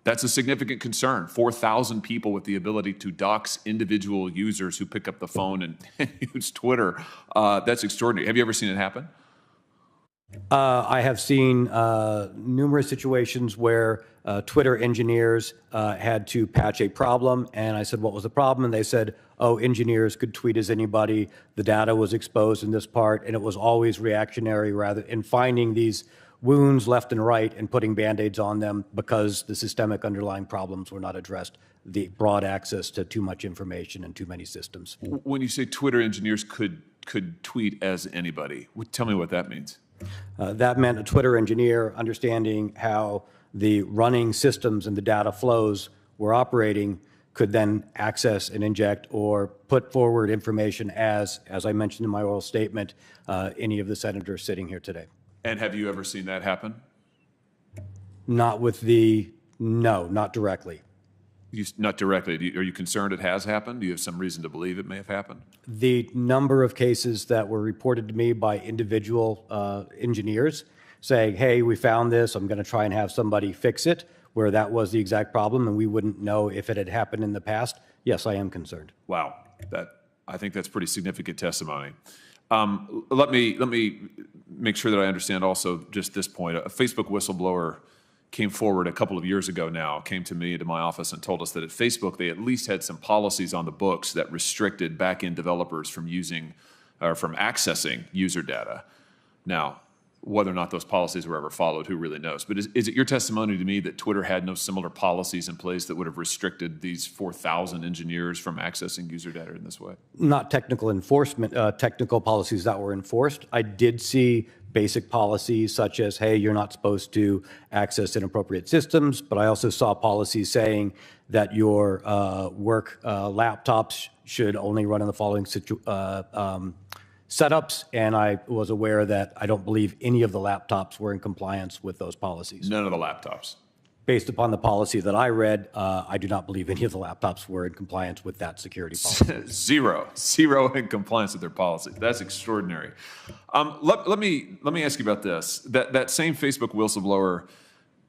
That's a significant concern. 4,000 people with the ability to dox individual users who pick up the phone and use Twitter. That's extraordinary. Have you ever seen it happen? I have seen numerous situations where Twitter engineers had to patch a problem, and I said, what was the problem? And they said, oh, engineers could tweet as anybody. The data was exposed in this part, and it was always reactionary rather in finding these wounds left and right and putting Band-Aids on them because the systemic underlying problems were not addressed, the broad access to too much information and too many systems. When you say Twitter engineers could tweet as anybody, tell me what that means. That meant a Twitter engineer understanding how the running systems and the data flows were operating could then access and inject or put forward information as I mentioned in my oral statement, any of the senators sitting here today. And have you ever seen that happen? No, not directly. Not directly. Are you concerned it has happened? Do you have some reason to believe it may have happened? The number of cases that were reported to me by individual engineers saying, hey, we found this, I'm going to try and have somebody fix it, where that was the exact problem and we wouldn't know if it had happened in the past, yes, I am concerned. Wow. I think that's pretty significant testimony. Let me make sure that I understand also just this point. A Facebook whistleblower came forward a couple of years ago now, came to me, to my office, and told us that at Facebook, they at least had some policies on the books that restricted back-end developers from using or from accessing user data. Now, whether or not those policies were ever followed, who really knows? But is it your testimony to me that Twitter had no similar policies in place that would have restricted these 4,000 engineers from accessing user data in this way? Not technical enforcement, technical policies that were enforced. I did see basic policies such as, hey, you're not supposed to access inappropriate systems, but I also saw policies saying that your work laptops should only run in the following setups, and I was aware that I don't believe any of the laptops were in compliance with those policies. None of the laptops? Based upon the policy that I read, I do not believe any of the laptops were in compliance with that security policy. Zero in compliance with their policy. That's extraordinary. Let me ask you about this. That same Facebook whistleblower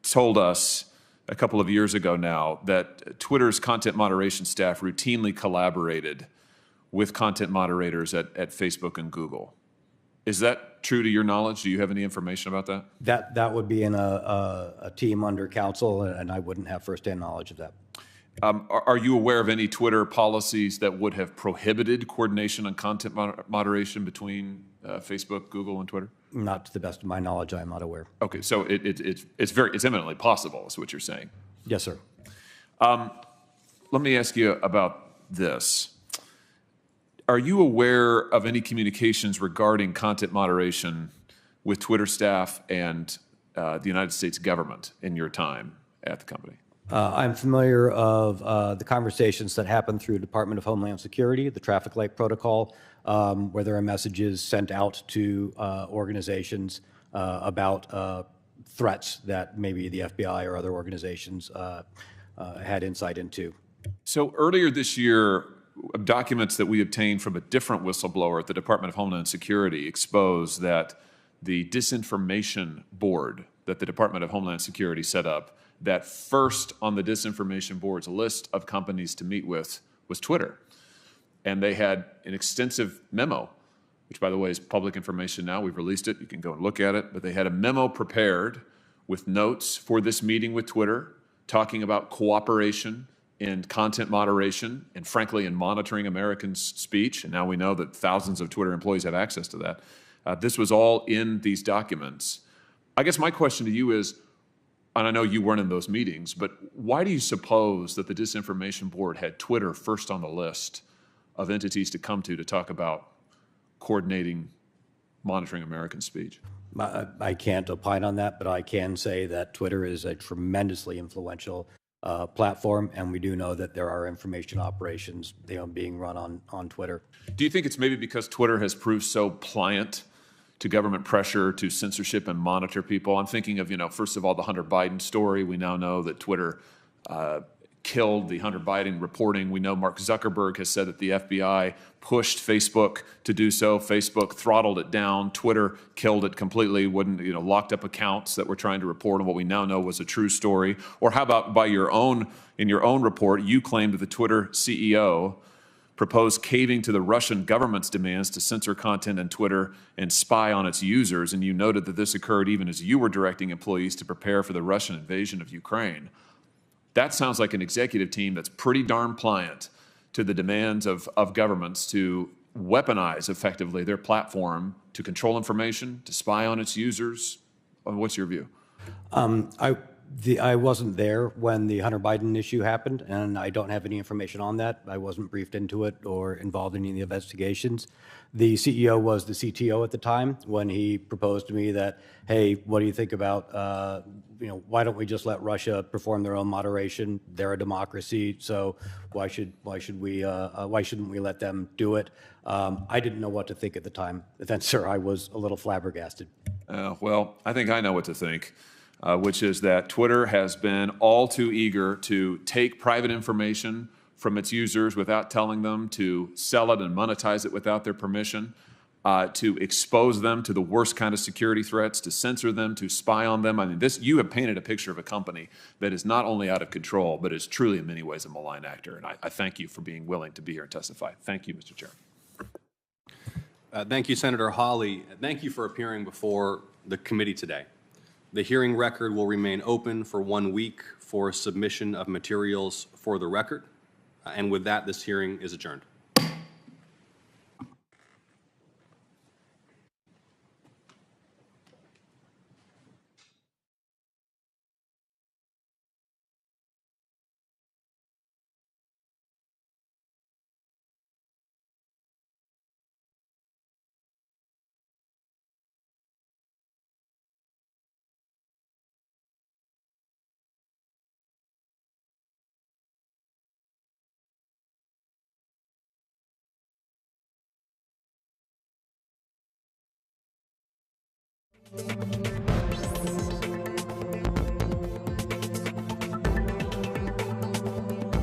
told us a couple of years ago now that Twitter's content moderation staff routinely collaborated with content moderators at Facebook and Google. Is that true to your knowledge? Do you have any information about that? That would be in a team under counsel, and I wouldn't have firsthand knowledge of that. Are you aware of any Twitter policies that would have prohibited coordination on content moderation between Facebook, Google, and Twitter? Not to the best of my knowledge, I am not aware. Okay, so it's eminently possible, is what you're saying. Yes, sir. Let me ask you about this. Are you aware of any communications regarding content moderation with Twitter staff and the United States government in your time at the company? I'm familiar of the conversations that happen through Department of Homeland Security, the traffic light protocol, where there are messages sent out to organizations about threats that maybe the FBI or other organizations had insight into. So earlier this year, documents that we obtained from a different whistleblower at the Department of Homeland Security exposed that the disinformation board that the Department of Homeland Security set up, that first on the disinformation board's list of companies to meet with was Twitter. And they had an extensive memo which, by the way, is public information now. We've released it. You can go and look at it. But they had a memo prepared with notes for this meeting with Twitter, talking about cooperation in content moderation and, frankly, in monitoring Americans' speech. And now we know that thousands of Twitter employees have access to that. This was all in these documents. I guess my question to you is, and I know you weren't in those meetings, but why do you suppose that the Disinformation Board had Twitter first on the list of entities to come to talk about coordinating monitoring American speech? I can't opine on that, but I can say that Twitter is a tremendously influential platform, and we do know that there are information operations being run on Twitter. Do you think it's maybe because Twitter has proved so pliant to government pressure, to censorship and monitor people? I'm thinking of, first of all, the Hunter Biden story. We now know that Twitter killed the Hunter Biden reporting. We know Mark Zuckerberg has said that the FBI pushed Facebook to do so. Facebook throttled it down. Twitter killed it completely, locked up accounts that were trying to report on what we now know was a true story. Or how about in your own report, you claimed that the Twitter CEO proposed caving to the Russian government's demands to censor content on Twitter and spy on its users, and you noted that this occurred even as you were directing employees to prepare for the Russian invasion of Ukraine. That sounds like an executive team that's pretty darn pliant to the demands of governments to weaponize effectively their platform to control information, to spy on its users. What's your view? I wasn't there when the Hunter Biden issue happened, and I don't have any information on that. I wasn't briefed into it or involved in any of the investigations. The CEO was the CTO at the time when he proposed to me that, hey, what do you think about, why don't we just let Russia perform their own moderation? They're a democracy, so why shouldn't we let them do it? I didn't know what to think at the time. Then, sir, I was a little flabbergasted. Well, I think I know what to think. Which is that Twitter has been all too eager to take private information from its users without telling them, to sell it and monetize it without their permission, to expose them to the worst kind of security threats, to censor them, to spy on them. I mean, you have painted a picture of a company that is not only out of control, but is truly in many ways a malign actor. And I thank you for being willing to be here and testify. Thank you, Mr. Chairman. Thank you, Senator Hawley. Thank you for appearing before the committee today. The hearing record will remain open for 1 week for submission of materials for the record. And with that, this hearing is adjourned.